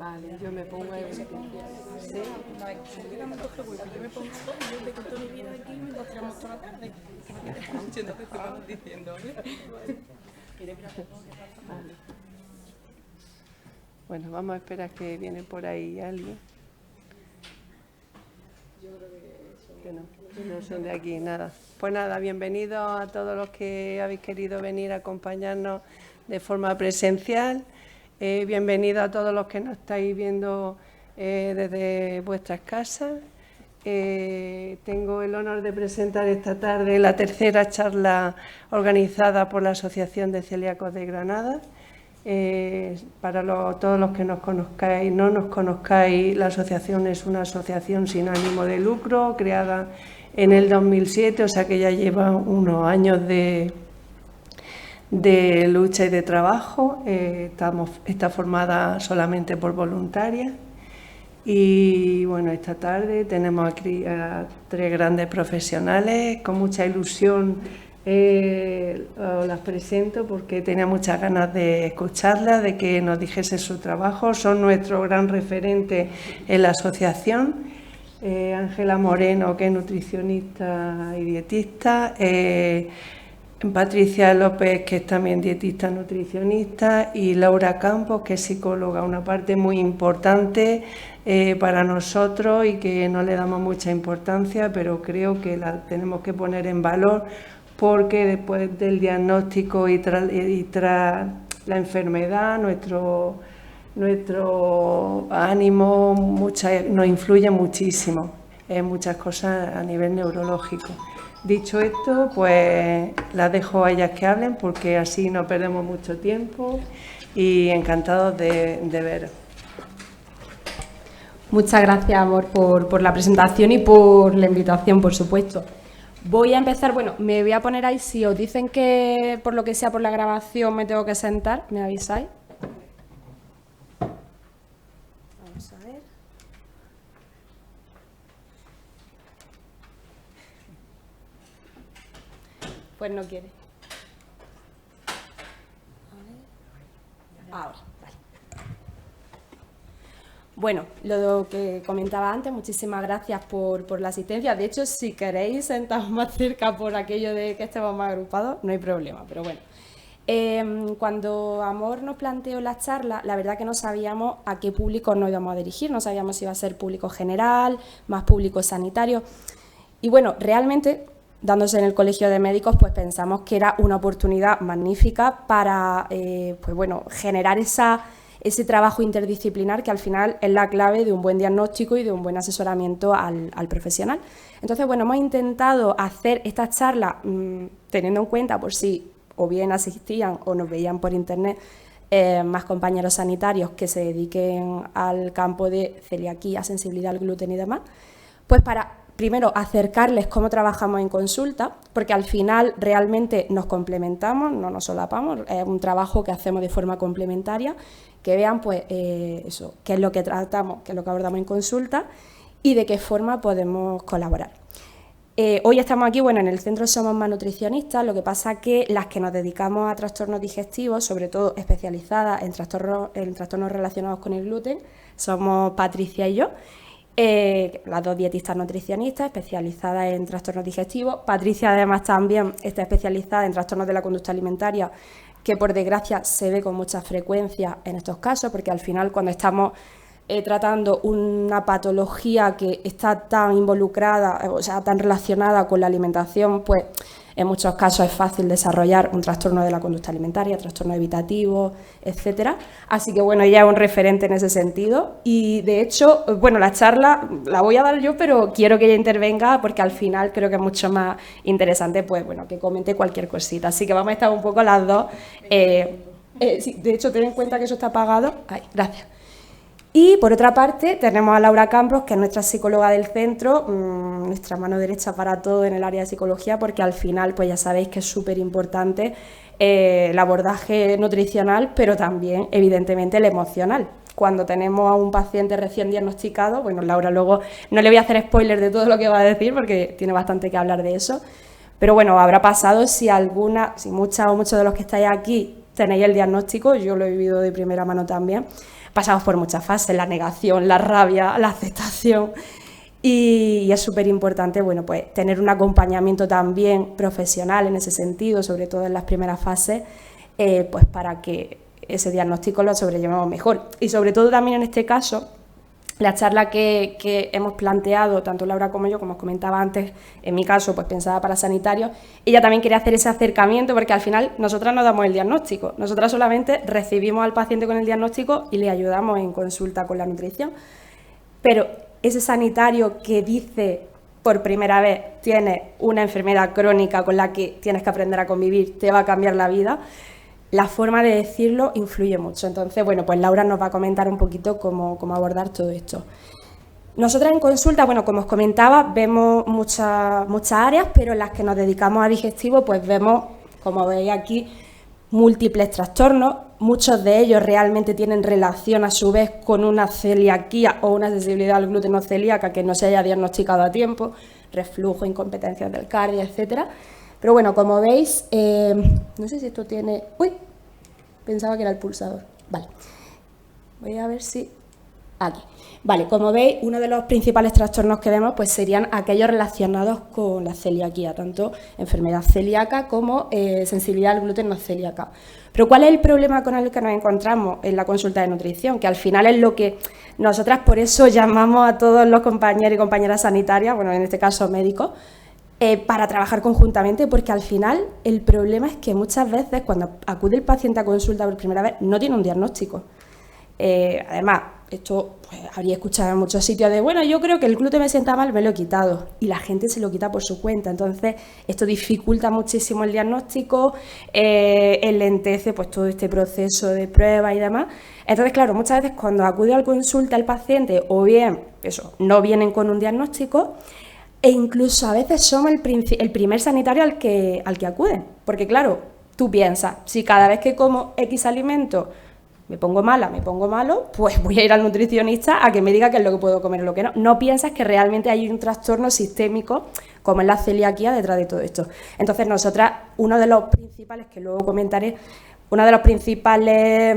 Vale, yo me pongo ahí. ¿Sí? Yo me pongo yo de toda mi vida aquí y nos tiramos toda la tarde. Entiendo que estamos diciendo, Vale. Bueno, vamos a esperar que viene por ahí alguien. Yo creo que no son de aquí, nada. Pues nada, bienvenidos a todos los que habéis querido venir a acompañarnos de forma presencial. Bienvenidos a todos los que nos estáis viendo desde vuestras casas. Tengo el honor de presentar esta tarde la tercera charla organizada por la Asociación de Celíacos de Granada. Para todos los que nos conozcáis, no nos conozcáis, la asociación es una asociación sin ánimo de lucro, creada en el 2007, o sea que ya lleva unos años de lucha y de trabajo. Está formada solamente por voluntarias. Y bueno, esta tarde tenemos aquí a tres grandes profesionales. Con mucha ilusión os las presento porque tenía muchas ganas de escucharlas, de que nos dijese su trabajo. Son nuestro gran referente en la asociación. Ángela Moreno, que es nutricionista y dietista. Patricia López, que es también dietista nutricionista, y Laura Campos, que es psicóloga, una parte muy importante para nosotros y que no le damos mucha importancia, pero creo que la tenemos que poner en valor porque después del diagnóstico y tras la enfermedad, nuestro ánimo nos influye muchísimo en muchas cosas a nivel neurológico. Dicho esto, pues las dejo a ellas que hablen porque así no perdemos mucho tiempo y encantados de veros. Muchas gracias, Amor, por la presentación y por la invitación, por supuesto. Voy a empezar, bueno, me voy a poner ahí, si os dicen que por lo que sea por la grabación me tengo que sentar, me avisáis. Vamos a ver. Pues no quiere. Ahora, vale. Bueno, lo que comentaba antes, muchísimas gracias por la asistencia. De hecho, si queréis sentaros más cerca por aquello de que estemos más agrupados, no hay problema, pero bueno. Cuando Amor nos planteó la charla, la verdad que no sabíamos a qué público nos íbamos a dirigir, no sabíamos si iba a ser público general, más público sanitario. Y bueno, realmente, dándose en el Colegio de Médicos, pues pensamos que era una oportunidad magnífica para pues bueno, generar ese trabajo interdisciplinar que al final es la clave de un buen diagnóstico y de un buen asesoramiento al profesional. Entonces, bueno, hemos intentado hacer esta charla teniendo en cuenta por si o bien asistían o nos veían por internet más compañeros sanitarios que se dediquen al campo de celiaquía, sensibilidad al gluten y demás, pues para primero acercarles cómo trabajamos en consulta, porque al final realmente nos complementamos, no nos solapamos, es un trabajo que hacemos de forma complementaria, que vean pues eso, qué es lo que tratamos, qué es lo que abordamos en consulta y de qué forma podemos colaborar. Hoy estamos aquí, bueno, en el centro somos más nutricionistas, lo que pasa que las que nos dedicamos a trastornos digestivos, sobre todo especializadas en trastornos relacionados con el gluten, somos Patricia y yo, las dos dietistas nutricionistas especializadas en trastornos digestivos. Patricia además también está especializada en trastornos de la conducta alimentaria, que por desgracia se ve con mucha frecuencia en estos casos, porque al final cuando estamos tratando una patología que está tan involucrada, o sea, tan relacionada con la alimentación, pues en muchos casos es fácil desarrollar un trastorno de la conducta alimentaria, trastorno evitativo, etcétera. Así que bueno, ella es un referente en ese sentido y de hecho, bueno, la charla la voy a dar yo, pero quiero que ella intervenga porque al final creo que es mucho más interesante, pues bueno, que comente cualquier cosita. Así que vamos a estar un poco las dos. Sí, de hecho, ten en cuenta que eso está apagado. Ay, gracias. Y por otra parte tenemos a Laura Campos, que es nuestra psicóloga del centro, nuestra mano derecha para todo en el área de psicología, porque al final pues ya sabéis que es súper importante el abordaje nutricional, pero también evidentemente el emocional. Cuando tenemos a un paciente recién diagnosticado, bueno, Laura luego no le voy a hacer spoiler de todo lo que va a decir porque tiene bastante que hablar de eso, pero bueno, habrá pasado si muchas o muchos de los que estáis aquí tenéis el diagnóstico, yo lo he vivido de primera mano también. pasamos por muchas fases, la negación, la rabia, la aceptación. Y es súper importante, bueno, pues tener un acompañamiento también profesional en ese sentido, sobre todo en las primeras fases, pues para que ese diagnóstico lo sobrellevemos mejor. Y sobre todo también en este caso, la charla que hemos planteado, tanto Laura como yo, como os comentaba antes, en mi caso, pues pensada para sanitarios, ella también quería hacer ese acercamiento porque al final nosotras no damos el diagnóstico, nosotras solamente recibimos al paciente con el diagnóstico y le ayudamos en consulta con la nutrición, pero ese sanitario que dice por primera vez tienes una enfermedad crónica con la que tienes que aprender a convivir, te va a cambiar la vida, la forma de decirlo influye mucho. Entonces, bueno, pues Laura nos va a comentar un poquito cómo abordar todo esto. Nosotras en consulta, bueno, como os comentaba, vemos muchas áreas, pero en las que nos dedicamos a digestivo, pues vemos, como veis aquí, múltiples trastornos. Muchos de ellos realmente tienen relación a su vez con una celiaquía o una sensibilidad al gluten celíaca que no se haya diagnosticado a tiempo, reflujo, incompetencias del cardio, etcétera. Pero bueno, como veis, no sé si esto tiene... ¡Uy! Pensaba que era el pulsador. Vale. Voy a ver si... Aquí. Vale, como veis, uno de los principales trastornos que vemos pues serían aquellos relacionados con la celiaquía, tanto enfermedad celíaca como sensibilidad al gluten no celíaca. Pero ¿cuál es el problema con el que nos encontramos en la consulta de nutrición? Que al final es lo que nosotras por eso llamamos a todos los compañeros y compañeras sanitarias, bueno, en este caso médicos, para trabajar conjuntamente, porque al final el problema es que muchas veces cuando acude el paciente a consulta por primera vez no tiene un diagnóstico. Además, esto pues, habría escuchado en muchos sitios de, bueno, yo creo que el gluten me sienta mal, me lo he quitado, y la gente se lo quita por su cuenta. Entonces esto dificulta muchísimo el diagnóstico, enlentece pues todo este proceso de prueba y demás. Entonces, claro, muchas veces cuando acude a la consulta el paciente, o bien, eso, no vienen con un diagnóstico, e incluso a veces somos el primer sanitario al que acuden, porque claro, tú piensas, si cada vez que como X alimento me pongo mala, me pongo malo, pues voy a ir al nutricionista a que me diga qué es lo que puedo comer o lo que no. No piensas que realmente hay un trastorno sistémico, como es la celiaquía, detrás de todo esto. Entonces, nosotras, uno de los principales, que luego comentaré, uno de los principales,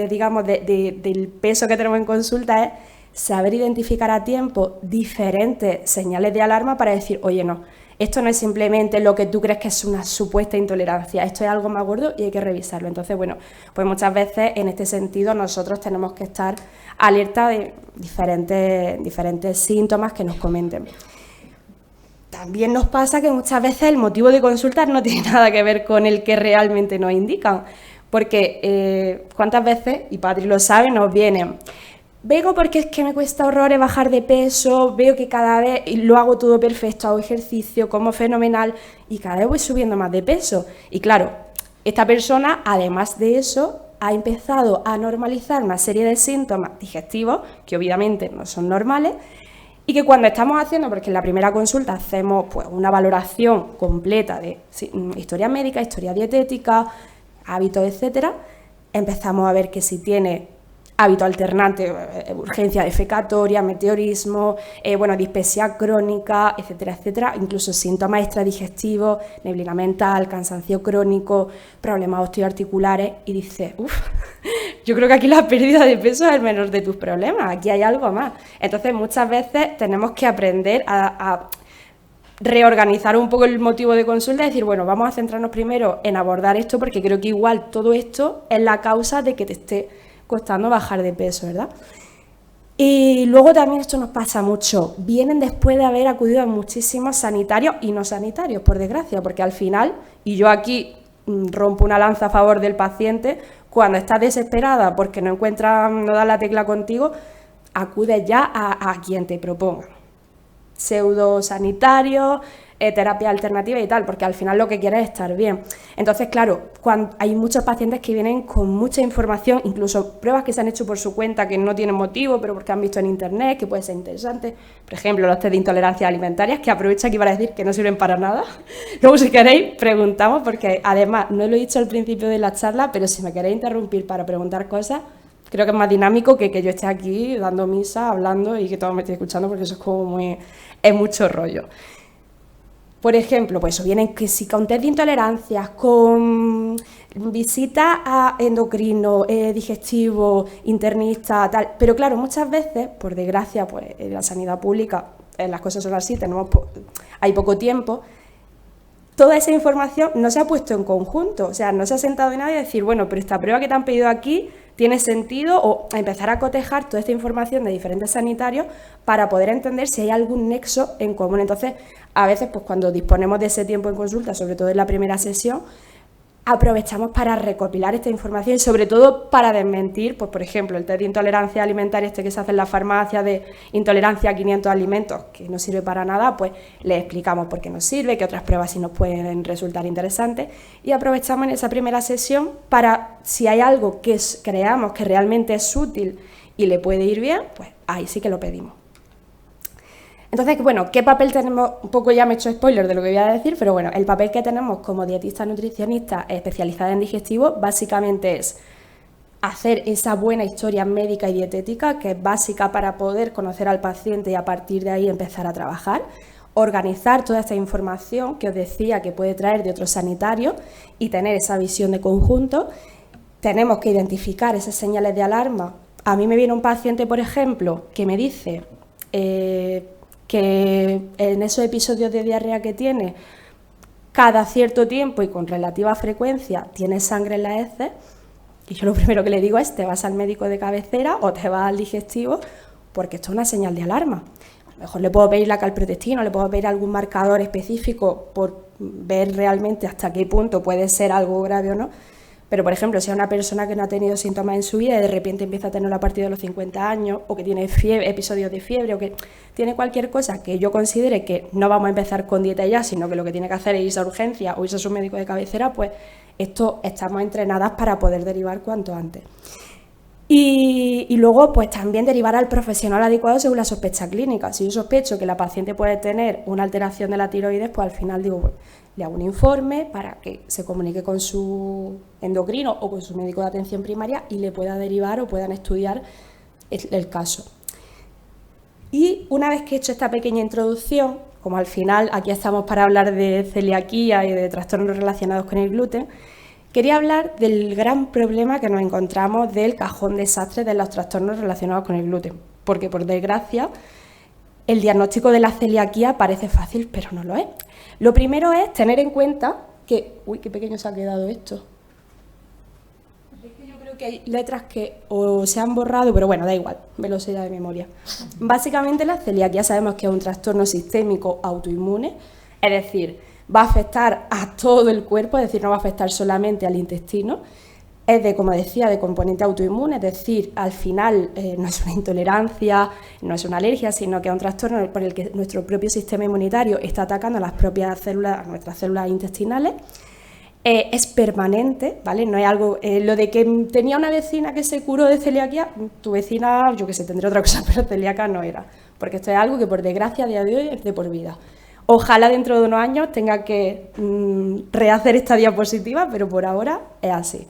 digamos, del peso que tenemos en consulta es saber identificar a tiempo diferentes señales de alarma para decir, oye, no, esto no es simplemente lo que tú crees que es una supuesta intolerancia, esto es algo más gordo y hay que revisarlo. Entonces, bueno, pues muchas veces en este sentido nosotros tenemos que estar alerta de diferentes síntomas que nos comenten. También nos pasa que muchas veces el motivo de consulta no tiene nada que ver con el que realmente nos indican, porque cuántas veces, y Patri lo sabe, nos vienen... Vengo porque es que me cuesta horrores bajar de peso, veo que cada vez lo hago todo perfecto, hago ejercicio, como fenomenal y cada vez voy subiendo más de peso. Y claro, esta persona, además de eso, ha empezado a normalizar una serie de síntomas digestivos que obviamente no son normales y que cuando estamos haciendo, porque en la primera consulta hacemos pues, una valoración completa de historia médica, historia dietética, hábitos, etcétera, empezamos a ver que si tiene hábito alternante, urgencia defecatoria, meteorismo, dispepsia crónica, etcétera, etcétera, incluso síntomas extradigestivos, neblina mental, cansancio crónico, problemas osteoarticulares, y dice, yo creo que aquí la pérdida de peso es el menor de tus problemas, aquí hay algo más. Entonces, muchas veces tenemos que aprender a reorganizar un poco el motivo de consulta y decir, bueno, vamos a centrarnos primero en abordar esto, porque creo que igual todo esto es la causa de que te esté costando bajar de peso, ¿verdad? Y luego también esto nos pasa mucho, vienen después de haber acudido a muchísimos sanitarios y no sanitarios, por desgracia, porque al final, y yo aquí rompo una lanza a favor del paciente, cuando estás desesperada porque no da la tecla contigo, acudes ya a quien te proponga, pseudo sanitario, terapia alternativa y tal, porque al final lo que quieres es estar bien. Entonces, claro, hay muchos pacientes que vienen con mucha información, incluso pruebas que se han hecho por su cuenta que no tienen motivo, pero porque han visto en internet, que puede ser interesante. Por ejemplo, los test de intolerancias alimentarias, que aprovecho aquí para decir que no sirven para nada. Luego, si queréis, preguntamos, porque además, no lo he dicho al principio de la charla, pero si me queréis interrumpir para preguntar cosas, creo que es más dinámico que yo esté aquí dando misa, hablando y que todos me estén escuchando, porque eso es como es mucho rollo. Por ejemplo, pues vienen que si con test de intolerancias, con visita a endocrino, digestivo, internista, tal. Pero claro, muchas veces, por desgracia, pues en la sanidad pública las cosas son así, hay poco tiempo. Toda esa información no se ha puesto en conjunto, o sea, no se ha sentado nadie a decir, bueno, pero esta prueba que te han pedido aquí tiene sentido, o a empezar a cotejar toda esta información de diferentes sanitarios para poder entender si hay algún nexo en común. Entonces, a veces, pues cuando disponemos de ese tiempo en consulta, sobre todo en la primera sesión, aprovechamos para recopilar esta información y sobre todo para desmentir, pues por ejemplo, el test de intolerancia alimentaria que se hace en la farmacia de intolerancia a 500 alimentos, que no sirve para nada, pues le explicamos por qué nos sirve, qué otras pruebas sí nos pueden resultar interesantes y aprovechamos en esa primera sesión para, si hay algo que creamos que realmente es útil y le puede ir bien, pues ahí sí que lo pedimos. Entonces, bueno, ¿qué papel tenemos? Un poco ya me he hecho spoiler de lo que voy a decir, pero bueno, el papel que tenemos como dietista nutricionista especializada en digestivo básicamente es hacer esa buena historia médica y dietética que es básica para poder conocer al paciente y a partir de ahí empezar a trabajar, organizar toda esta información que os decía que puede traer de otros sanitarios y tener esa visión de conjunto. Tenemos que identificar esas señales de alarma. A mí me viene un paciente, por ejemplo, que me dice que en esos episodios de diarrea que tiene, cada cierto tiempo y con relativa frecuencia tiene sangre en las heces, y yo lo primero que le digo es, te vas al médico de cabecera o te vas al digestivo, porque esto es una señal de alarma. A lo mejor le puedo pedir la calprotectina, le puedo pedir algún marcador específico por ver realmente hasta qué punto puede ser algo grave o no. Pero, por ejemplo, si es una persona que no ha tenido síntomas en su vida y de repente empieza a tenerlo a partir de los 50 años, o que tiene episodios de fiebre, o que tiene cualquier cosa que yo considere que no vamos a empezar con dieta ya, sino que lo que tiene que hacer es irse a urgencia o irse a su médico de cabecera, pues esto estamos entrenadas para poder derivar cuanto antes. Y luego, pues también derivar al profesional adecuado según la sospecha clínica. Si yo sospecho que la paciente puede tener una alteración de la tiroides, pues al final digo, bueno, le hago un informe para que se comunique con su endocrino o con su médico de atención primaria y le pueda derivar o puedan estudiar el caso. Y una vez que he hecho esta pequeña introducción, como al final aquí estamos para hablar de celiaquía y de trastornos relacionados con el gluten, quería hablar del gran problema que nos encontramos del cajón desastre de los trastornos relacionados con el gluten, porque por desgracia el diagnóstico de la celiaquía parece fácil, pero no lo es. Lo primero es tener en cuenta que... Uy, qué pequeño se ha quedado esto. Es que yo creo que hay letras que o se han borrado, pero bueno, da igual, velocidad de memoria. Básicamente la celiaquía sabemos que es un trastorno sistémico autoinmune, es decir, va a afectar a todo el cuerpo, es decir, no va a afectar solamente al intestino. Es de, como decía, de componente autoinmune, es decir, al final no es una intolerancia, no es una alergia, sino que es un trastorno por el que nuestro propio sistema inmunitario está atacando a las propias células, a nuestras células intestinales. Es permanente, ¿vale? No es algo, lo de que tenía una vecina que se curó de celiaquía, tu vecina, yo que sé, tendría otra cosa, pero celíaca no era, porque esto es algo que por desgracia a día de hoy es de por vida. Ojalá dentro de unos años tenga que rehacer esta diapositiva, pero por ahora es así.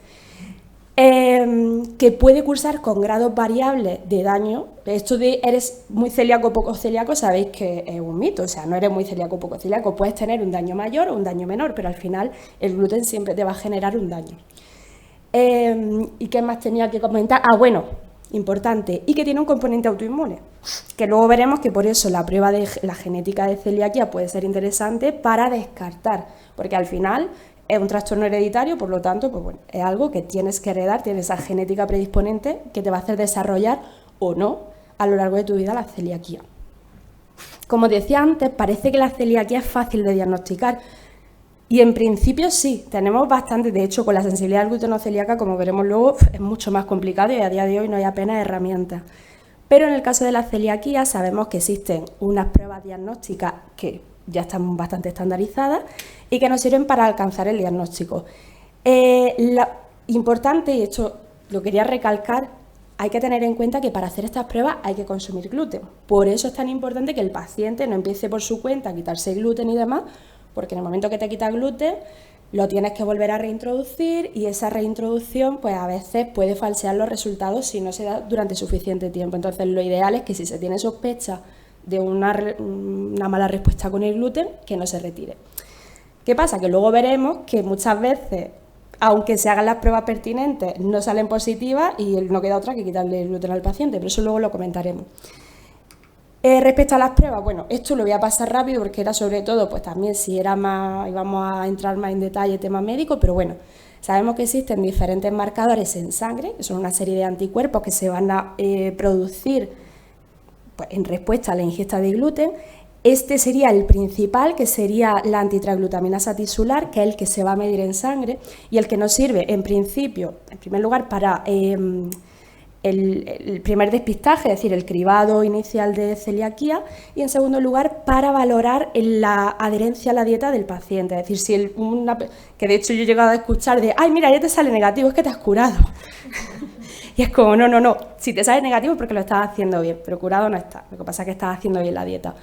Que puede cursar con grados variables de daño. Esto de eres muy celíaco o poco celíaco, sabéis que es un mito, o sea, no eres muy celíaco o poco celíaco, puedes tener un daño mayor o un daño menor, pero al final el gluten siempre te va a generar un daño. ¿Y qué más tenía que comentar? Ah, bueno, importante, y que tiene un componente autoinmune, que luego veremos que por eso la prueba de la genética de celiaquía puede ser interesante para descartar, porque al final es un trastorno hereditario, por lo tanto, pues bueno, es algo que tienes que heredar, tienes esa genética predisponente que te va a hacer desarrollar o no a lo largo de tu vida la celiaquía. Como decía antes, parece que la celiaquía es fácil de diagnosticar y en principio sí, tenemos bastante, de hecho con la sensibilidad al gluten celíaca, como veremos luego, es mucho más complicado y a día de hoy no hay apenas herramientas. Pero en el caso de la celiaquía sabemos que existen unas pruebas diagnósticas que ya están bastante estandarizadas y que nos sirven para alcanzar el diagnóstico. Importante, y esto lo quería recalcar, hay que tener en cuenta que para hacer estas pruebas hay que consumir gluten. Por eso es tan importante que el paciente no empiece por su cuenta a quitarse gluten y demás, porque en el momento que te quitas gluten lo tienes que volver a reintroducir y esa reintroducción pues a veces puede falsear los resultados si no se da durante suficiente tiempo. Entonces lo ideal es que si se tiene sospecha de una mala respuesta con el gluten, que no se retire. ¿Qué pasa? Que luego veremos que muchas veces, aunque se hagan las pruebas pertinentes, no salen positivas y no queda otra que quitarle el gluten al paciente, pero eso luego lo comentaremos. Respecto a las pruebas, bueno, esto lo voy a pasar rápido porque era sobre todo, pues también si era más, íbamos a entrar más en detalle tema médico, pero bueno, sabemos que existen diferentes marcadores en sangre, que son una serie de anticuerpos que se van a producir pues, en respuesta a la ingesta de gluten. Este sería el principal, que sería la antitraglutaminasa tisular, que es el que se va a medir en sangre y el que nos sirve, en principio, en primer lugar, para el primer despistaje, es decir, el cribado inicial de celiaquía, y en segundo lugar para valorar la adherencia a la dieta del paciente, es decir, si que de hecho yo he llegado a escuchar de ¡ay, mira, ya te sale negativo, es que te has curado! Y es como, no, si te sale negativo es porque lo estás haciendo bien, pero curado no estás, lo que pasa es que estás haciendo bien la dieta.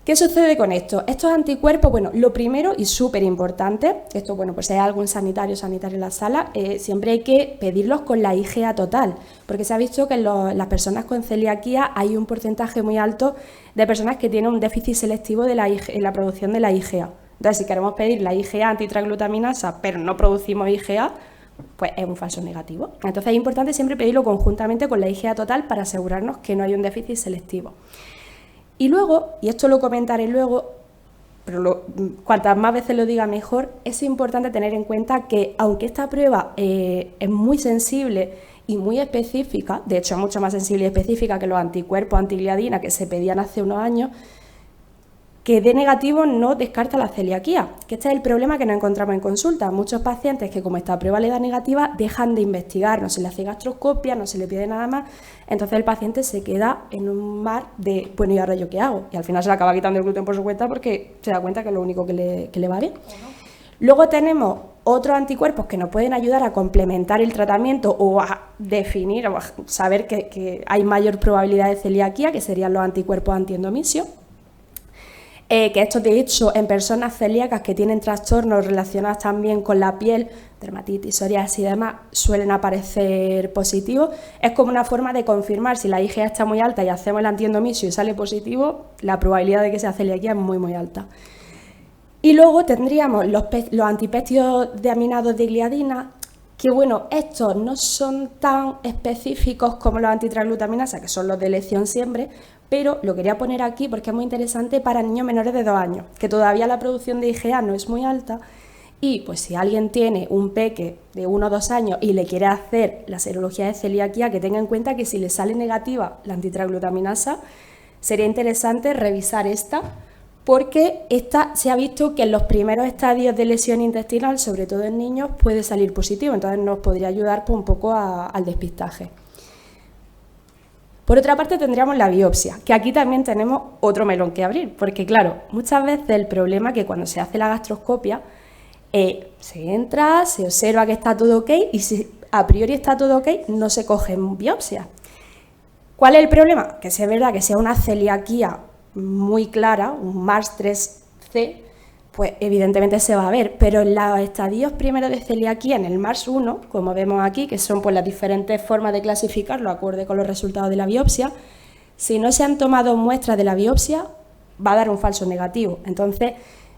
¿Qué sucede con esto? Estos anticuerpos, bueno, lo primero y súper importante, esto, bueno, pues si hay algún sanitario en la sala, siempre hay que pedirlos con la IgA total, porque se ha visto que en las personas con celiaquía hay un porcentaje muy alto de personas que tienen un déficit selectivo en la producción de la IgA. Entonces, si queremos pedir la IgA antitraglutaminasa, pero no producimos IgA, pues es un falso negativo. Entonces, es importante siempre pedirlo conjuntamente con la IgA total para asegurarnos que no hay un déficit selectivo. Y luego, y esto lo comentaré luego, pero cuantas más veces lo diga mejor, es importante tener en cuenta que aunque esta prueba es muy sensible y muy específica, de hecho es mucho más sensible y específica que los anticuerpos antigliadina que se pedían hace unos años, que dé negativo no descarta la celiaquía, que este es el problema que nos encontramos en consulta. Muchos pacientes que como esta prueba le da negativa dejan de investigar, no se le hace gastroscopia, no se le pide nada más, entonces el paciente se queda en un mar de, bueno, ¿y ahora yo qué hago? Y al final se le acaba quitando el gluten por su cuenta porque se da cuenta que es lo único que le va bien. Luego tenemos otros anticuerpos que nos pueden ayudar a complementar el tratamiento o a definir o a saber que hay mayor probabilidad de celiaquía, que serían los anticuerpos antiendomisio. Que estos, de hecho, en personas celíacas que tienen trastornos relacionados también con la piel, dermatitis, psoriasis y demás, suelen aparecer positivos. Es como una forma de confirmar si la IgA está muy alta y hacemos el antiendomisio y sale positivo, la probabilidad de que sea celiaquía es muy, muy alta. Y luego tendríamos los antipéptidos de aminados de gliadina, que bueno, estos no son tan específicos como los antitraglutaminasa, que son los de elección siempre, pero lo quería poner aquí porque es muy interesante para niños menores de 2 años, que todavía la producción de IgA no es muy alta, y pues si alguien tiene un peque de 1 o 2 años y le quiere hacer la serología de celiaquía, que tenga en cuenta que si le sale negativa la antitraglutaminasa, sería interesante revisar esta, porque esta se ha visto que en los primeros estadios de lesión intestinal, sobre todo en niños, puede salir positivo, entonces nos podría ayudar pues, un poco al despistaje. Por otra parte tendríamos la biopsia, que aquí también tenemos otro melón que abrir, porque claro, muchas veces el problema es que cuando se hace la gastroscopia, se entra, se observa que está todo ok y si a priori está todo ok, no se cogen biopsias. ¿Cuál es el problema? Que si es verdad que sea una celiaquía muy clara, un MARS 3C, pues evidentemente se va a ver, pero en los estadios primeros de celiaquía, en el MARS 1, como vemos aquí, que son pues, las diferentes formas de clasificarlo acorde con los resultados de la biopsia, si no se han tomado muestras de la biopsia, va a dar un falso negativo. Entonces,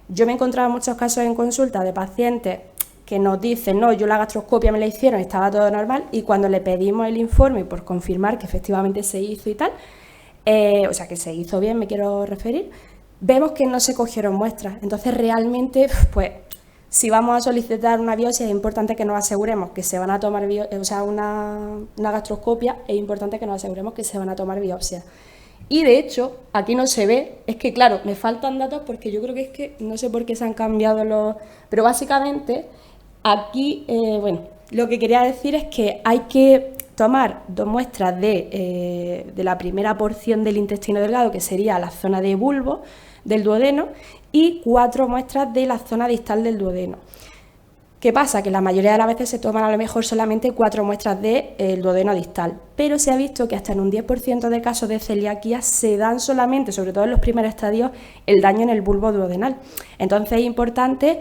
yo me he encontrado muchos casos en consulta de pacientes que nos dicen, no, yo la gastroscopia me la hicieron, estaba todo normal, y cuando le pedimos el informe por confirmar que efectivamente se hizo y tal, o sea, que se hizo bien, me quiero referir, vemos que no se cogieron muestras. Entonces, realmente, pues, si vamos a solicitar una biopsia, es importante que nos aseguremos que se van a tomar una gastroscopia, es importante que nos aseguremos que se van a tomar biopsias. Y, de hecho, aquí no se ve, es que, claro, me faltan datos porque yo creo que es que, no sé por qué se han cambiado los... Pero, básicamente, aquí, bueno, lo que quería decir es que hay que tomar 2 muestras de la primera porción del intestino delgado, que sería la zona de bulbo del duodeno, y 4 muestras de la zona distal del duodeno. ¿Qué pasa? Que la mayoría de las veces se toman a lo mejor solamente 4 muestras del duodeno distal, pero se ha visto que hasta en un 10% de casos de celiaquía se dan solamente, sobre todo en los primeros estadios, el daño en el bulbo duodenal. Entonces es importante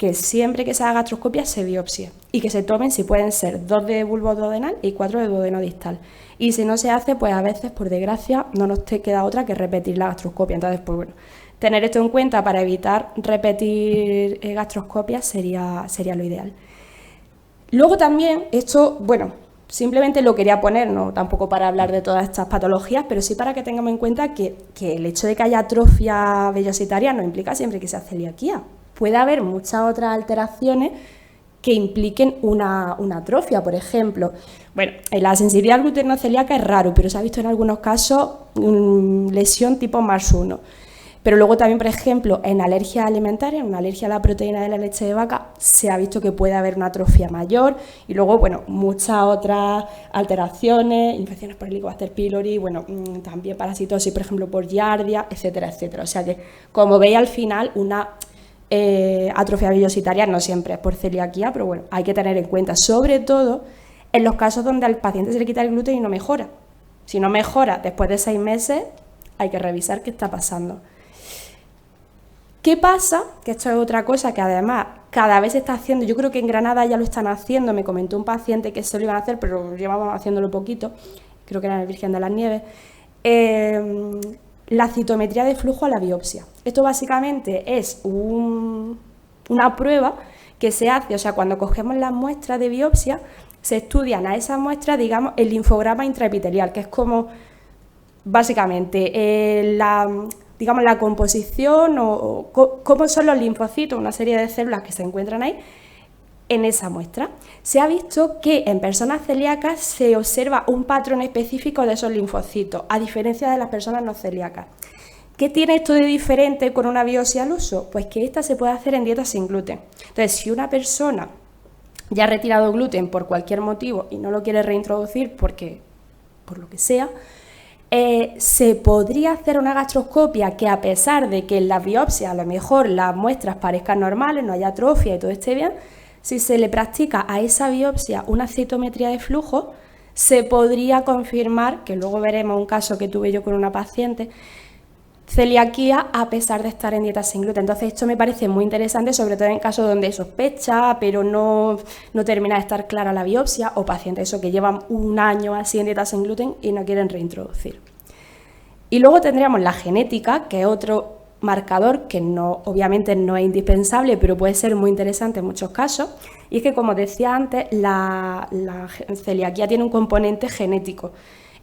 que siempre que se haga gastroscopia se biopsie y que se tomen, si pueden ser, 2 de bulbo duodenal y 4 de duodeno distal. Y si no se hace, pues a veces, por desgracia, no nos queda otra que repetir la gastroscopia. Entonces, pues bueno, tener esto en cuenta para evitar repetir gastroscopias sería lo ideal. Luego también, esto, bueno, simplemente lo quería poner, no tampoco para hablar de todas estas patologías, pero sí para que tengamos en cuenta que el hecho de que haya atrofia vellositaria no implica siempre que sea celiaquía. Puede haber muchas otras alteraciones que impliquen una atrofia, por ejemplo. Bueno, la sensibilidad al gluten no celíaca es raro, pero se ha visto en algunos casos lesión tipo MARS1. Pero luego también, por ejemplo, en alergia alimentaria, en una alergia a la proteína de la leche de vaca, se ha visto que puede haber una atrofia mayor y luego, bueno, muchas otras alteraciones, infecciones por Helicobacter pylori, bueno, también parasitosis, por ejemplo, por giardia, etcétera, etcétera. O sea que, como veis, al final, una atrofia vellositaria no siempre es por celiaquía, pero bueno, hay que tener en cuenta, sobre todo en los casos donde al paciente se le quita el gluten y no mejora. Si no mejora después de 6 meses, hay que revisar qué está pasando. ¿Qué pasa? Que esto es otra cosa que además cada vez se está haciendo, yo creo que en Granada ya lo están haciendo, me comentó un paciente que se lo iban a hacer, pero llevamos haciéndolo poquito, creo que era en el Virgen de las Nieves, la citometría de flujo a la biopsia. Esto básicamente es una prueba que se hace, o sea, cuando cogemos las muestras de biopsia, se estudian a esas muestras, digamos, el linfograma intraepitelial, que es como, básicamente, la composición o cómo son los linfocitos, una serie de células que se encuentran ahí, en esa muestra. Se ha visto que en personas celíacas se observa un patrón específico de esos linfocitos, a diferencia de las personas no celíacas. ¿Qué tiene esto de diferente con una biopsia al uso? Pues que esta se puede hacer en dieta sin gluten. Entonces, si una persona ya ha retirado gluten por cualquier motivo y no lo quiere reintroducir por lo que sea, se podría hacer una gastroscopia que, a pesar de que en la biopsia a lo mejor las muestras parezcan normales, no haya atrofia y todo esté bien, si se le practica a esa biopsia una citometría de flujo, se podría confirmar, que luego veremos un caso que tuve yo con una paciente, celiaquía a pesar de estar en dieta sin gluten. Entonces esto me parece muy interesante, sobre todo en casos donde hay sospecha, pero no termina de estar clara la biopsia, o pacientes que llevan un año así en dieta sin gluten y no quieren reintroducir. Y luego tendríamos la genética, que es otro marcador que obviamente no es indispensable, pero puede ser muy interesante en muchos casos, y es que, como decía antes, la celiaquía tiene un componente genético.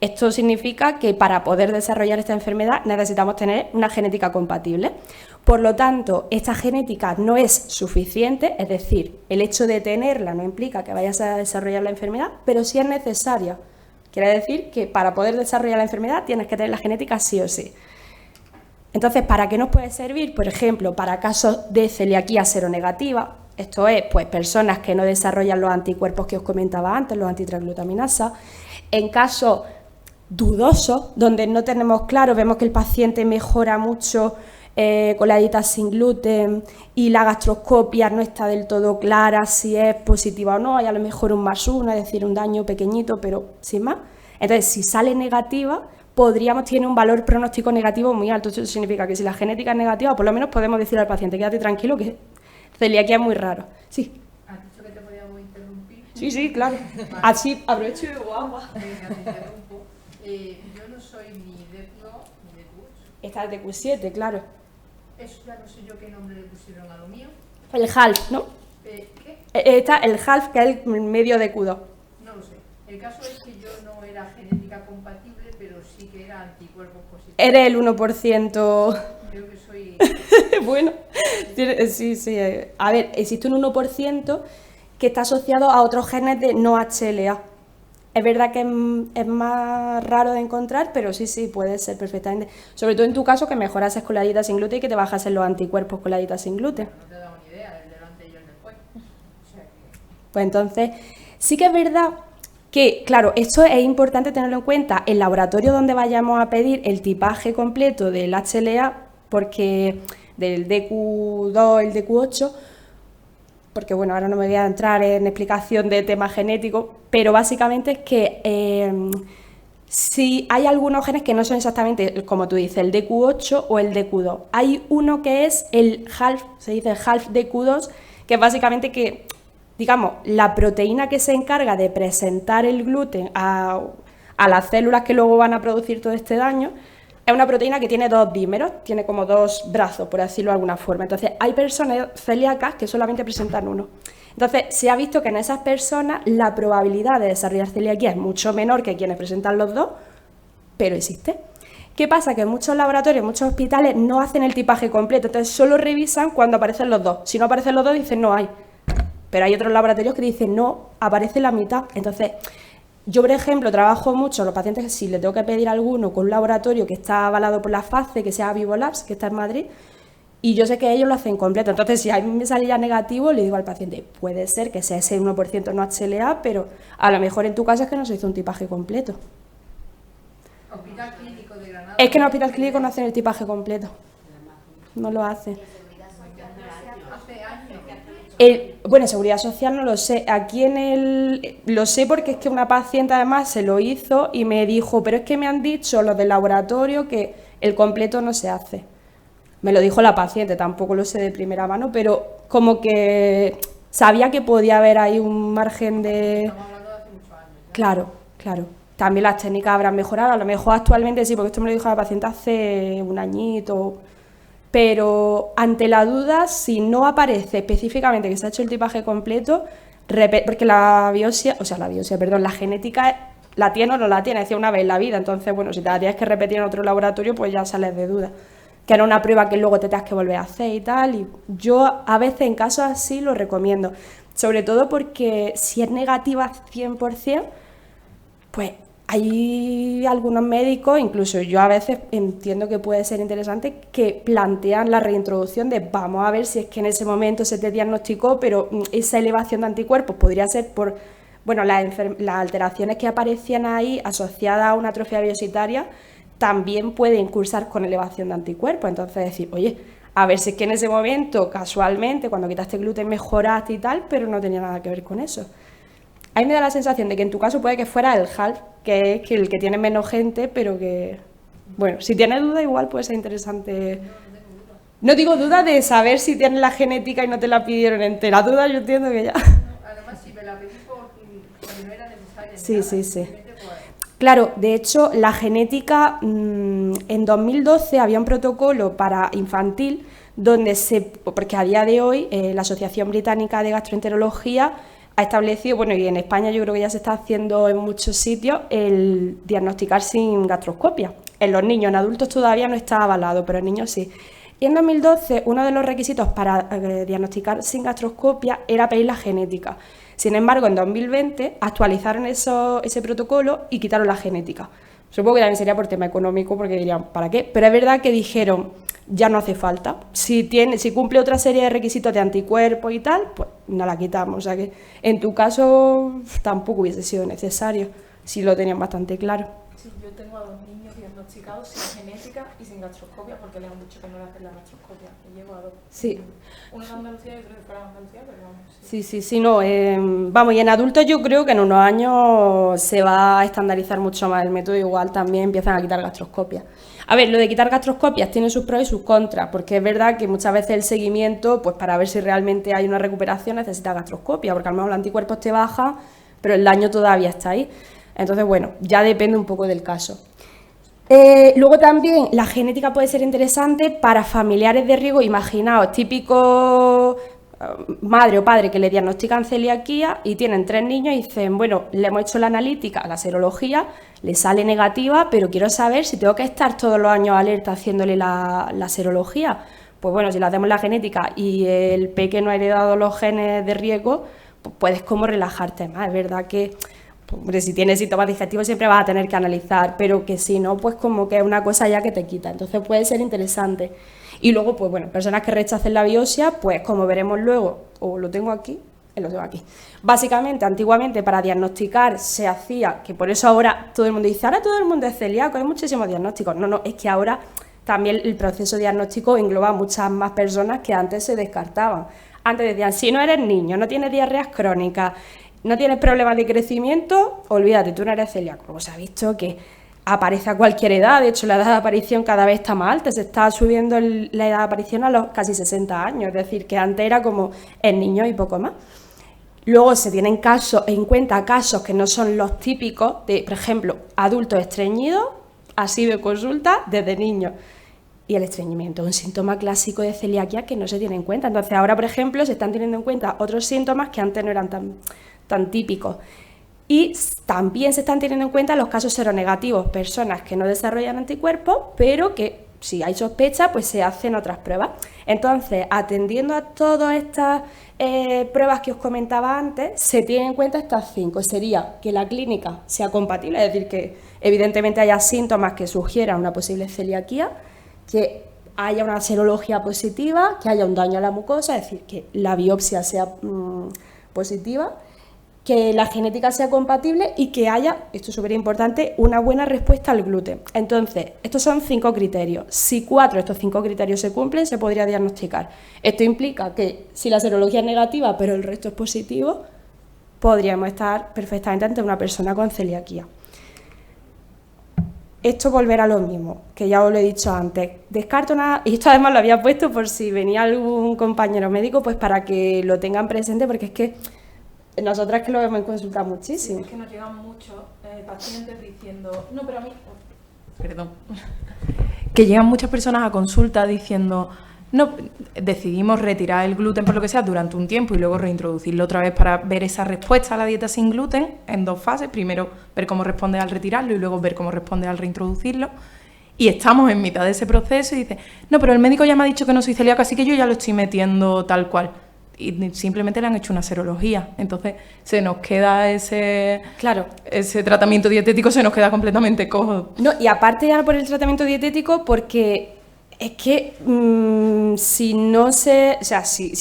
Esto significa que para poder desarrollar esta enfermedad necesitamos tener una genética compatible. Por lo tanto, esta genética no es suficiente, es decir, el hecho de tenerla no implica que vayas a desarrollar la enfermedad, pero sí es necesaria. Quiere decir que para poder desarrollar la enfermedad tienes que tener la genética sí o sí. Entonces, ¿para qué nos puede servir? Por ejemplo, para casos de celiaquía seronegativa, esto es, pues, personas que no desarrollan los anticuerpos que os comentaba antes, los antitransglutaminasa. En casos dudosos, donde no tenemos claro, vemos que el paciente mejora mucho con la dieta sin gluten y la gastroscopia no está del todo clara si es positiva o no, hay a lo mejor un MARS1, es decir, un daño pequeñito, pero sin más. Entonces, si sale negativa, tiene un valor pronóstico negativo muy alto. Eso significa que si la genética es negativa, por lo menos podemos decir al paciente, quédate tranquilo, que celiaquía es muy raro. Sí. ¿Has dicho que te podíamos interrumpir? Sí, claro. Vale. Así aprovecho y bebo agua. Venga, te interrumpo. Yo no soy ni DECO ni DECUS. Esta es de Q7, claro. Eso ya no sé yo qué nombre le pusieron a lo mío. El half, ¿no? ¿Qué? Está el half, que es el medio de Q2. No lo sé. El caso es que yo no era genética compatible, pero sí que era anticuerpos positivos. Eres el 1%. Creo que soy... Bueno, sí. A ver, existe un 1% que está asociado a otros genes de no HLA. Es verdad que es más raro de encontrar, pero sí, puede ser perfectamente. Sobre todo en tu caso, que mejorases con la dieta sin gluten y que te bajasen los anticuerpos con la dieta sin gluten. No te he dado ni idea del delante y el después. O sea que... Pues entonces, sí que es verdad que, claro, esto es importante tenerlo en cuenta. El laboratorio donde vayamos a pedir el tipaje completo del HLA, porque del DQ2, el DQ8, porque bueno, ahora no me voy a entrar en explicación de temas genéticos, pero básicamente es que si hay algunos genes que no son exactamente, como tú dices, el DQ8 o el DQ2. Hay uno que es el half, se dice half DQ2, que es básicamente que, digamos, la proteína que se encarga de presentar el gluten a las células que luego van a producir todo este daño, es una proteína que tiene 2 dímeros, tiene como 2 brazos, por decirlo de alguna forma. Entonces, hay personas celíacas que solamente presentan uno. Entonces, se ha visto que en esas personas la probabilidad de desarrollar celiaquía es mucho menor que quienes presentan los 2, pero existe. ¿Qué pasa? Que en muchos laboratorios, en muchos hospitales no hacen el tipaje completo, entonces solo revisan cuando aparecen los 2. Si no aparecen los 2, dicen no hay. Pero hay otros laboratorios que dicen no, aparece la mitad. Entonces, yo, por ejemplo, trabajo mucho los pacientes que si le tengo que pedir alguno con un laboratorio que está avalado por la FACE, que sea Vivolabs, que está en Madrid, y yo sé que ellos lo hacen completo. Entonces, si a mí me sale ya negativo, le digo al paciente, puede ser que sea ese 1% no HLA, pero a lo mejor en tu caso es que no se hizo un tipaje completo. Hospital Clínico de Granada. Es que en el Hospital Clínico no hacen el tipaje completo. No lo hacen. Hace años. Bueno, Seguridad Social no lo sé. Aquí lo sé porque es que una paciente además se lo hizo y me dijo, pero es que me han dicho los del laboratorio que el completo no se hace. Me lo dijo la paciente, tampoco lo sé de primera mano, pero como que sabía que podía haber ahí un margen de... Estamos hablando de hace muchos años. ¿Ya? Claro, claro. También las técnicas habrán mejorado, a lo mejor actualmente sí, porque esto me lo dijo la paciente hace un añito. Pero ante la duda, si no aparece específicamente que se ha hecho el tipaje completo, porque la genética la tiene o no la tiene, decía una vez en la vida, entonces, bueno, si te la tienes que repetir en otro laboratorio, pues ya sales de duda. Que era una prueba que luego te tengas que volver a hacer y tal, y yo a veces en casos así lo recomiendo, sobre todo porque si es negativa 100%, pues hay algunos médicos, incluso yo a veces entiendo que puede ser interesante, que plantean la reintroducción de vamos a ver si es que en ese momento se te diagnosticó, pero esa elevación de anticuerpos podría ser por las alteraciones que aparecían ahí asociadas a una atrofia biositaria, también pueden cursar con elevación de anticuerpos. Entonces decir, oye, a ver si es que en ese momento, casualmente, cuando quitaste gluten mejoraste y tal, pero no tenía nada que ver con eso. A mí me da la sensación de que en tu caso puede que fuera el HALF, que es el que tiene menos gente, pero que, bueno, si tienes duda igual puede ser interesante. No digo duda de saber si tienes la genética y no te la pidieron entera. Duda yo entiendo que ya. Además, si me la pedí porque no era necesaria. Sí, sí, sí. Claro, de hecho, la genética, en 2012 había un protocolo para infantil donde porque a día de hoy la Asociación Británica de Gastroenterología ha establecido, bueno, y en España yo creo que ya se está haciendo en muchos sitios, el diagnosticar sin gastroscopia. En los niños, en adultos todavía no está avalado, pero en niños sí. Y en 2012 uno de los requisitos para diagnosticar sin gastroscopia era pedir la genética. Sin embargo, en 2020 actualizaron ese protocolo y quitaron la genética. Supongo que también sería por tema económico, porque dirían, ¿para qué? Pero es verdad que dijeron, ya no hace falta. Si cumple otra serie de requisitos de anticuerpos y tal, pues no la quitamos. O sea que en tu caso tampoco hubiese sido necesario, si lo tenían bastante claro. Sí, yo tengo a 2 niños diagnosticados sin genética y sin gastroscopia, porque les han dicho que no le hacen la gastroscopia. Y llevo a 2. Sí. Uno de Andalucía y otro de fuera de Andalucía, pero vamos. Sí, no. Vamos, y en adultos yo creo que en unos años se va a estandarizar mucho más el método, igual también empiezan a quitar gastroscopias. A ver, lo de quitar gastroscopias tiene sus pros y sus contras, porque es verdad que muchas veces el seguimiento, pues para ver si realmente hay una recuperación, necesita gastroscopia, porque a lo mejor los anticuerpos te bajan, pero el daño todavía está ahí. Entonces, bueno, ya depende un poco del caso. Luego también la genética puede ser interesante para familiares de riesgo. Imaginaos, típico madre o padre que le diagnostican celiaquía y tienen 3 niños y dicen, bueno, le hemos hecho la analítica, la serología, le sale negativa, pero quiero saber si tengo que estar todos los años alerta haciéndole la serología. Pues bueno, si le hacemos la genética y el peque no ha heredado los genes de riesgo, pues puedes como relajarte más. Es verdad que hombre, si tienes síntomas digestivos siempre vas a tener que analizar, pero que si no, pues como que es una cosa ya que te quita. Entonces puede ser interesante. Y luego, pues bueno, personas que rechacen la biopsia, pues como veremos luego, o lo tengo aquí, lo tengo aquí. Básicamente, antiguamente para diagnosticar se hacía, que por eso ahora todo el mundo dice, ahora todo el mundo es celíaco, hay muchísimos diagnósticos. No, es que ahora también el proceso diagnóstico engloba muchas más personas que antes se descartaban. Antes decían, si no eres niño, no tienes diarreas crónicas, no tienes problemas de crecimiento, olvídate, tú no eres celíaco. Luego se ha visto que aparece a cualquier edad. De hecho, la edad de aparición cada vez está más alta, se está subiendo la edad de aparición a los casi 60 años, es decir, que antes era como en niños y poco más. Luego se tienen en cuenta casos que no son los típicos de, por ejemplo, adultos estreñidos, así de consulta desde niños. Y el estreñimiento es un síntoma clásico de celiaquía que no se tiene en cuenta. Entonces ahora, por ejemplo, se están teniendo en cuenta otros síntomas que antes no eran tan típicos. Y también se están teniendo en cuenta los casos seronegativos, personas que no desarrollan anticuerpos, pero que si hay sospecha, pues se hacen otras pruebas. Entonces, atendiendo a todas estas pruebas que os comentaba antes, se tienen en cuenta estas 5. Sería que la clínica sea compatible, es decir, que evidentemente haya síntomas que sugieran una posible celiaquía, que haya una serología positiva, que haya un daño a la mucosa, es decir, que la biopsia sea positiva, que la genética sea compatible y que haya, esto es súper importante, una buena respuesta al gluten. Entonces, estos son 5 criterios. Si 4 de estos 5 criterios se cumplen, se podría diagnosticar. Esto implica que si la serología es negativa, pero el resto es positivo, podríamos estar perfectamente ante una persona con celiaquía. Esto volverá a lo mismo, que ya os lo he dicho antes. Descarto nada, y esto además lo había puesto por si venía algún compañero médico, pues para que lo tengan presente, porque es que nosotras que lo vemos en consulta muchísimo. Es que nos llegan muchos pacientes diciendo, no, pero a mí, perdón, que llegan muchas personas a consulta diciendo, no, decidimos retirar el gluten por lo que sea durante un tiempo y luego reintroducirlo otra vez para ver esa respuesta a la dieta sin gluten en 2 fases. Primero ver cómo responde al retirarlo y luego ver cómo responde al reintroducirlo. Y estamos en mitad de ese proceso y dice, no, pero el médico ya me ha dicho que no soy celíaca, así que yo ya lo estoy metiendo tal cual. Y simplemente le han hecho una serología. Entonces se nos queda ese tratamiento dietético, se nos queda completamente cojo. No, y aparte ya por el tratamiento dietético, porque es que si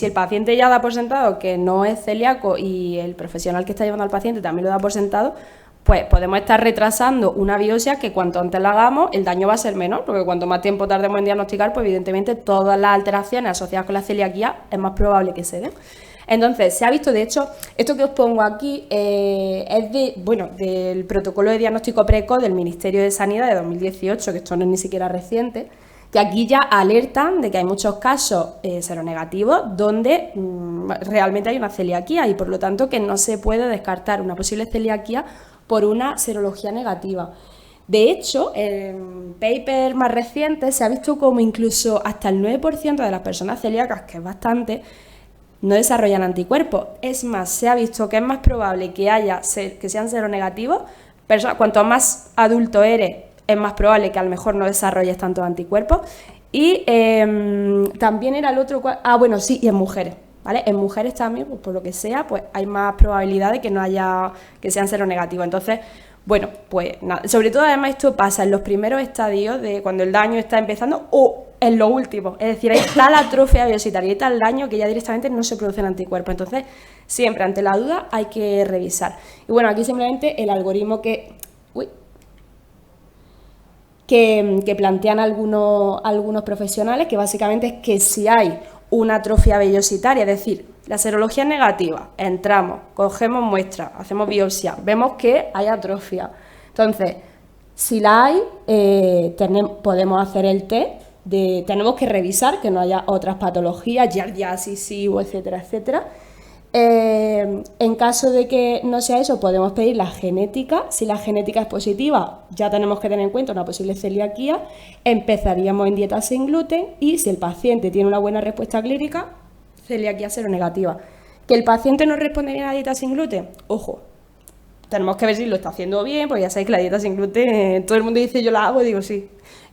el paciente ya da por sentado que no es celíaco y el profesional que está llevando al paciente también lo da por sentado, pues podemos estar retrasando una biopsia que cuanto antes la hagamos, el daño va a ser menor, porque cuanto más tiempo tardemos en diagnosticar, pues evidentemente todas las alteraciones asociadas con la celiaquía es más probable que se den. Entonces, se ha visto, de hecho, esto que os pongo aquí es del protocolo de diagnóstico precoz del Ministerio de Sanidad de 2018, que esto no es ni siquiera reciente, que aquí ya alertan de que hay muchos casos seronegativos donde realmente hay una celiaquía y por lo tanto que no se puede descartar una posible celiaquía por una serología negativa. De hecho, en papers más recientes se ha visto como incluso hasta el 9% de las personas celíacas, que es bastante, no desarrollan anticuerpos. Es más, se ha visto que es más probable que sean seronegativos. Cuanto más adulto eres, es más probable que a lo mejor no desarrolles tantos anticuerpos. Y también era el otro... y en mujeres. ¿Vale? En mujeres también, pues por lo que sea, pues hay más probabilidad de que sean seronegativos. Entonces, bueno, pues nada. Sobre todo además esto pasa en los primeros estadios de cuando el daño está empezando o en los últimos. Es decir, ahí está la atrofia biositaria, ahí está el daño que ya directamente no se producen anticuerpos. Entonces, siempre ante la duda hay que revisar. Y bueno, aquí simplemente el algoritmo que plantean algunos profesionales, que básicamente es que si hay una atrofia vellositaria, es decir, la serología es negativa, entramos, cogemos muestras, hacemos biopsia, vemos que hay atrofia. Entonces, si la hay, podemos hacer el test, tenemos que revisar que no haya otras patologías, giardiasis, SIBO, etcétera, etcétera. En caso de que no sea eso, podemos pedir la genética. Si la genética es positiva, ya tenemos que tener en cuenta una posible celiaquía. Empezaríamos en dieta sin gluten y si el paciente tiene una buena respuesta clínica, celiaquía seronegativa. ¿Que el paciente no responde bien a la dieta sin gluten? Ojo, tenemos que ver si lo está haciendo bien, porque ya sabéis que la dieta sin gluten, todo el mundo dice yo la hago, y digo sí.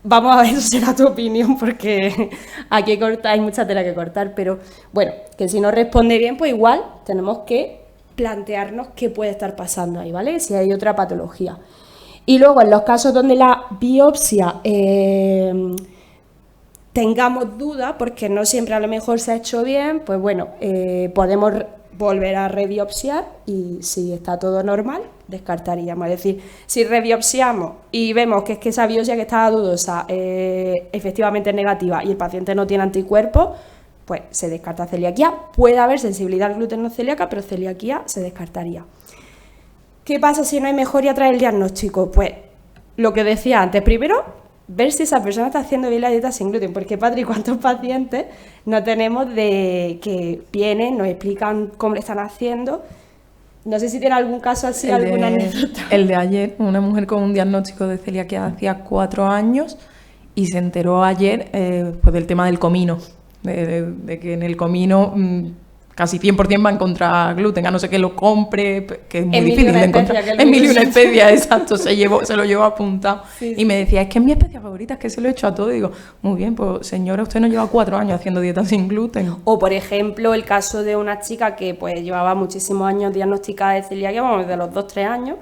Vamos a ver, será tu opinión, porque aquí hay mucha tela que cortar, pero bueno, que si no responde bien, pues igual tenemos que plantearnos qué puede estar pasando ahí, ¿vale? Si hay otra patología. Y luego, en los casos donde la biopsia tengamos dudas, porque no siempre a lo mejor se ha hecho bien, pues bueno, podemos volver a rebiopsiar y si está todo normal, descartaríamos. Es decir, si rebiopsiamos y vemos que es que esa biopsia que estaba dudosa efectivamente es negativa y el paciente no tiene anticuerpos, pues se descarta celiaquía. Puede haber sensibilidad al gluten no celíaca, pero celiaquía se descartaría. ¿Qué pasa si no hay mejoría tras el diagnóstico? Pues lo que decía antes, primero, ver si esa persona está haciendo bien la dieta sin gluten, porque Patri, ¿cuántos pacientes no tenemos de que vienen, nos explican cómo le están haciendo? No sé si tiene algún caso así, alguna anécdota. El de ayer, una mujer con un diagnóstico de celiaquía hacía 4 años y se enteró ayer pues del tema del comino, de que en el comino casi 100% va a encontrar gluten, a no ser que lo compre, que es muy difícil de encontrar. En mil y una especia, exacto, se lo llevó apuntado. Sí. Y me decía, es que es mi especia favorita, es que se lo he hecho a todo. Y digo, muy bien, pues señora, usted no lleva 4 años haciendo dieta sin gluten. O, por ejemplo, el caso de una chica que pues llevaba muchísimos años diagnosticada de celiaquia, vamos, desde los 2-3 años.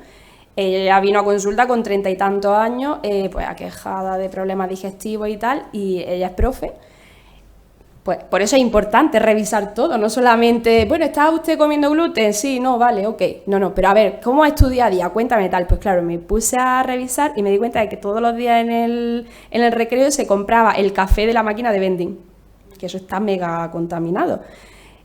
Ella vino a consulta con 30 y tantos años, pues aquejada de problemas digestivos y tal, y ella es profe. Pues por eso es importante revisar todo, no solamente, bueno, ¿está usted comiendo gluten? Sí, no, vale, ok. No, pero a ver, ¿cómo es tu día a día? Cuéntame tal. Pues claro, me puse a revisar y me di cuenta de que todos los días en el recreo se compraba el café de la máquina de vending, que eso está mega contaminado.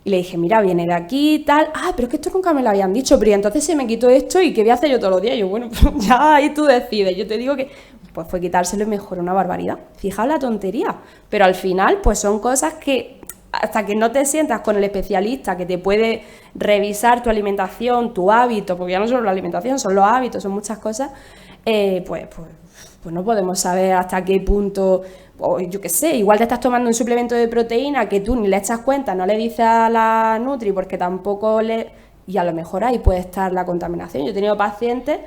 Y le dije, mira, viene de aquí y tal. Ah, pero es que esto nunca me lo habían dicho, pero entonces se me quitó esto y ¿qué voy a hacer yo todos los días? Y yo, bueno, pues ya ahí tú decides. Yo te digo que pues fue quitárselo y mejoró una barbaridad. Fijaos la tontería. Pero al final, pues son cosas que hasta que no te sientas con el especialista que te puede revisar tu alimentación, tu hábito, porque ya no solo la alimentación, son los hábitos, son muchas cosas, pues no podemos saber hasta qué punto, o yo qué sé, igual te estás tomando un suplemento de proteína que tú ni le echas cuenta, no le dices a la Nutri porque tampoco le... Y a lo mejor ahí puede estar la contaminación. Yo he tenido pacientes,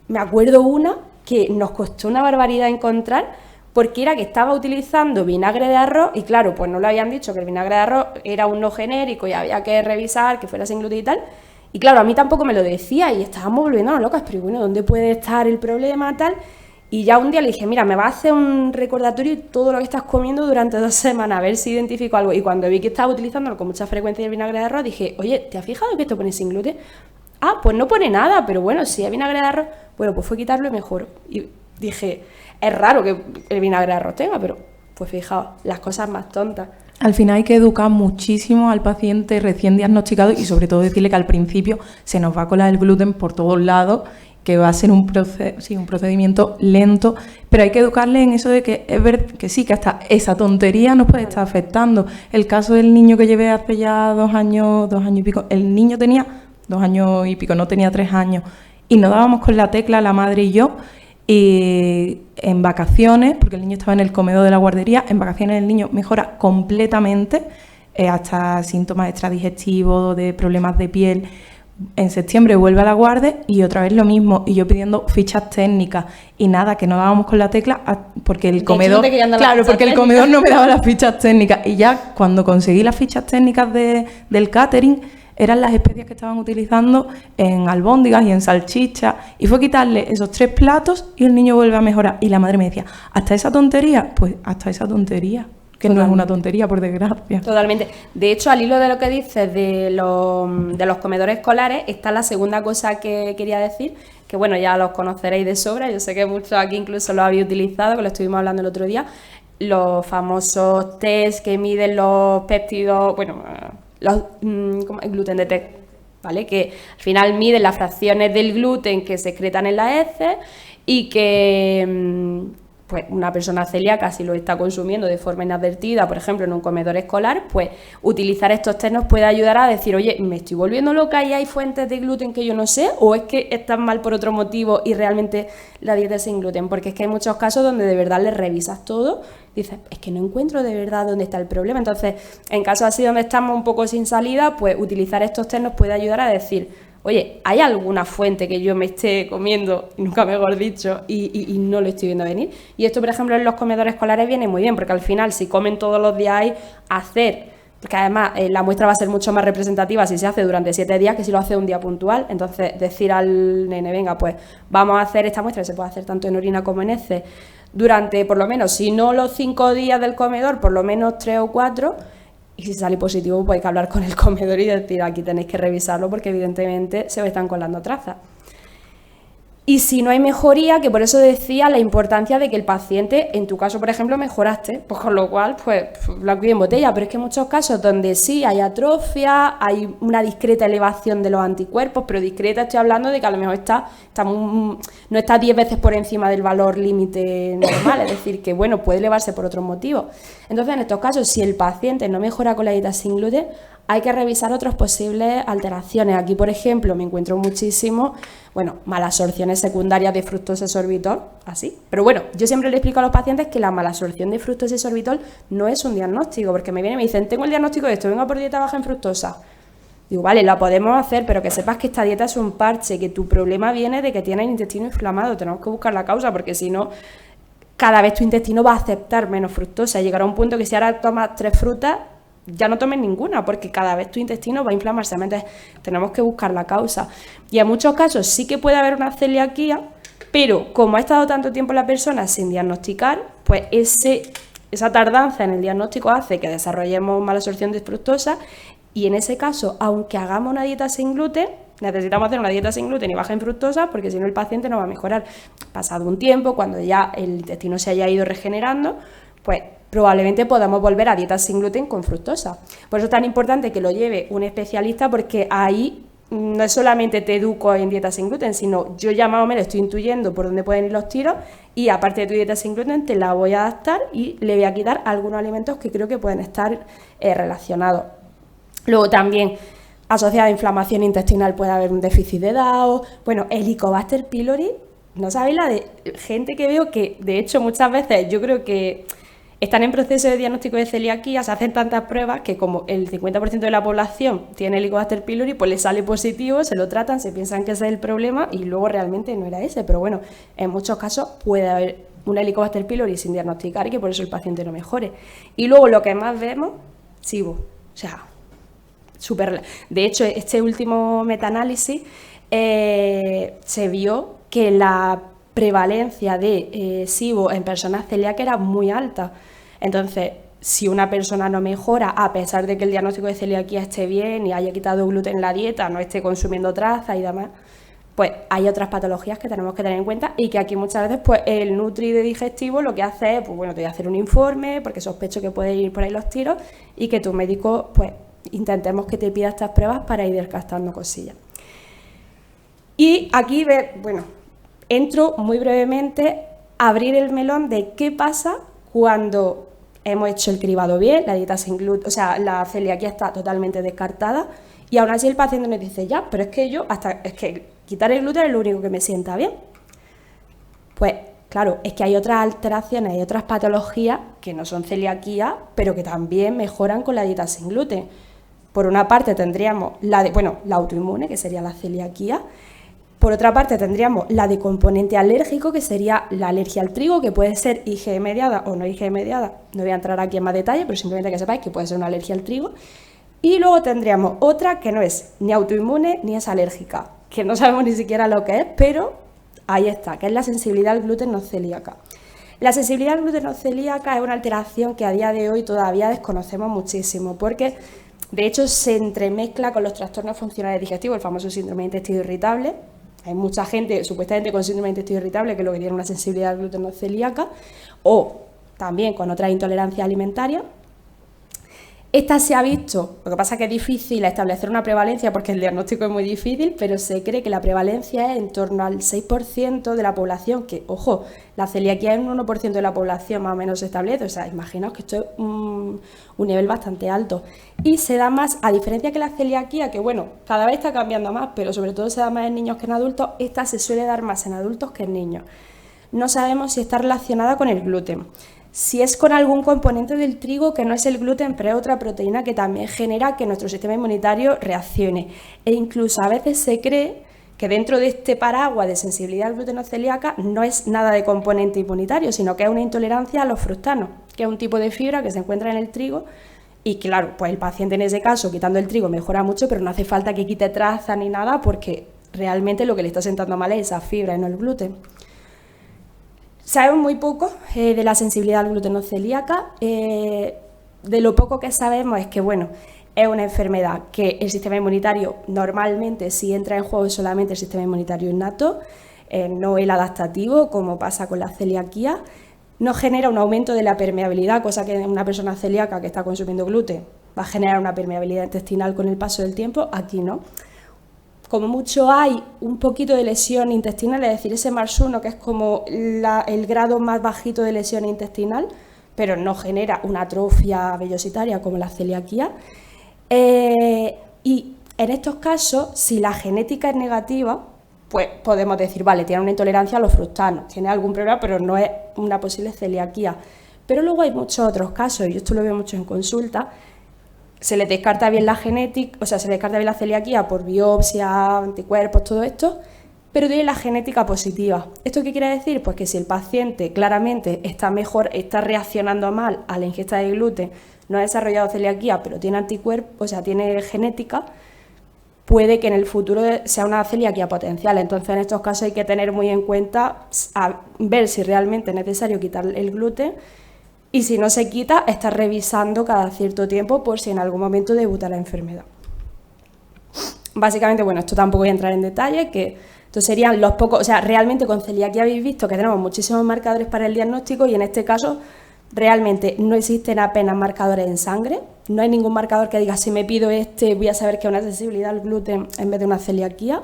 me acuerdo una que nos costó una barbaridad encontrar, porque era que estaba utilizando vinagre de arroz y claro, pues no le habían dicho que el vinagre de arroz era un no genérico y había que revisar que fuera sin gluten y tal. Y claro, a mí tampoco me lo decía y estábamos volviéndonos locas, pero bueno, ¿dónde puede estar el problema tal? Y ya un día le dije, mira, me va a hacer un recordatorio de todo lo que estás comiendo durante 2 semanas, a ver si identifico algo. Y cuando vi que estaba utilizándolo con mucha frecuencia el vinagre de arroz, dije, oye, ¿te has fijado que esto pone sin gluten? Ah, pues no pone nada, pero bueno, si hay vinagre de arroz, bueno, pues fue quitarlo y mejoró. Y dije, es raro que el vinagre de arroz tenga, pero pues fijaos, las cosas más tontas. Al final hay que educar muchísimo al paciente recién diagnosticado y sobre todo decirle que al principio se nos va a colar el gluten por todos lados, que va a ser un procedimiento lento, pero hay que educarle en eso de que es verdad que sí, que hasta esa tontería nos puede estar afectando. El caso del niño que llevé hace ya 2 años y pico, el niño tenía 2 años y pico, no tenía 3 años, y nos dábamos con la tecla, la madre y yo, y en vacaciones, porque el niño estaba en el comedor de la guardería, en vacaciones el niño mejora completamente, hasta síntomas extradigestivos, de problemas de piel. En septiembre vuelve a la guardia y otra vez lo mismo, y yo pidiendo fichas técnicas y nada, que no dábamos con la tecla porque el comedor, claro, porque el comedor no me daba las fichas técnicas, y ya cuando conseguí las fichas técnicas del catering eran las especias que estaban utilizando en albóndigas y en salchichas, y fue quitarle esos 3 platos y el niño vuelve a mejorar. Y la madre me decía, ¿hasta esa tontería? Pues hasta esa tontería, que totalmente. No es una tontería, por desgracia. Totalmente. De hecho, al hilo de lo que dices de los comedores escolares, está la segunda cosa que quería decir, que bueno, ya los conoceréis de sobra, yo sé que muchos aquí incluso lo habéis utilizado, que lo estuvimos hablando el otro día, los famosos test que miden los péptidos, bueno, el gluten detect, ¿vale? Que al final miden las fracciones del gluten que se excretan en las heces y que pues una persona celíaca, si lo está consumiendo de forma inadvertida, por ejemplo en un comedor escolar, pues utilizar estos test nos puede ayudar a decir, oye, me estoy volviendo loca y hay fuentes de gluten que yo no sé, o es que están mal por otro motivo y realmente la dieta es sin gluten, porque es que hay muchos casos donde de verdad le revisas todo, dices, es que no encuentro de verdad dónde está el problema. Entonces, en casos así donde estamos un poco sin salida, pues utilizar estos test nos puede ayudar a decir, oye, ¿hay alguna fuente que yo me esté comiendo, nunca mejor dicho, y no lo estoy viendo venir? Y esto, por ejemplo, en los comedores escolares viene muy bien, porque al final, si comen todos los días ahí, porque además la muestra va a ser mucho más representativa si se hace durante 7 días que si lo hace un día puntual. Entonces, decir al nene, venga, pues vamos a hacer esta muestra, que se puede hacer tanto en orina como en heces, durante por lo menos, si no los 5 días del comedor, por lo menos 3 o 4, y si sale positivo, pues hay que hablar con el comedor y decir, aquí tenéis que revisarlo porque evidentemente se os están colando trazas. Y si no hay mejoría, que por eso decía la importancia de que el paciente, en tu caso, por ejemplo, mejoraste, pues con lo cual, pues blanco y en botella, pero es que en muchos casos donde sí hay atrofia, hay una discreta elevación de los anticuerpos, pero discreta estoy hablando de que a lo mejor no está 10 veces por encima del valor límite normal, es decir, que bueno, puede elevarse por otros motivos. Entonces, en estos casos, si el paciente no mejora con la dieta sin gluten, hay que revisar otras posibles alteraciones. Aquí, por ejemplo, me encuentro muchísimo, malabsorciones secundarias de fructosa y sorbitol, así. Pero bueno, yo siempre le explico a los pacientes que la malabsorción de fructosa y sorbitol no es un diagnóstico, porque me vienen y me dicen, tengo el diagnóstico de esto, vengo por dieta baja en fructosa. Digo, vale, la podemos hacer, pero que sepas que esta dieta es un parche, que tu problema viene de que tienes el intestino inflamado, tenemos que buscar la causa, porque si no, cada vez tu intestino va a aceptar menos fructosa. Llegará un punto que si ahora tomas 3 frutas, ya no tomes ninguna, porque cada vez tu intestino va a inflamarse. Entonces, tenemos que buscar la causa. Y en muchos casos sí que puede haber una celiaquía, pero como ha estado tanto tiempo la persona sin diagnosticar, pues esa tardanza en el diagnóstico hace que desarrollemos malabsorción de fructosa, y en ese caso, aunque hagamos una dieta sin gluten, necesitamos hacer una dieta sin gluten y baja en fructosa, porque si no el paciente no va a mejorar. Pasado un tiempo, cuando ya el intestino se haya ido regenerando, pues probablemente podamos volver a dietas sin gluten con fructosa. Por eso es tan importante que lo lleve un especialista, porque ahí no es solamente te educo en dietas sin gluten, sino yo ya más o menos estoy intuyendo por dónde pueden ir los tiros, y aparte de tu dieta sin gluten te la voy a adaptar y le voy a quitar algunos alimentos que creo que pueden estar relacionados. Luego también, asociada a inflamación intestinal, puede haber un déficit de DAO. Bueno, Helicobacter pylori, no sabéis la de gente que veo que, de hecho, muchas veces yo creo que están en proceso de diagnóstico de celiaquía, se hacen tantas pruebas que como el 50% de la población tiene Helicobacter pylori, pues les sale positivo, se lo tratan, se piensan que ese es el problema y luego realmente no era ese. Pero bueno, en muchos casos puede haber un Helicobacter pylori sin diagnosticar y que por eso el paciente no mejore. Y luego lo que más vemos, SIBO. O sea, de hecho, este último metaanálisis se vio que la prevalencia de SIBO en personas celíacas era muy alta. Entonces, si una persona no mejora, a pesar de que el diagnóstico de celiaquía esté bien y haya quitado gluten en la dieta, no esté consumiendo trazas y demás, pues hay otras patologías que tenemos que tener en cuenta, y que aquí muchas veces pues el nutri de digestivo lo que hace es, pues bueno, te voy a hacer un informe porque sospecho que puede ir por ahí los tiros, y que tu médico, pues intentemos que te pida estas pruebas para ir descartando cosillas. Y aquí, entro muy brevemente a abrir el melón de qué pasa cuando hemos hecho el cribado bien, la dieta sin gluten, o sea, la celiaquía está totalmente descartada, y aún así el paciente nos dice, ya, pero es que quitar el gluten es lo único que me sienta bien. Pues claro, es que hay otras alteraciones, hay otras patologías que no son celiaquía, pero que también mejoran con la dieta sin gluten. Por una parte tendríamos la autoinmune, que sería la celiaquía. Por otra parte tendríamos la de componente alérgico, que sería la alergia al trigo, que puede ser IgE mediada o no IgE mediada. No voy a entrar aquí en más detalle, pero simplemente que sepáis que puede ser una alergia al trigo. Y luego tendríamos otra que no es ni autoinmune ni es alérgica, que no sabemos ni siquiera lo que es, pero ahí está, que es la sensibilidad al gluten no celíaca. La sensibilidad al gluten no celíaca es una alteración que a día de hoy todavía desconocemos muchísimo, porque de hecho se entremezcla con los trastornos funcionales digestivos, el famoso síndrome de intestino irritable. Hay mucha gente supuestamente con síndrome de intestino irritable que lo que tiene una sensibilidad al gluten no celíaca, o también con otras intolerancias alimentarias. Esta se ha visto, lo que pasa es que es difícil establecer una prevalencia porque el diagnóstico es muy difícil, pero se cree que la prevalencia es en torno al 6% de la población, que, ojo, la celiaquía es un 1% de la población más o menos se establece, o sea, imaginaos que esto es un nivel bastante alto. Y se da más, a diferencia que la celiaquía, que bueno, cada vez está cambiando más, pero sobre todo se da más en niños que en adultos, esta se suele dar más en adultos que en niños. No sabemos si está relacionada con el gluten. Si es con algún componente del trigo que no es el gluten, pero es otra proteína que también genera que nuestro sistema inmunitario reaccione. E incluso a veces se cree que dentro de este paraguas de sensibilidad al gluten no celíaca no es nada de componente inmunitario, sino que es una intolerancia a los fructanos, que es un tipo de fibra que se encuentra en el trigo. Y claro, pues el paciente en ese caso, quitando el trigo, mejora mucho, pero no hace falta que quite traza ni nada, porque realmente lo que le está sentando mal es esa fibra y no el gluten. Sabemos muy poco de la sensibilidad al gluten no celíaca. De lo poco que sabemos es que, bueno, es una enfermedad que el sistema inmunitario normalmente, si entra en juego solamente el sistema inmunitario innato, no el adaptativo, como pasa con la celiaquía. No genera un aumento de la permeabilidad, cosa que una persona celíaca que está consumiendo gluten va a generar una permeabilidad intestinal con el paso del tiempo, aquí no. Como mucho hay un poquito de lesión intestinal, es decir, ese MARS1 que es como el grado más bajito de lesión intestinal, pero no genera una atrofia vellositaria como la celiaquía. Y en estos casos, si la genética es negativa, pues podemos decir, vale, tiene una intolerancia a los fructanos, tiene algún problema, pero no es una posible celiaquía. Pero luego hay muchos otros casos, y esto lo veo mucho en consulta, se le descarta bien la genética, o sea, se le descarta bien la celiaquía por biopsia, anticuerpos, todo esto, pero tiene la genética positiva. ¿Esto qué quiere decir? Pues que si el paciente claramente está reaccionando mal a la ingesta de gluten, no ha desarrollado celiaquía, pero tiene anticuerpos, o sea, tiene genética, puede que en el futuro sea una celiaquía potencial. Entonces, en estos casos hay que tener muy en cuenta ver si realmente es necesario quitar el gluten y si no se quita, estar revisando cada cierto tiempo por si en algún momento debuta la enfermedad. Básicamente, bueno, esto tampoco voy a entrar en detalle, que estos serían los pocos, o sea, realmente con celiaquía habéis visto que tenemos muchísimos marcadores para el diagnóstico y en este caso realmente no existen apenas marcadores en sangre, no hay ningún marcador que diga si me pido voy a saber que es una sensibilidad al gluten en vez de una celiaquía.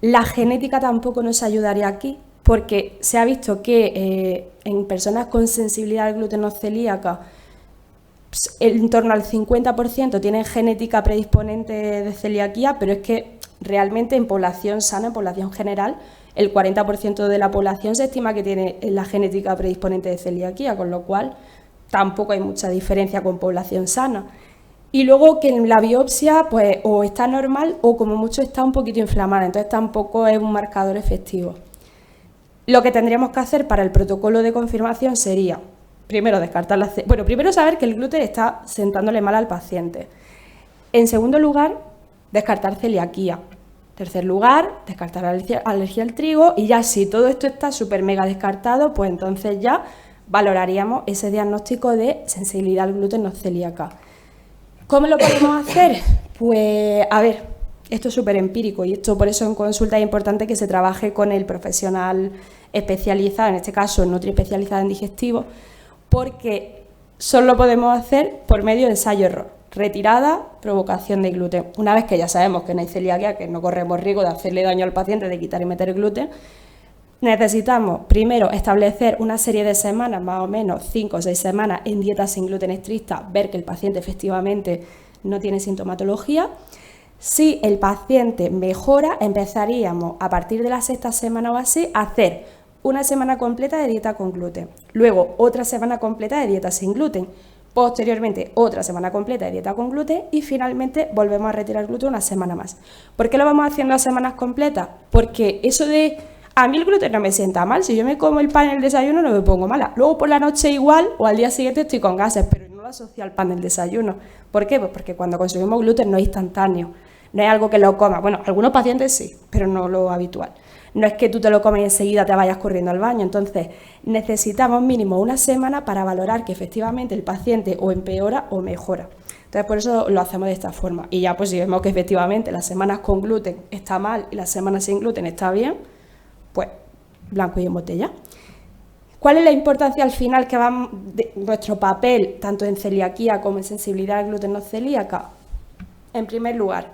La genética tampoco nos ayudaría aquí porque se ha visto que en personas con sensibilidad al gluten no celíaca en torno al 50% tienen genética predisponente de celiaquía, pero es que realmente en población sana, en población general, el 40% de la población se estima que tiene la genética predisponente de celiaquía, con lo cual tampoco hay mucha diferencia con población sana. Y luego que en la biopsia pues o está normal o como mucho está un poquito inflamada, entonces tampoco es un marcador efectivo. Lo que tendríamos que hacer para el protocolo de confirmación sería, primero primero saber que el gluten está sentándole mal al paciente. En segundo lugar, descartar celiaquía. Tercer lugar, descartar alergia al trigo y ya si todo esto está súper mega descartado, pues entonces ya valoraríamos ese diagnóstico de sensibilidad al gluten no celíaca. ¿Cómo lo podemos hacer? Pues, a ver, esto es súper empírico y esto por eso en consulta es importante que se trabaje con el profesional especializado, en este caso nutriespecializado en digestivo, porque solo lo podemos hacer por medio de ensayo-error. Retirada, provocación de gluten. Una vez que ya sabemos que no hay celiaquía, que no corremos riesgo de hacerle daño al paciente, de quitar y meter el gluten, necesitamos primero establecer una serie de semanas, más o menos 5 o 6 semanas, en dieta sin gluten estricta, ver que el paciente efectivamente no tiene sintomatología. Si el paciente mejora, empezaríamos a partir de la 6ª semana o así a hacer una semana completa de dieta con gluten, luego otra semana completa de dieta sin gluten, posteriormente otra semana completa de dieta con gluten y finalmente volvemos a retirar el gluten una semana más. ¿Por qué lo vamos haciendo a semanas completas? Porque eso de a mí el gluten no me sienta mal, si yo me como el pan en el desayuno no me pongo mala, luego por la noche igual o al día siguiente estoy con gases, pero no lo asocio al pan del desayuno. ¿Por qué? Pues porque cuando consumimos gluten no es instantáneo, no es algo que lo comas, bueno, algunos pacientes sí, pero no lo habitual. No es que tú te lo comes y enseguida te vayas corriendo al baño, entonces necesitamos mínimo una semana para valorar que efectivamente el paciente o empeora o mejora. Entonces por eso lo hacemos de esta forma y ya pues si vemos que efectivamente las semanas con gluten está mal y las semanas sin gluten está bien, pues blanco y en botella. ¿Cuál es la importancia al final que va de nuestro papel tanto en celiaquía como en sensibilidad al gluten no celíaca? En primer lugar,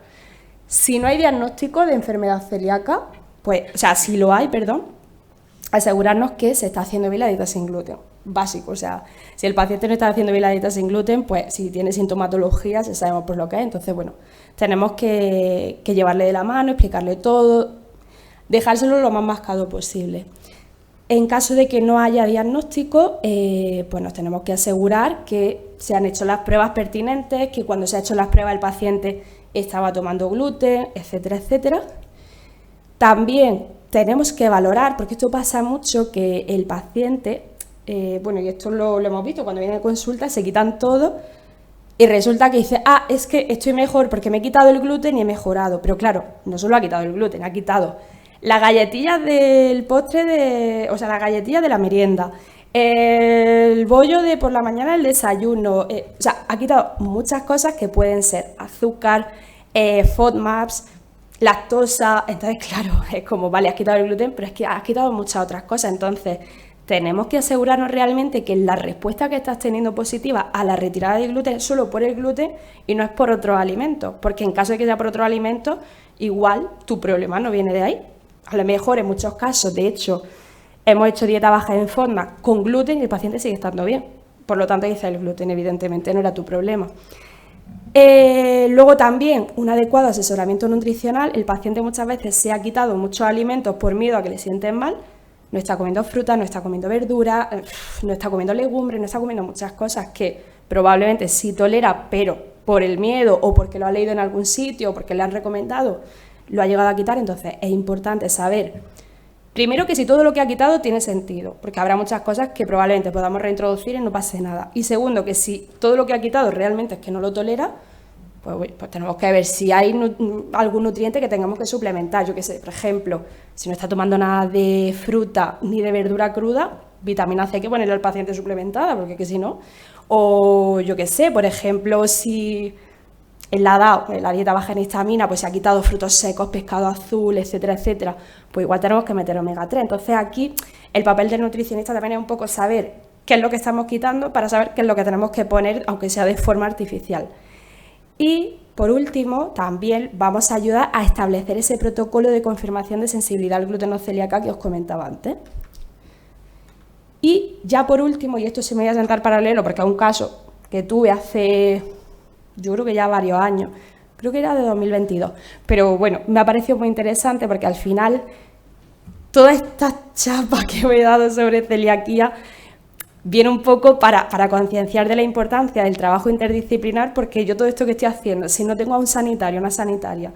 si no hay diagnóstico de enfermedad celíaca, pues, o sea, si lo hay, asegurarnos que se está haciendo bien la dieta sin gluten, básico, o sea, si el paciente no está haciendo bien la dieta sin gluten, pues si tiene sintomatología, ya sabemos por lo que es, entonces, bueno, tenemos que llevarle de la mano, explicarle todo, dejárselo lo más mascado posible. En caso de que no haya diagnóstico, pues nos tenemos que asegurar que se han hecho las pruebas pertinentes, que cuando se ha hecho las pruebas el paciente estaba tomando gluten, etcétera, etcétera. También tenemos que valorar, porque esto pasa mucho, que el paciente, y esto lo hemos visto cuando viene a consulta, se quitan todo y resulta que dice, es que estoy mejor porque me he quitado el gluten y he mejorado. Pero claro, no solo ha quitado el gluten, ha quitado las galletillas del postre, la galletilla de la merienda, el bollo de por la mañana, el desayuno, ha quitado muchas cosas que pueden ser azúcar, FODMAPs, lactosa. Entonces, claro, es como, vale, has quitado el gluten, pero es que has quitado muchas otras cosas. Entonces, tenemos que asegurarnos realmente que la respuesta que estás teniendo positiva a la retirada de gluten es solo por el gluten y no es por otros alimentos, porque en caso de que sea por otros alimentos, igual tu problema no viene de ahí. A lo mejor en muchos casos, de hecho, hemos hecho dieta baja en FODMAP con gluten y el paciente sigue estando bien. Por lo tanto, dice el gluten, evidentemente, no era tu problema. Luego también, un adecuado asesoramiento nutricional. El paciente muchas veces se ha quitado muchos alimentos por miedo a que le sienten mal. No está comiendo fruta, no está comiendo verdura, no está comiendo legumbres, no está comiendo muchas cosas que probablemente sí tolera, pero por el miedo o porque lo ha leído en algún sitio o porque le han recomendado, lo ha llegado a quitar. Entonces es importante saber, primero, que si todo lo que ha quitado tiene sentido, porque habrá muchas cosas que probablemente podamos reintroducir y no pase nada. Y segundo, que si todo lo que ha quitado realmente es que no lo tolera, pues tenemos que ver si hay algún nutriente que tengamos que suplementar. Yo qué sé, por ejemplo, si no está tomando nada de fruta ni de verdura cruda, vitamina C hay que ponerle al paciente suplementada, porque que si no. O yo qué sé, por ejemplo, si él ha dado la dieta baja en histamina, pues se ha quitado frutos secos, pescado azul, etcétera, etcétera, pues igual tenemos que meter omega 3. Entonces aquí el papel del nutricionista también es un poco saber qué es lo que estamos quitando para saber qué es lo que tenemos que poner, aunque sea de forma artificial. Y, por último, también vamos a ayudar a establecer ese protocolo de confirmación de sensibilidad al gluten o celíaca que os comentaba antes. Y ya por último, y esto se me voy a sentar paralelo porque es un caso que tuve hace, yo creo que ya varios años, creo que era de 2022, pero bueno, me ha parecido muy interesante porque al final toda esta chapa que me he dado sobre celiaquía viene un poco para concienciar de la importancia del trabajo interdisciplinar, porque yo todo esto que estoy haciendo, si no tengo a un sanitario, una sanitaria,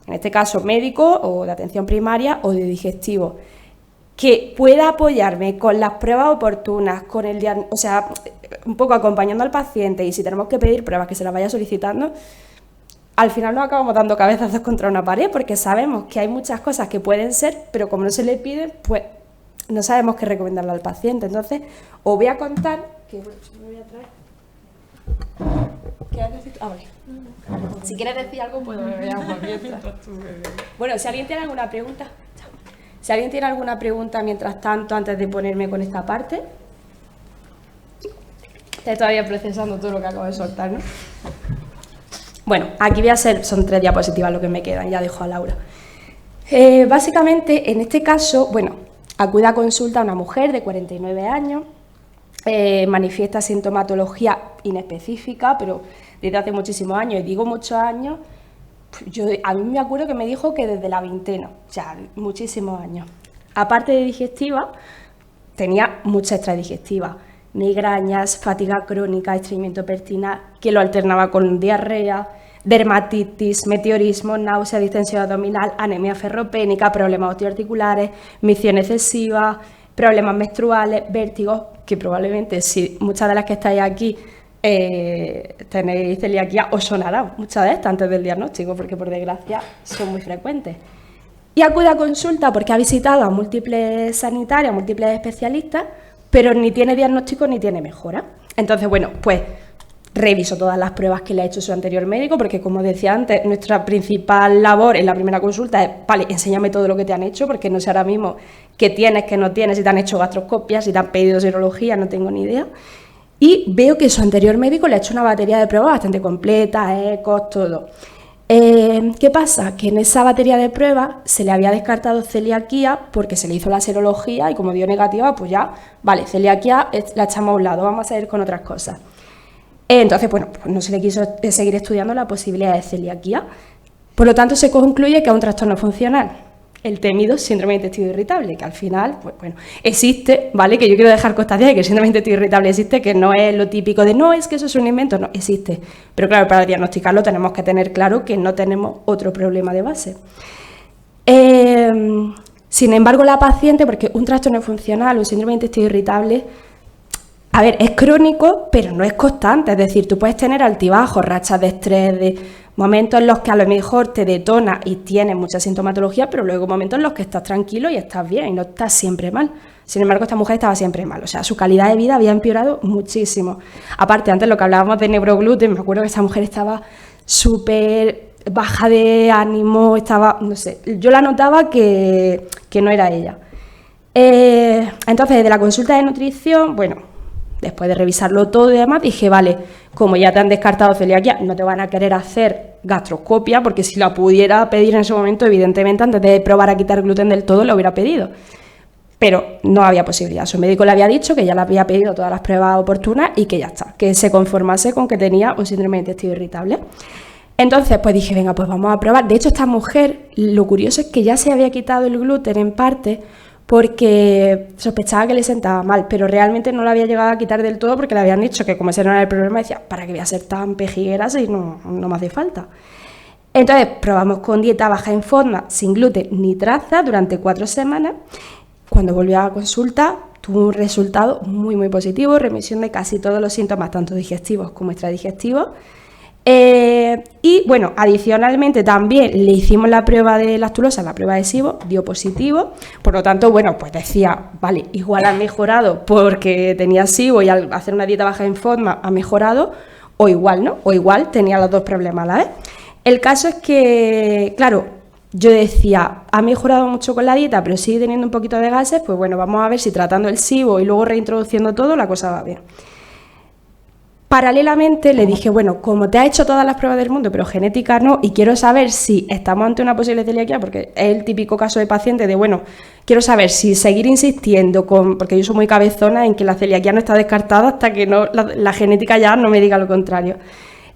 en este caso médico o de atención primaria o de digestivo, que pueda apoyarme con las pruebas oportunas, con el o sea, un poco acompañando al paciente, y si tenemos que pedir pruebas que se las vaya solicitando, al final nos acabamos dando cabezazos contra una pared, porque sabemos que hay muchas cosas que pueden ser, pero como no se le piden, pues no sabemos qué recomendarle al paciente. Entonces, os voy a contar, que bueno, me voy a traer. ¿Qué has decir? Ah, vale. Si quieres decir algo, puedo beber agua mientras. Bueno, si alguien tiene alguna pregunta, si alguien tiene alguna pregunta mientras tanto, antes de ponerme con esta parte. Estoy todavía procesando todo lo que acabo de soltar, ¿no? Bueno, aquí voy a hacer, son 3 diapositivas lo que me quedan, ya dejo a Laura. Básicamente, en este caso, bueno, acude a consulta a una mujer de 49 años, manifiesta sintomatología inespecífica, pero desde hace muchísimos años, y digo muchos años, a mí me acuerdo que me dijo que desde la veintena, o sea, muchísimos años. Aparte de digestiva, tenía mucha extradigestiva, migrañas, fatiga crónica, estreñimiento pertinaz, que lo alternaba con diarrea, dermatitis, meteorismo, náusea, distensión abdominal, anemia ferropénica, problemas osteoarticulares, micción excesiva, problemas menstruales, vértigos, que probablemente si muchas de las que estáis aquí tenéis celiaquía, os sonarán muchas de estas antes del diagnóstico, porque por desgracia son muy frecuentes. Y acude a consulta porque ha visitado a múltiples sanitarios, a múltiples especialistas, pero ni tiene diagnóstico ni tiene mejora. Entonces, bueno, pues reviso todas las pruebas que le ha hecho su anterior médico, porque como decía antes, nuestra principal labor en la primera consulta es, vale, enséñame todo lo que te han hecho, porque no sé ahora mismo qué tienes, qué no tienes, si te han hecho gastroscopias, si te han pedido serología, no tengo ni idea. Y veo que su anterior médico le ha hecho una batería de pruebas bastante completa, ecos, todo. ¿Qué pasa? Que en esa batería de pruebas se le había descartado celiaquía porque se le hizo la serología y como dio negativa, pues ya, vale, celiaquía la echamos a un lado, vamos a seguir con otras cosas. Entonces, bueno, pues no se le quiso seguir estudiando la posibilidad de celiaquía. Por lo tanto, se concluye que es un trastorno funcional, el temido síndrome de intestino irritable, que al final, pues bueno, existe, ¿vale? Que yo quiero dejar constancia de que el síndrome de intestino irritable existe, que no es lo típico de, no, es que eso es un invento, no, existe. Pero claro, para diagnosticarlo tenemos que tener claro que no tenemos otro problema de base. Sin embargo, la paciente, porque un trastorno funcional, un síndrome de intestino irritable, a ver, es crónico, pero no es constante. Es decir, tú puedes tener altibajos, rachas de estrés, de momentos en los que a lo mejor te detona y tienes mucha sintomatología, pero luego momentos en los que estás tranquilo y estás bien y no estás siempre mal. Sin embargo, esta mujer estaba siempre mal. O sea, su calidad de vida había empeorado muchísimo. Aparte, antes lo que hablábamos de neurogluten, me acuerdo que esta mujer estaba súper baja de ánimo, estaba, no sé, yo la notaba que no era ella. Entonces, desde la consulta de nutrición, bueno, después de revisarlo todo y demás, dije, vale, como ya te han descartado celiaquía, no te van a querer hacer gastroscopia, porque si la pudiera pedir en ese momento, evidentemente, antes de probar a quitar gluten del todo, lo hubiera pedido. Pero no había posibilidad. Su médico le había dicho que ya le había pedido todas las pruebas oportunas y que ya está, que se conformase con que tenía un síndrome de intestino irritable. Entonces, pues dije, venga, pues vamos a probar. De hecho, esta mujer, lo curioso es que ya se había quitado el gluten en parte porque sospechaba que le sentaba mal, pero realmente no lo había llegado a quitar del todo porque le habían dicho que como ese no era el problema, decía, ¿para qué voy a ser tan pejiguera si no me hace falta? Entonces, probamos con dieta baja en FODMAP, sin gluten ni traza, durante 4 semanas. Cuando volvió a la consulta, tuvo un resultado muy, muy positivo, remisión de casi todos los síntomas, tanto digestivos como extradigestivos. Y bueno, adicionalmente también le hicimos la prueba de lactulosa, la prueba de SIBO, dio positivo, por lo tanto, bueno, pues decía, vale, igual ha mejorado porque tenía SIBO y al hacer una dieta baja en FODMAP ha mejorado, o igual no, o igual tenía los dos problemas a la vez. El caso es que, claro, yo decía, ha mejorado mucho con la dieta, pero sigue teniendo un poquito de gases, pues bueno, vamos a ver si tratando el SIBO y luego reintroduciendo todo, la cosa va bien. Paralelamente le dije, bueno, como te has hecho todas las pruebas del mundo, pero genética no, y quiero saber si estamos ante una posible celiaquía, porque es el típico caso de paciente de, bueno, quiero saber si seguir insistiendo porque yo soy muy cabezona en que la celiaquía no está descartada hasta que no la genética ya no me diga lo contrario.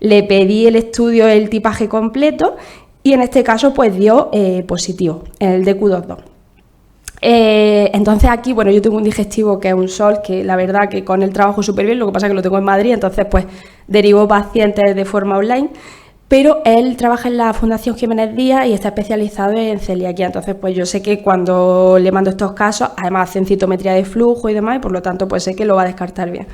Le pedí el estudio, el tipaje completo, y en este caso pues dio positivo, en el DQ22. Entonces aquí, bueno, yo tengo un digestivo que es un SOL, que la verdad que con el trabajo súper bien, lo que pasa es que lo tengo en Madrid, entonces pues derivo pacientes de forma online, pero él trabaja en la Fundación Jiménez Díaz y está especializado en celiaquía, entonces pues yo sé que cuando le mando estos casos, además hacen citometría de flujo y demás, y por lo tanto pues sé que lo va a descartar bien.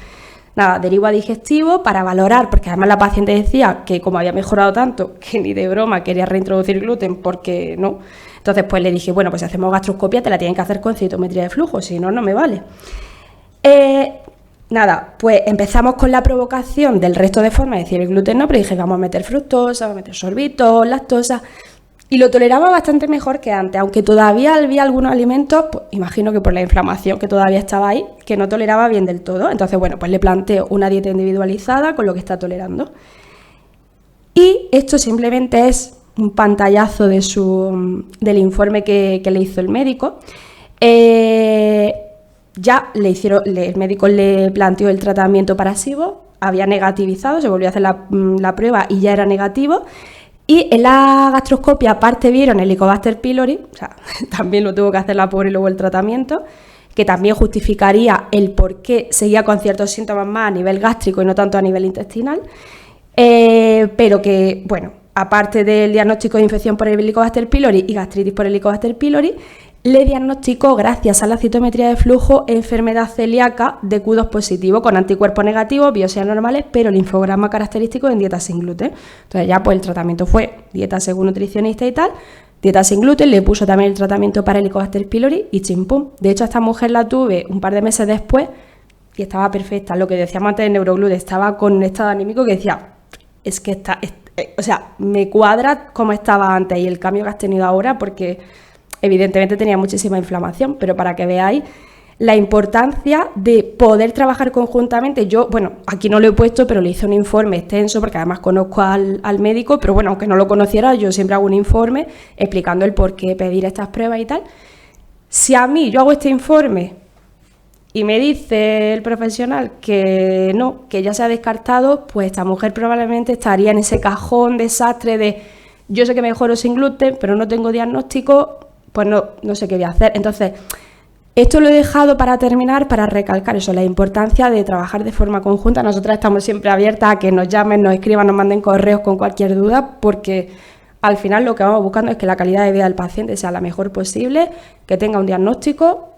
Nada, derivo a digestivo para valorar, porque además la paciente decía que como había mejorado tanto, que ni de broma quería reintroducir gluten, porque no. Entonces pues le dije, bueno, pues si hacemos gastroscopia te la tienen que hacer con citometría de flujo, si no, no me vale. Nada, pues empezamos con la provocación del resto de formas de decir el gluten no, pero dije, vamos a meter fructosa, vamos a meter sorbitol, lactosa, y lo toleraba bastante mejor que antes, aunque todavía había algunos alimentos, pues imagino que por la inflamación que todavía estaba ahí, que no toleraba bien del todo. Entonces, bueno, pues le planteo una dieta individualizada con lo que está tolerando. Y esto simplemente es un pantallazo del informe que le hizo el médico. Ya el médico le planteó el tratamiento para SIBO, había negativizado, se volvió a hacer la prueba y ya era negativo. Y en la gastroscopia aparte vieron el Helicobacter pylori, o sea, también lo tuvo que hacer la pobre y luego el tratamiento, que también justificaría el por qué seguía con ciertos síntomas más a nivel gástrico y no tanto a nivel intestinal, pero que, bueno, aparte del diagnóstico de infección por el Helicobacter pylori y gastritis por el Helicobacter pylori, le diagnosticó, gracias a la citometría de flujo, enfermedad celíaca de DQ2 positivo, con anticuerpos negativos, biopsias normales, pero linfograma característico en dieta sin gluten. Entonces ya pues el tratamiento fue dieta según nutricionista y tal, dieta sin gluten, le puso también el tratamiento para el Helicobacter pylori y chimpum. De hecho, a esta mujer la tuve un par de meses después y estaba perfecta. Lo que decíamos antes de neurogluten, estaba con un estado anímico que decía, es que o sea, me cuadra como estaba antes y el cambio que has tenido ahora, porque evidentemente tenía muchísima inflamación, pero para que veáis la importancia de poder trabajar conjuntamente. Yo, bueno, aquí no lo he puesto, pero le hice un informe extenso, porque además conozco al médico, pero bueno, aunque no lo conociera, yo siempre hago un informe explicando el por qué pedir estas pruebas y tal. Si a mí yo hago este informe y me dice el profesional que no, que ya se ha descartado, pues esta mujer probablemente estaría en ese cajón desastre de yo sé que mejoro sin gluten, pero no tengo diagnóstico, pues no sé qué voy a hacer. Entonces, esto lo he dejado para terminar, para recalcar eso, la importancia de trabajar de forma conjunta. Nosotras estamos siempre abiertas a que nos llamen, nos escriban, nos manden correos con cualquier duda, porque al final lo que vamos buscando es que la calidad de vida del paciente sea la mejor posible, que tenga un diagnóstico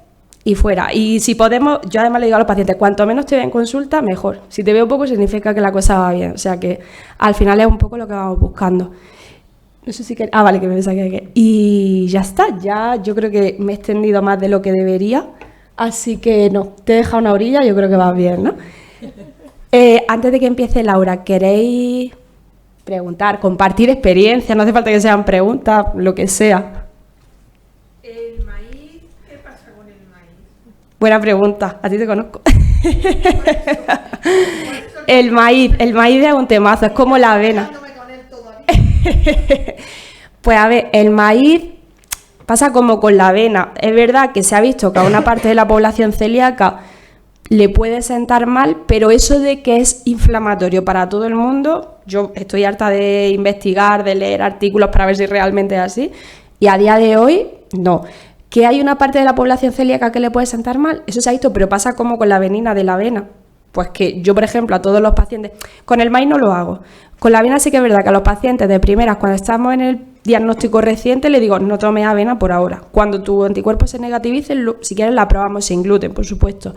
y fuera. Y si podemos, yo además le digo a los pacientes, cuanto menos te veo en consulta, mejor. Si te veo poco, significa que la cosa va bien. O sea que al final es un poco lo que vamos buscando. No sé si que... vale, que me saqué aquí. Y ya está, ya yo creo que me he extendido más de lo que debería, así que no, te he dejado una orilla, yo creo que va bien, ¿no? Antes de que empiece Laura, ¿queréis preguntar, compartir experiencias, no hace falta que sean preguntas, lo que sea. ¿El maíz? ¿Qué pasa con el maíz? Buena pregunta, a ti te conozco. El maíz es un temazo, es como la avena. Pues a ver, el maíz pasa como con la avena. Es verdad que se ha visto que a una parte de la población celíaca le puede sentar mal, pero eso de que es inflamatorio para todo el mundo, yo estoy harta de investigar, de leer artículos para ver si realmente es así, y a día de hoy, no. ¿Que hay una parte de la población celíaca que le puede sentar mal? Eso se ha visto, pero pasa como con la avenina de la avena. Pues que yo, por ejemplo, a todos los pacientes, con el maíz no lo hago, con la avena sí que es verdad que a los pacientes de primeras, cuando estamos en el diagnóstico reciente, le digo, no tomes avena por ahora. Cuando tu anticuerpo se negativice, si quieres la probamos sin gluten, por supuesto.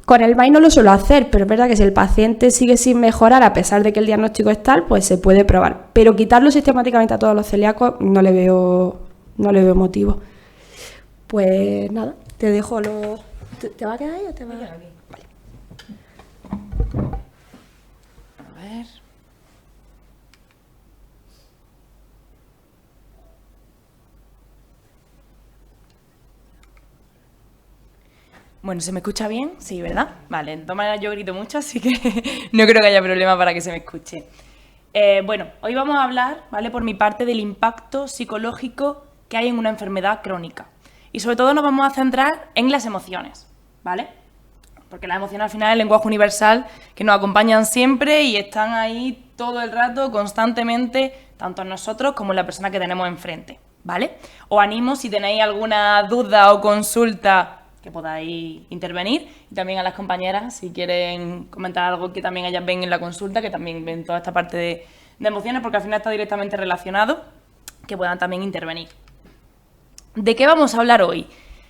Con el maíz no lo suelo hacer, pero es verdad que si el paciente sigue sin mejorar, a pesar de que el diagnóstico es tal, pues se puede probar. Pero quitarlo sistemáticamente a todos los celíacos no le veo motivo. Pues nada, te dejo los... ¿Te va a quedar ahí o te va a quedar aquí? Vale. A ver. Bueno, ¿se me escucha bien? Sí, ¿verdad? Vale, de todas maneras yo grito mucho, así que no creo que haya problema para que se me escuche. Bueno, hoy vamos a hablar, ¿vale?, por mi parte, del impacto psicológico que hay en una enfermedad crónica. Y sobre todo nos vamos a centrar en las emociones, ¿vale? Porque las emociones al final es el lenguaje universal que nos acompañan siempre y están ahí todo el rato, constantemente, tanto en nosotros como en la persona que tenemos enfrente, ¿vale? Os animo, si tenéis alguna duda o consulta, que podáis intervenir, y también a las compañeras, si quieren comentar algo que también ellas ven en la consulta, que también ven toda esta parte de emociones, porque al final está directamente relacionado, que puedan también intervenir. ¿De qué vamos a hablar hoy?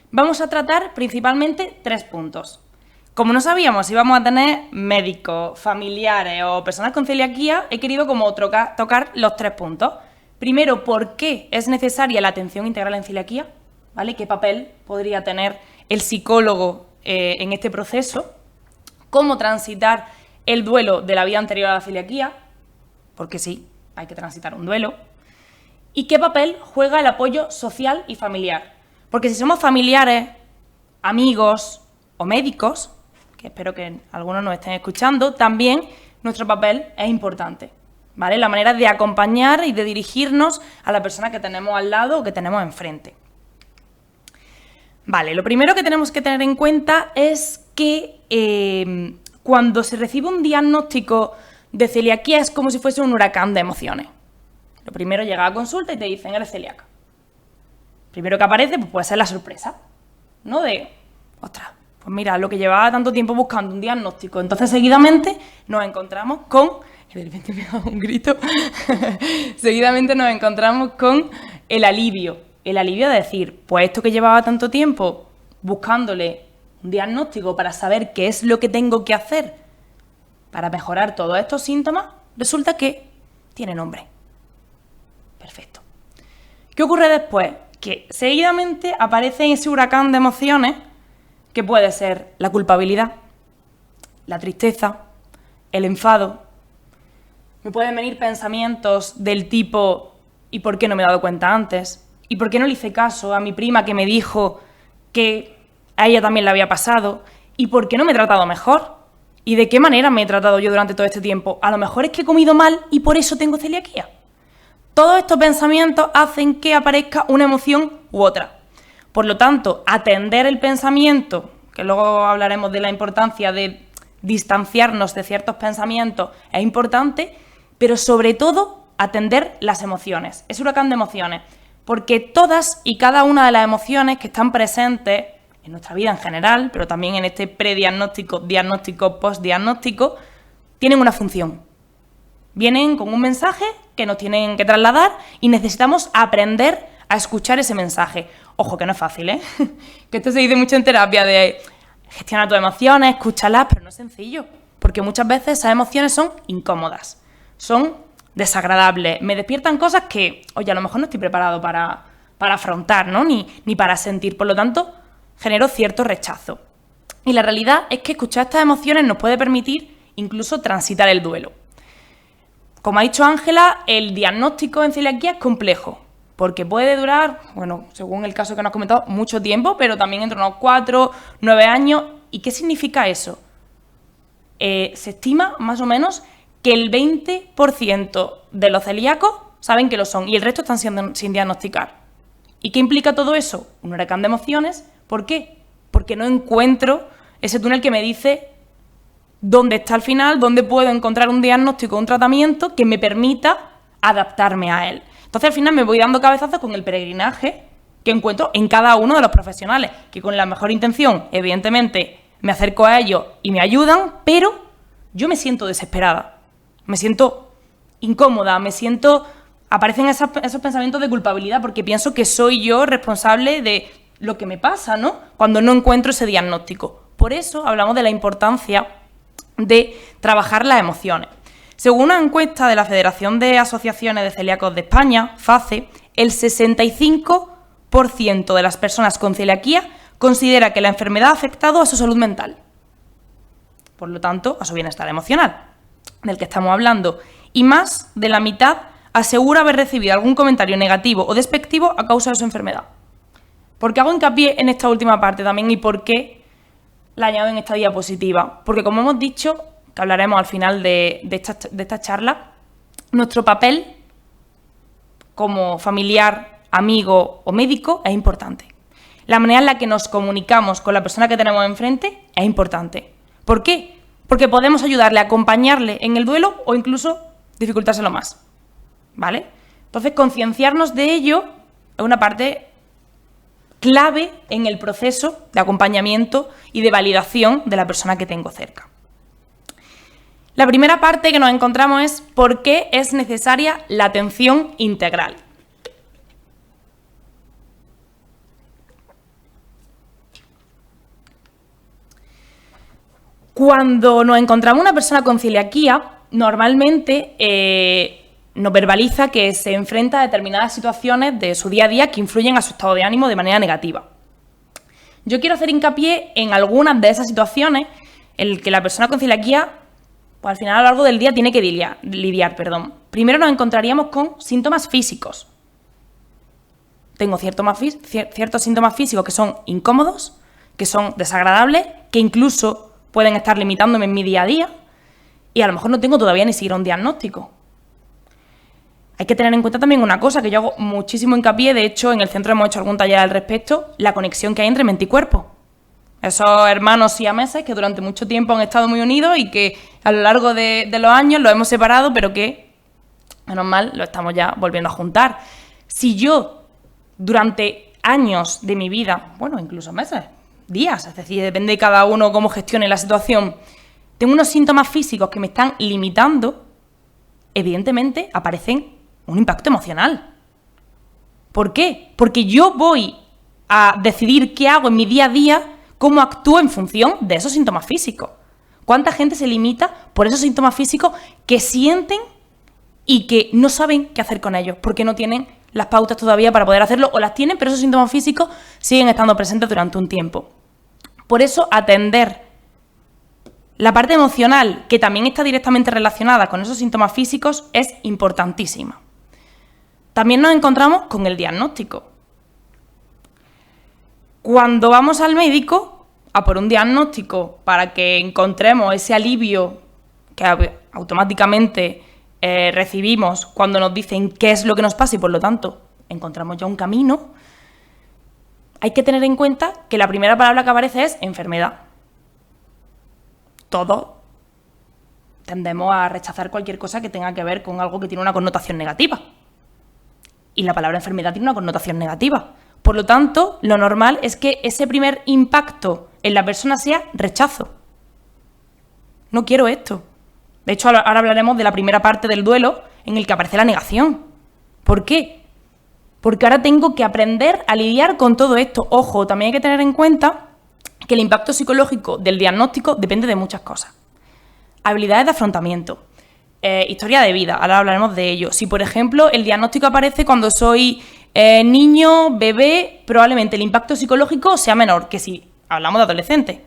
Vamos a tratar principalmente 3 puntos. Como no sabíamos si íbamos a tener médicos, familiares o personas con celiaquía, he querido como tocar los 3 puntos. Primero, ¿por qué es necesaria la atención integral en celiaquía? ¿Vale? ¿Qué papel podría tener el psicólogo en este proceso? ¿Cómo transitar el duelo de la vida anterior a la celiaquía? Porque sí, hay que transitar un duelo. ¿Y qué papel juega el apoyo social y familiar? Porque si somos familiares, amigos o médicos, que espero que algunos nos estén escuchando, también nuestro papel es importante, ¿vale? La manera de acompañar y de dirigirnos a la persona que tenemos al lado o que tenemos enfrente. Vale, lo primero que tenemos que tener en cuenta es que cuando se recibe un diagnóstico de celiaquía es como si fuese un huracán de emociones. Lo primero llega a consulta y te dicen, eres celíaca. Primero que aparece, pues puede ser la sorpresa, ¿no? De, ostras, pues mira, lo que llevaba tanto tiempo buscando un diagnóstico. Entonces, seguidamente nos encontramos con... De repente me da un grito. Seguidamente nos encontramos con el alivio. El alivio de decir, pues esto que llevaba tanto tiempo buscándole un diagnóstico para saber qué es lo que tengo que hacer para mejorar todos estos síntomas, resulta que tiene nombre. Perfecto. ¿Qué ocurre después? Que seguidamente aparece ese huracán de emociones que puede ser la culpabilidad, la tristeza, el enfado. Me pueden venir pensamientos del tipo, ¿y por qué no me he dado cuenta antes? ¿Y por qué no le hice caso a mi prima que me dijo que a ella también le había pasado? ¿Y por qué no me he tratado mejor? ¿Y de qué manera me he tratado yo durante todo este tiempo? A lo mejor es que he comido mal y por eso tengo celiaquía. Todos estos pensamientos hacen que aparezca una emoción u otra. Por lo tanto, atender el pensamiento, que luego hablaremos de la importancia de distanciarnos de ciertos pensamientos, es importante, pero sobre todo atender las emociones, ese huracán de emociones, porque todas y cada una de las emociones que están presentes en nuestra vida en general, pero también en este prediagnóstico, diagnóstico, postdiagnóstico, tienen una función. Vienen con un mensaje que nos tienen que trasladar y necesitamos aprender a escuchar ese mensaje. Ojo, que no es fácil, ¿eh? Que esto se dice mucho en terapia de gestionar tus emociones, escúchalas, pero no es sencillo, porque muchas veces esas emociones son incómodas, son desagradables, me despiertan cosas que, oye, a lo mejor no estoy preparado para afrontar, ¿no? Ni para sentir, por lo tanto, genero cierto rechazo. Y la realidad es que escuchar estas emociones nos puede permitir incluso transitar el duelo. como ha dicho Ángela, el diagnóstico en celiaquía es complejo, porque puede durar, bueno, según el caso que nos ha comentado, mucho tiempo, pero también entre unos 4, 9 años. ¿Y qué significa eso? Se estima, más o menos, que el 20% de los celíacos saben que lo son y el resto están sin diagnosticar. ¿Y qué implica todo eso? Un huracán de emociones. ¿Por qué? Porque no encuentro ese túnel que me dice dónde está al final, dónde puedo encontrar un diagnóstico, un tratamiento que me permita adaptarme a él. Entonces, al final me voy dando cabezazos con el peregrinaje que encuentro en cada uno de los profesionales, que con la mejor intención, evidentemente, me acerco a ellos y me ayudan, pero yo me siento desesperada, me siento incómoda, aparecen esos pensamientos de culpabilidad porque pienso que soy yo responsable de lo que me pasa, ¿no?, cuando no encuentro ese diagnóstico. Por eso hablamos de la importancia de trabajar las emociones. Según una encuesta de la Federación de Asociaciones de Celíacos de España, FACE, el 65% de las personas con celiaquía considera que la enfermedad ha afectado a su salud mental. Por lo tanto, a su bienestar emocional, del que estamos hablando. Y más de la mitad asegura haber recibido algún comentario negativo o despectivo a causa de su enfermedad. ¿Por qué hago hincapié en esta última parte también y por qué la añado en esta diapositiva? Porque, como hemos dicho, que hablaremos al final de esta charla, nuestro papel como familiar, amigo o médico es importante. La manera en la que nos comunicamos con la persona que tenemos enfrente es importante. ¿Por qué? Porque podemos ayudarle, acompañarle en el duelo o incluso dificultárselo más, ¿vale? Entonces, concienciarnos de ello es una parte clave en el proceso de acompañamiento y de validación de la persona que tengo cerca. La primera parte que nos encontramos es por qué es necesaria la atención integral. Cuando nos encontramos una persona con celiaquía, normalmente nos verbaliza que se enfrenta a determinadas situaciones de su día a día que influyen a su estado de ánimo de manera negativa. Yo quiero hacer hincapié en algunas de esas situaciones en las que la persona con celiaquía, pues al final a lo largo del día tiene que lidiar. Primero nos encontraríamos con síntomas físicos. Tengo ciertos síntomas físicos que son incómodos, que son desagradables, que incluso pueden estar limitándome en mi día a día y a lo mejor no tengo todavía ni siquiera un diagnóstico. Hay que tener en cuenta también una cosa que yo hago muchísimo hincapié, de hecho en el centro hemos hecho algún taller al respecto, la conexión que hay entre mente y cuerpo. Esos hermanos siameses que durante mucho tiempo han estado muy unidos y que a lo largo de los años los hemos separado, pero que, menos mal, lo estamos ya volviendo a juntar. Si yo, durante años de mi vida, bueno, incluso meses, días, es decir, depende de cada uno cómo gestione la situación, tengo unos síntomas físicos que me están limitando, evidentemente aparecen un impacto emocional. ¿Por qué? Porque yo voy a decidir qué hago en mi día a día, cómo actúo en función de esos síntomas físicos. ¿Cuánta gente se limita por esos síntomas físicos que sienten y que no saben qué hacer con ellos? Porque no tienen las pautas todavía para poder hacerlo, o las tienen, pero esos síntomas físicos siguen estando presentes durante un tiempo. Por eso, atender la parte emocional, que también está directamente relacionada con esos síntomas físicos, es importantísima. También nos encontramos con el diagnóstico. Cuando vamos al médico a por un diagnóstico para que encontremos ese alivio que automáticamente recibimos cuando nos dicen qué es lo que nos pasa y por lo tanto encontramos ya un camino, hay que tener en cuenta que la primera palabra que aparece es enfermedad. Todos tendemos a rechazar cualquier cosa que tenga que ver con algo que tiene una connotación negativa. Y la palabra enfermedad tiene una connotación negativa. Por lo tanto, lo normal es que ese primer impacto en la persona sea rechazo. No quiero esto. De hecho, ahora hablaremos de la primera parte del duelo en el que aparece la negación. ¿Por qué? Porque ahora tengo que aprender a lidiar con todo esto. Ojo, también hay que tener en cuenta que el impacto psicológico del diagnóstico depende de muchas cosas. Habilidades de afrontamiento, historia de vida, ahora hablaremos de ello. Si, por ejemplo, el diagnóstico aparece cuando soy niño, bebé, probablemente el impacto psicológico sea menor que si hablamos de adolescente.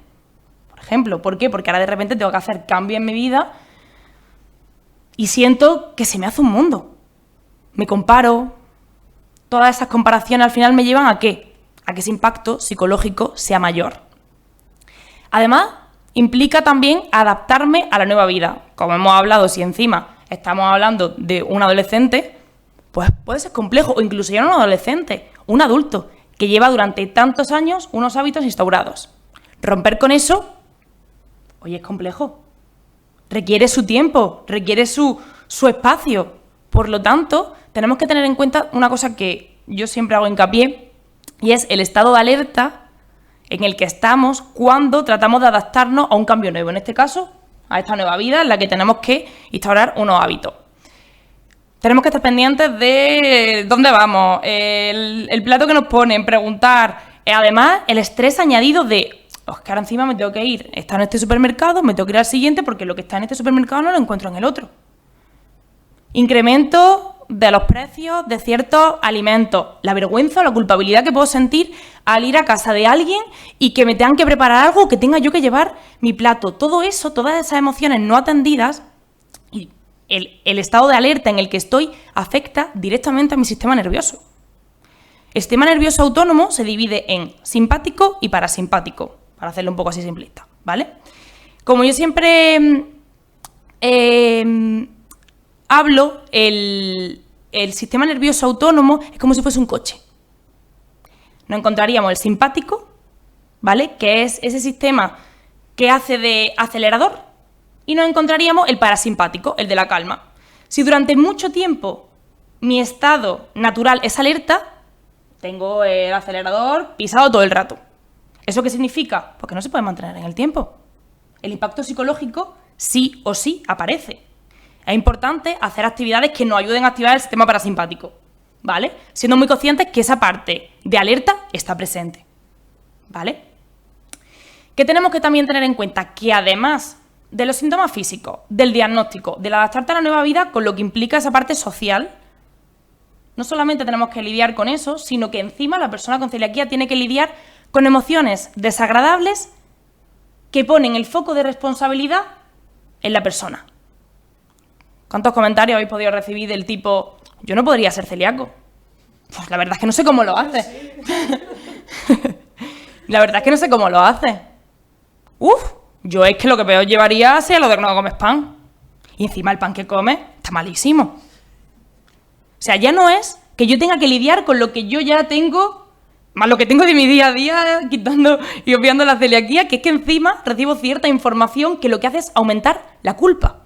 Por ejemplo, ¿por qué? Porque ahora de repente tengo que hacer cambios en mi vida y siento que se me hace un mundo. Me comparo, todas esas comparaciones al final me llevan ¿a qué? A que ese impacto psicológico sea mayor. Además, implica también adaptarme a la nueva vida. Como hemos hablado, si encima estamos hablando de un adolescente, pues puede ser complejo, o incluso ya no un adolescente, un adulto, que lleva durante tantos años unos hábitos instaurados. Romper con eso, oye, es complejo. Requiere su tiempo, requiere su espacio. Por lo tanto, tenemos que tener en cuenta una cosa que yo siempre hago hincapié, y es el estado de alerta en el que estamos cuando tratamos de adaptarnos a un cambio nuevo. En este caso, a esta nueva vida en la que tenemos que instaurar unos hábitos. Tenemos que estar pendientes de dónde vamos, el plato que nos ponen, preguntar. Además, el estrés añadido de, que ahora encima me tengo que ir, está en este supermercado, me tengo que ir al siguiente porque lo que está en este supermercado no lo encuentro en el otro. Incremento de los precios de ciertos alimentos, la vergüenza o la culpabilidad que puedo sentir al ir a casa de alguien y que me tengan que preparar algo, que tenga yo que llevar mi plato. Todo eso, todas esas emociones no atendidas y el estado de alerta en el que estoy afecta directamente a mi sistema nervioso. El sistema nervioso autónomo se divide en simpático y parasimpático, para hacerlo un poco así simplista, ¿vale? Como yo siempre hablo, el sistema nervioso autónomo es como si fuese un coche. Nos encontraríamos el simpático, ¿vale? Que es ese sistema que hace de acelerador, y nos encontraríamos el parasimpático, el de la calma. Si durante mucho tiempo mi estado natural es alerta, tengo el acelerador pisado todo el rato. ¿Eso qué significa? Pues que no se puede mantener en el tiempo. El impacto psicológico sí o sí aparece. Es importante hacer actividades que nos ayuden a activar el sistema parasimpático, ¿vale? Siendo muy conscientes que esa parte de alerta está presente, ¿vale? ¿Qué tenemos que también tener en cuenta? Que además de los síntomas físicos, del diagnóstico, del adaptarte a la nueva vida, con lo que implica esa parte social, no solamente tenemos que lidiar con eso, sino que encima la persona con celiaquía tiene que lidiar con emociones desagradables que ponen el foco de responsabilidad en la persona. ¿Cuántos comentarios habéis podido recibir del tipo, yo no podría ser celíaco? Pues la verdad es que no sé cómo lo hace. La verdad es que no sé cómo lo hace. Yo es que lo que peor llevaría sería lo de que no comes pan. Y encima el pan que comes está malísimo. O sea, ya no es que yo tenga que lidiar con lo que yo ya tengo, más lo que tengo de mi día a día, quitando y obviando la celiaquía, que es que encima recibo cierta información que lo que hace es aumentar la culpa.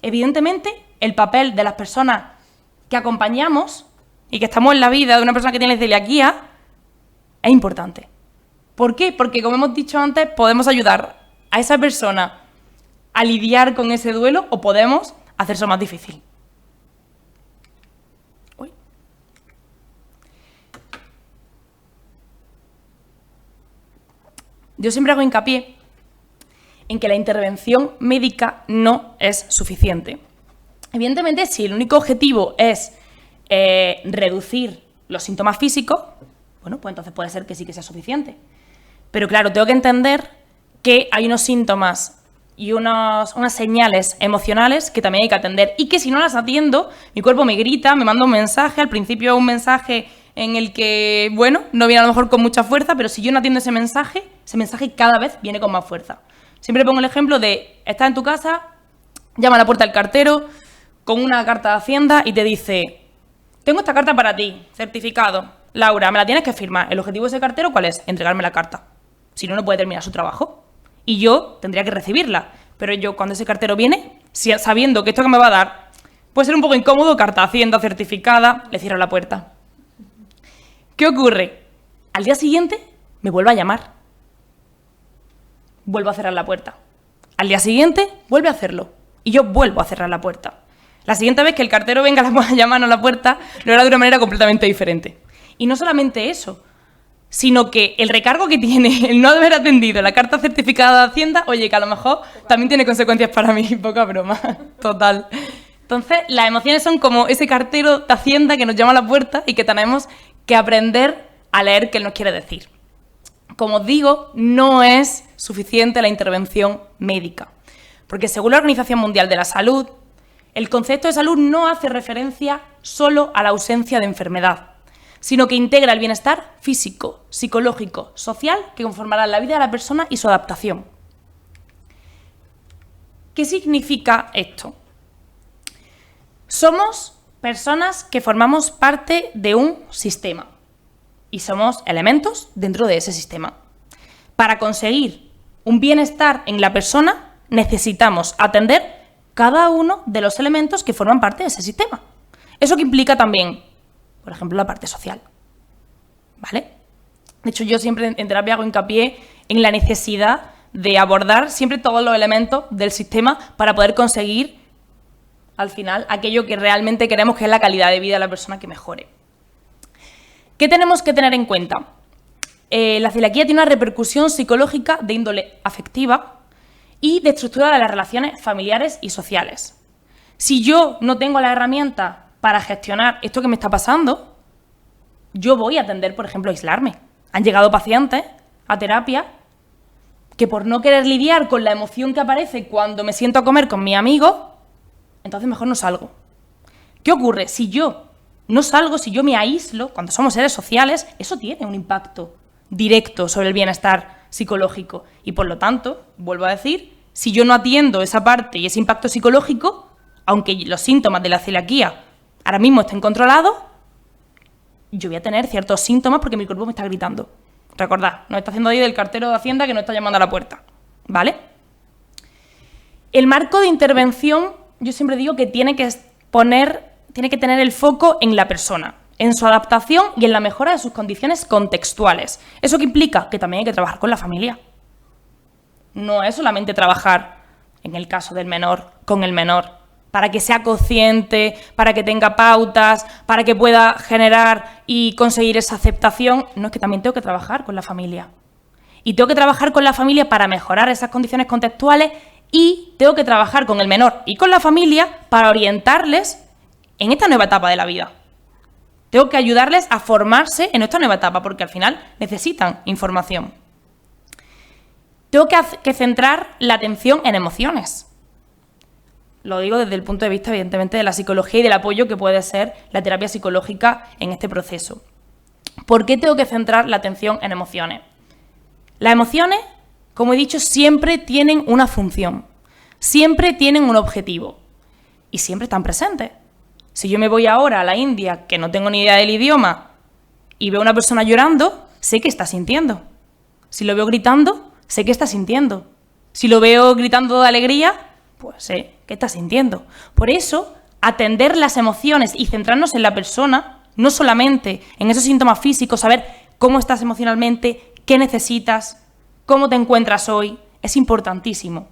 Evidentemente, el papel de las personas que acompañamos y que estamos en la vida de una persona que tiene celiaquía es importante. ¿Por qué? Porque, como hemos dicho antes, podemos ayudar a esa persona a lidiar con ese duelo o podemos hacerlo más difícil. Yo siempre hago hincapié en que la intervención médica no es suficiente. Evidentemente, si el único objetivo es reducir los síntomas físicos, bueno, pues entonces puede ser que sí que sea suficiente. Pero claro, tengo que entender que hay unos síntomas y unas señales emocionales que también hay que atender y que si no las atiendo, mi cuerpo me grita, me manda un mensaje, al principio un mensaje en el que, bueno, no viene a lo mejor con mucha fuerza, pero si yo no atiendo ese mensaje cada vez viene con más fuerza. Siempre pongo el ejemplo de, estás en tu casa, llama a la puerta del cartero con una carta de Hacienda y te dice, tengo esta carta para ti, certificado, Laura, me la tienes que firmar. ¿El objetivo de ese cartero cuál es? Entregarme la carta. Si no, no puede terminar su trabajo. Y yo tendría que recibirla. Pero yo, cuando ese cartero viene, sabiendo que esto que me va a dar puede ser un poco incómodo, carta de Hacienda certificada, le cierro la puerta. ¿Qué ocurre? Al día siguiente me vuelve a llamar. Vuelvo a cerrar la puerta. Al día siguiente vuelve a hacerlo. Y yo vuelvo a cerrar la puerta. La siguiente vez que el cartero venga a llamarnos a la puerta, lo hará de una manera completamente diferente. Y no solamente eso, sino que el recargo que tiene el no haber atendido la carta certificada de Hacienda, oye, que a lo mejor también tiene consecuencias para mí, poca broma, total. Entonces, las emociones son como ese cartero de Hacienda que nos llama a la puerta y que tenemos que aprender a leer qué él nos quiere decir. Como os digo, no es suficiente la intervención médica. Porque según la Organización Mundial de la Salud, el concepto de salud no hace referencia solo a la ausencia de enfermedad, sino que integra el bienestar físico, psicológico, social que conformará la vida de la persona y su adaptación. ¿Qué significa esto? Somos personas que formamos parte de un sistema y somos elementos dentro de ese sistema. Para conseguir un bienestar en la persona necesitamos atender cada uno de los elementos que forman parte de ese sistema. Eso que implica también, por ejemplo, la parte social, ¿vale? De hecho, yo siempre en terapia hago hincapié en la necesidad de abordar siempre todos los elementos del sistema para poder conseguir, al final, aquello que realmente queremos, que es la calidad de vida de la persona que mejore. ¿Qué tenemos que tener en cuenta? La celiaquía tiene una repercusión psicológica de índole afectiva y de estructura de las relaciones familiares y sociales. Si yo no tengo la herramienta para gestionar esto que me está pasando, yo voy a tender, por ejemplo, a aislarme. Han llegado pacientes a terapia que por no querer lidiar con la emoción que aparece cuando me siento a comer con mi amigo, entonces mejor no salgo. ¿Qué ocurre? Si yo no salgo, si yo me aíslo, cuando somos seres sociales, eso tiene un impacto directo sobre el bienestar psicológico. Y por lo tanto, vuelvo a decir, si yo no atiendo esa parte y ese impacto psicológico, aunque los síntomas de la celiaquía ahora mismo estén controlados, yo voy a tener ciertos síntomas porque mi cuerpo me está gritando. Recordad, nos está haciendo ahí del cartero de Hacienda que nos está llamando a la puerta, ¿vale? El marco de intervención, yo siempre digo que tiene que tener el foco en la persona, en su adaptación y en la mejora de sus condiciones contextuales. ¿Eso qué implica? Que también hay que trabajar con la familia. No es solamente trabajar, en el caso del menor, con el menor, para que sea consciente, para que tenga pautas, para que pueda generar y conseguir esa aceptación. No, es que también tengo que trabajar con la familia. Y tengo que trabajar con la familia para mejorar esas condiciones contextuales y tengo que trabajar con el menor y con la familia para orientarles en esta nueva etapa de la vida. Tengo que ayudarles a formarse en esta nueva etapa porque al final necesitan información. Tengo que centrar la atención en emociones. Lo digo desde el punto de vista, evidentemente, de la psicología y del apoyo que puede ser la terapia psicológica en este proceso. ¿Por qué tengo que centrar la atención en emociones? Las emociones, como he dicho, siempre tienen una función, siempre tienen un objetivo y siempre están presentes. Si yo me voy ahora a la India, que no tengo ni idea del idioma, y veo a una persona llorando, sé que está sintiendo. Si lo veo gritando, sé que está sintiendo. Si lo veo gritando de alegría, pues sé que está sintiendo. Por eso, atender las emociones y centrarnos en la persona, no solamente en esos síntomas físicos, saber cómo estás emocionalmente, qué necesitas, cómo te encuentras hoy, es importantísimo.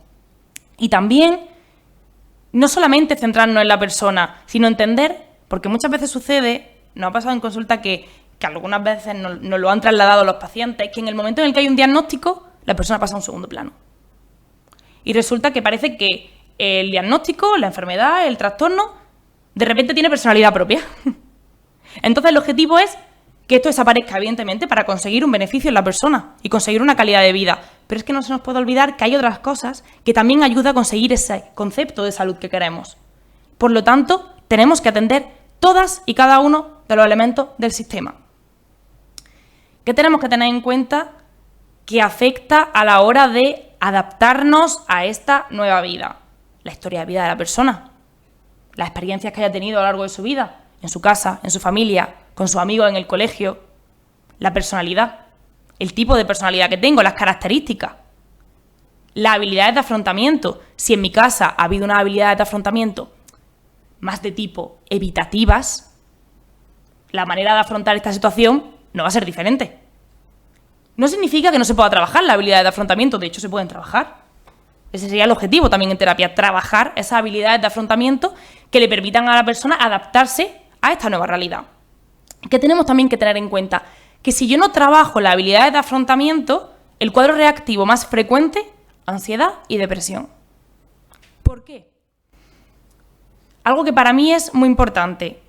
Y también, no solamente centrarnos en la persona, sino entender, porque muchas veces sucede, nos ha pasado en consulta que algunas veces nos lo han trasladado los pacientes, que en el momento en el que hay un diagnóstico, la persona pasa a un segundo plano. Y resulta que parece que el diagnóstico, la enfermedad, el trastorno, de repente tiene personalidad propia. Entonces el objetivo es que esto desaparezca, evidentemente, para conseguir un beneficio en la persona y conseguir una calidad de vida. Pero es que no se nos puede olvidar que hay otras cosas que también ayudan a conseguir ese concepto de salud que queremos. Por lo tanto, tenemos que atender todas y cada uno de los elementos del sistema. ¿Qué tenemos que tener en cuenta que afecta a la hora de adaptarnos a esta nueva vida? La historia de vida de la persona, las experiencias que haya tenido a lo largo de su vida, en su casa, en su familia, con sus amigos en el colegio, la personalidad, el tipo de personalidad que tengo, las características, las habilidades de afrontamiento. Si en mi casa ha habido unas habilidades de afrontamiento más de tipo evitativas, la manera de afrontar esta situación no va a ser diferente. No significa que no se pueda trabajar las habilidades de afrontamiento, de hecho se pueden trabajar. Ese sería el objetivo también en terapia, trabajar esas habilidades de afrontamiento que le permitan a la persona adaptarse a esta nueva realidad. ¿Qué tenemos también que tener en cuenta? Que si yo no trabajo las habilidades de afrontamiento, el cuadro reactivo más frecuente, ansiedad y depresión. ¿Por qué? Algo que para mí es muy importante.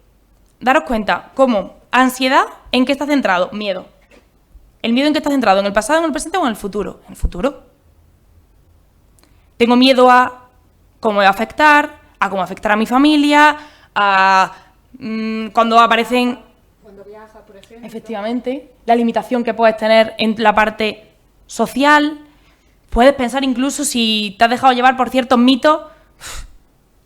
Daros cuenta, cómo ansiedad, ¿en qué está centrado? Miedo. ¿El miedo en qué está centrado? ¿En el pasado, en el presente o en el futuro? En el futuro. Tengo miedo a cómo me va a afectar, a cómo afectará a mi familia, a cuando aparecen... Cuando viajas, por ejemplo. Efectivamente, la limitación que puedes tener en la parte social. Puedes pensar incluso si te has dejado llevar por ciertos mitos,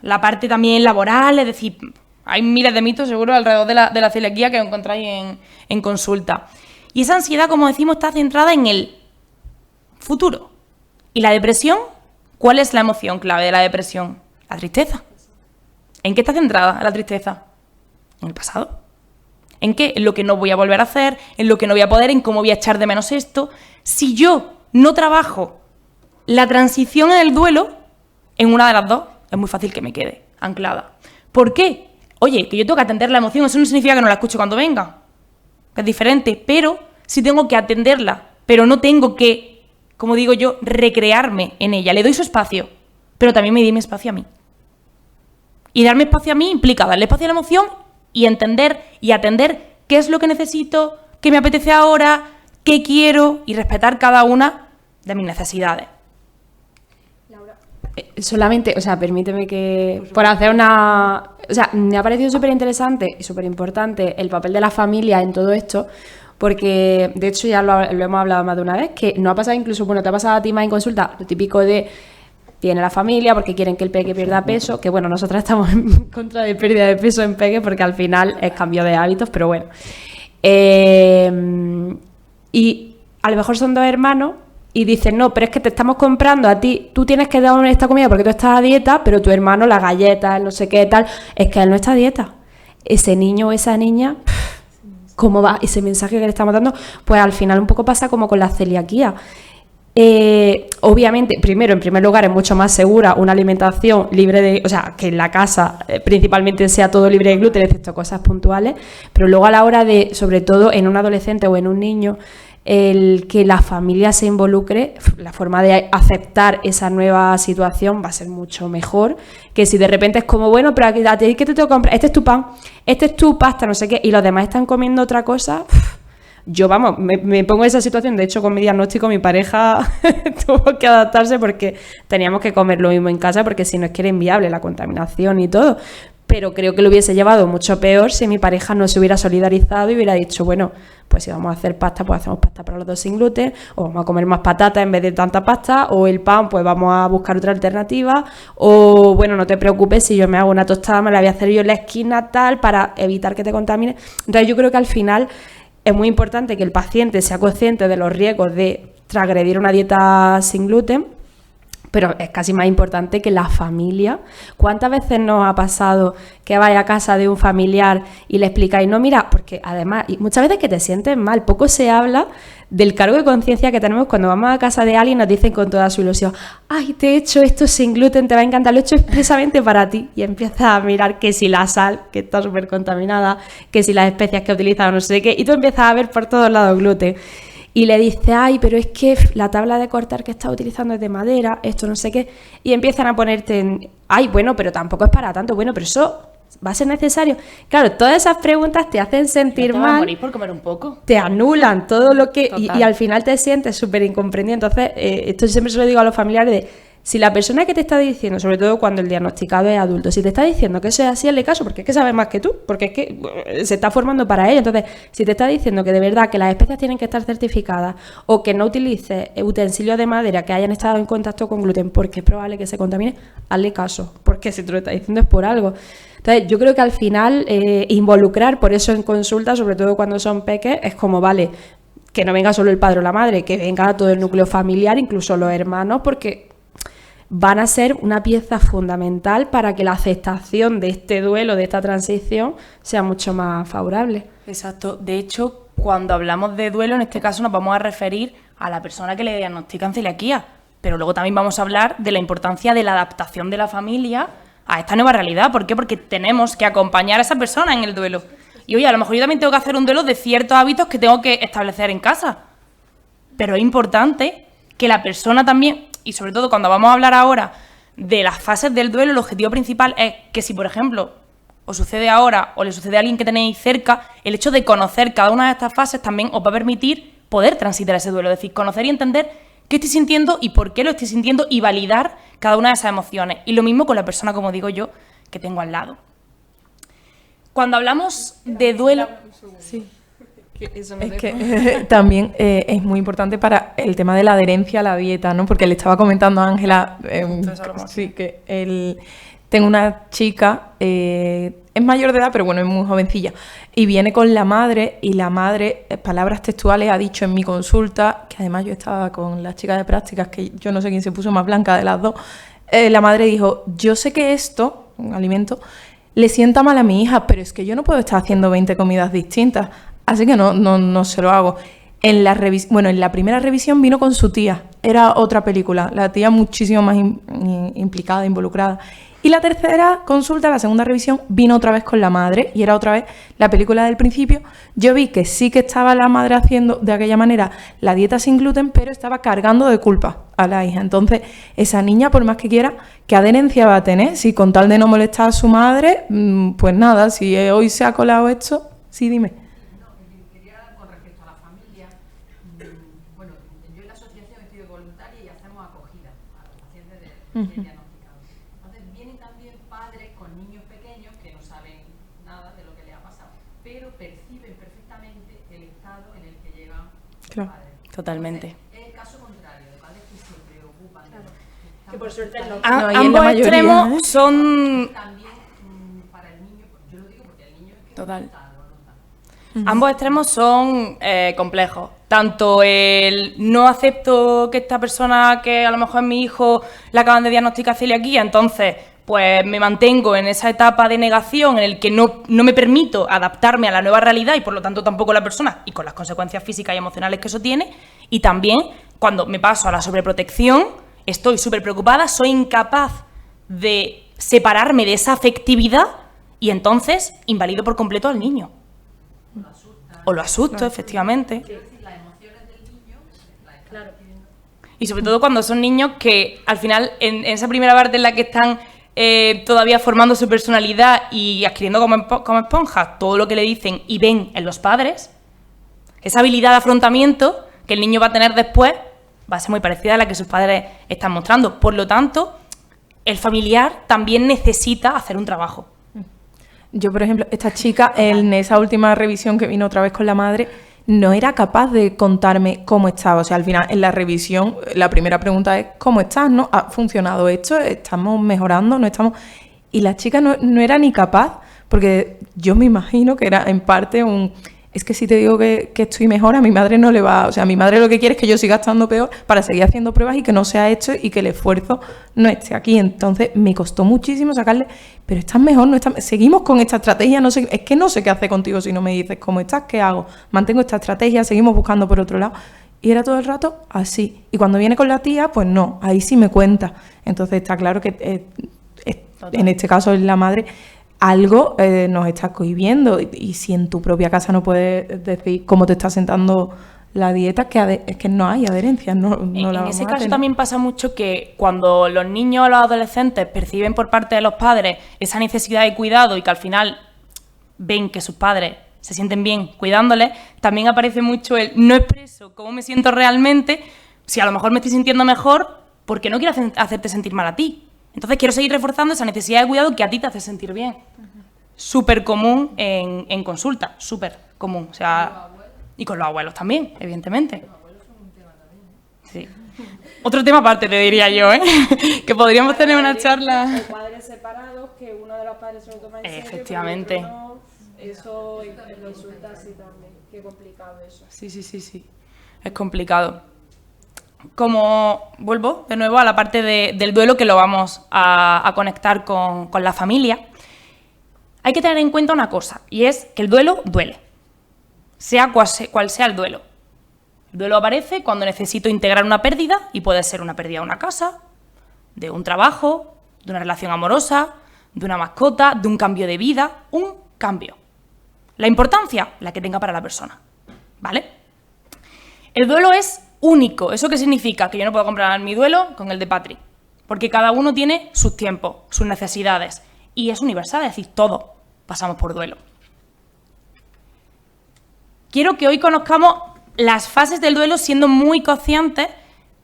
la parte también laboral, es decir, hay miles de mitos seguro alrededor de la celiaquía que encontráis en consulta. Y esa ansiedad, como decimos, está centrada en el futuro. ¿Y la depresión? ¿Cuál es la emoción clave de la depresión? La tristeza. ¿En qué está centrada la tristeza? En el pasado. ¿En qué? En lo que no voy a volver a hacer, en lo que no voy a poder, en cómo voy a echar de menos esto. Si yo no trabajo la transición en el duelo, en una de las dos, es muy fácil que me quede anclada. ¿Por qué? Oye, que yo tengo que atender la emoción, eso no significa que no la escuche cuando venga. Es diferente, pero sí tengo que atenderla, pero no tengo que, como digo yo, recrearme en ella. Le doy su espacio, pero también me doy mi espacio a mí. Y darme espacio a mí implica darle espacio a la emoción y entender y atender qué es lo que necesito, qué me apetece ahora, qué quiero y respetar cada una de mis necesidades. Solamente, o sea, permíteme que por hacer una... O sea, me ha parecido súper interesante y súper importante el papel de la familia en todo esto, porque de hecho ya lo hemos hablado más de una vez, que no ha pasado incluso, bueno, te ha pasado a ti más en consulta, lo típico de viene la familia porque quieren que el peque pierda peso, que bueno, nosotras estamos en contra de pérdida de peso en peque porque al final es cambio de hábitos, pero bueno. Y a lo mejor son dos hermanos y dicen, no, pero es que te estamos comprando a ti, tú tienes que dar esta comida porque tú estás a dieta, pero tu hermano, las galletas, no sé qué tal, es que él no está a dieta. Ese niño o esa niña, ¿cómo va? Ese mensaje que le estamos dando, pues al final un poco pasa como con la celiaquía. Obviamente, primero, en primer lugar, es mucho más segura una alimentación libre de, o sea, que en la casa principalmente sea todo libre de gluten, excepto cosas puntuales, pero luego a la hora de, sobre todo en un adolescente o en un niño, el que la familia se involucre, la forma de aceptar esa nueva situación va a ser mucho mejor que si de repente es como, bueno, pero a ti ¿qué te tengo que comprar? Este es tu pan, este es tu pasta, no sé qué, y los demás están comiendo otra cosa. Yo, vamos, me pongo en esa situación. De hecho, con mi diagnóstico, mi pareja tuvo que adaptarse porque teníamos que comer lo mismo en casa, porque si no es que era inviable la contaminación y todo. Pero creo que lo hubiese llevado mucho peor si mi pareja no se hubiera solidarizado y hubiera dicho, bueno, pues si vamos a hacer pasta, pues hacemos pasta para los dos sin gluten, o vamos a comer más patata en vez de tanta pasta, o el pan, pues vamos a buscar otra alternativa, o bueno, no te preocupes, si yo me hago una tostada, me la voy a hacer yo en la esquina tal, para evitar que te contamine. Entonces yo creo que al final es muy importante que el paciente sea consciente de los riesgos de transgredir una dieta sin gluten, pero es casi más importante que la familia. ¿Cuántas veces nos ha pasado que vais a casa de un familiar y le explicáis, no, mira, porque además, y muchas veces que te sientes mal, poco se habla del cargo de conciencia que tenemos cuando vamos a casa de alguien y nos dicen con toda su ilusión, ay, te he hecho esto sin gluten, te va a encantar, lo he hecho expresamente para ti, y empiezas a mirar que si la sal, que está súper contaminada, que si las especias que utilizan, no sé qué, y tú empiezas a ver por todos lados gluten. Y le dice, ay, pero es que la tabla de cortar que estás utilizando es de madera, esto no sé qué, y empiezan a ponerte en, ay, bueno, pero tampoco es para tanto, bueno, pero eso va a ser necesario. Claro, todas esas preguntas te hacen sentir ¿No te mal. vas a morir por comer un poco? Te anulan todo lo que... Y al final te sientes súper incomprendido. Entonces, esto siempre se lo digo a los familiares de... Si la persona que te está diciendo, sobre todo cuando el diagnosticado es adulto, si te está diciendo que eso es así, hazle caso, porque es que sabe más que tú, porque es que se está formando para ello. Entonces, si te está diciendo que de verdad que las especias tienen que estar certificadas o que no utilices utensilios de madera que hayan estado en contacto con gluten porque es probable que se contamine, hazle caso, porque si te lo está diciendo es por algo. Entonces, yo creo que al final involucrar, por eso en consulta, sobre todo cuando son peques, es como, vale, que no venga solo el padre o la madre, que venga todo el núcleo familiar, incluso los hermanos, porque van a ser una pieza fundamental para que la aceptación de este duelo, de esta transición, sea mucho más favorable. Exacto. De hecho, cuando hablamos de duelo, en este caso nos vamos a referir a la persona que le diagnostican celiaquía, pero luego también vamos a hablar de la importancia de la adaptación de la familia a esta nueva realidad. ¿Por qué? Porque tenemos que acompañar a esa persona en el duelo. Y oye, a lo mejor yo también tengo que hacer un duelo de ciertos hábitos que tengo que establecer en casa. Pero es importante que la persona también, y sobre todo cuando vamos a hablar ahora de las fases del duelo, el objetivo principal es que si, por ejemplo, os sucede ahora o le sucede a alguien que tenéis cerca, el hecho de conocer cada una de estas fases también os va a permitir poder transitar ese duelo. Es decir, conocer y entender qué estoy sintiendo y por qué lo estoy sintiendo y validar cada una de esas emociones. Y lo mismo con la persona, como digo yo, que tengo al lado. Cuando hablamos de duelo... Sí. Es que también es muy importante para el tema de la adherencia a la dieta, ¿no? Porque le estaba comentando a Ángela, sí, que tengo una chica, es mayor de edad, pero bueno, es muy jovencilla, y viene con la madre, y la madre, palabras textuales, ha dicho en mi consulta, que además yo estaba con la chica de prácticas, que yo no sé quién se puso más blanca de las dos, la madre dijo, yo sé que esto, un alimento, le sienta mal a mi hija, pero es que yo no puedo estar haciendo 20 comidas distintas. Así que no se lo hago. En la primera revisión vino con su tía. Era otra película. La tía muchísimo más implicada, involucrada. Y la tercera consulta, la segunda revisión, vino otra vez con la madre. Y era otra vez la película del principio. Yo vi que sí que estaba la madre haciendo de aquella manera la dieta sin gluten, pero estaba cargando de culpa a la hija. Entonces, esa niña, por más que quiera, ¿qué adherencia va a tener? Si con tal de no molestar a su madre, pues nada, si hoy se ha colado esto... Sí, dime. Diagnosticados. Entonces vienen también padres con niños pequeños que no saben nada de lo que les ha pasado, pero perciben perfectamente el estado en el que llegan los padres. Totalmente. Entonces, es el caso contrario, de padres que se preocupan. Claro. Que por suerte no. Ambos extremos son... También para el niño, yo lo digo porque el niño es que Total. lo nota. Ambos extremos son complejos. Tanto el no acepto que esta persona, que a lo mejor es mi hijo, le acaban de diagnosticar celiaquía, entonces pues me mantengo en esa etapa de negación en el que no me permito adaptarme a la nueva realidad y por lo tanto tampoco la persona, y con las consecuencias físicas y emocionales que eso tiene. Y también cuando me paso a la sobreprotección, estoy súper preocupada, soy incapaz de separarme de esa afectividad y entonces invalido por completo al niño. O lo asusto, efectivamente. Y sobre todo cuando son niños que al final, en esa primera parte en la que están todavía formando su personalidad y adquiriendo como esponjas todo lo que le dicen y ven en los padres, esa habilidad de afrontamiento que el niño va a tener después va a ser muy parecida a la que sus padres están mostrando. Por lo tanto, el familiar también necesita hacer un trabajo. Yo, por ejemplo, esta chica, en esa última revisión que vino otra vez con la madre, no era capaz de contarme cómo estaba. O sea, al final, en la revisión, la primera pregunta es ¿cómo estás? ¿No? ¿Ha funcionado esto? ¿Estamos mejorando? ¿No estamos...? Y la chica no era ni capaz, porque yo me imagino que era en parte un... Es que si te digo que estoy mejor, a mi madre no le va... O sea, a mi madre lo que quiere es que yo siga estando peor para seguir haciendo pruebas y que no sea esto y que el esfuerzo no esté aquí. Entonces, me costó muchísimo sacarle... Pero estás mejor, no estás... Seguimos con esta estrategia, no sé... Es que no sé qué hacer contigo si no me dices cómo estás, qué hago. Mantengo esta estrategia, seguimos buscando por otro lado. Y era todo el rato así. Y cuando viene con la tía, pues no, ahí sí me cuenta. Entonces, está claro que en este caso es la madre... Algo nos está cohibiendo y si en tu propia casa no puedes decir cómo te está sentando la dieta, es que no hay adherencia. En ese caso también pasa mucho que cuando los niños o los adolescentes perciben por parte de los padres esa necesidad de cuidado y que al final ven que sus padres se sienten bien cuidándoles, también aparece mucho el no expreso cómo me siento realmente, si a lo mejor me estoy sintiendo mejor porque no quiero hacerte sentir mal a ti. Entonces quiero seguir reforzando esa necesidad de cuidado que a ti te hace sentir bien. Súper común en consulta, súper común. O sea, y con los abuelos también, evidentemente. Los abuelos son un tema también, ¿eh? Sí. Otro tema aparte, te diría yo, ¿eh? Que podríamos tener una charla... Hay padres separados, que uno de los padres se lo toma en serio, efectivamente. pero no, eso en consulta sí también. Qué complicado eso. Sí. Es complicado. Como vuelvo de nuevo a la parte del duelo, que lo vamos a conectar con la familia, hay que tener en cuenta una cosa, y es que el duelo duele, sea cual sea el duelo. El duelo aparece cuando necesito integrar una pérdida, y puede ser una pérdida de una casa, de un trabajo, de una relación amorosa, de una mascota, de un cambio de vida, un cambio. La importancia, la que tenga para la persona, ¿vale? El duelo es único. ¿Eso qué significa? Que yo no puedo comparar mi duelo con el de Patri, porque cada uno tiene sus tiempos, sus necesidades, y es universal, es decir, todos pasamos por duelo. Quiero que hoy conozcamos las fases del duelo siendo muy conscientes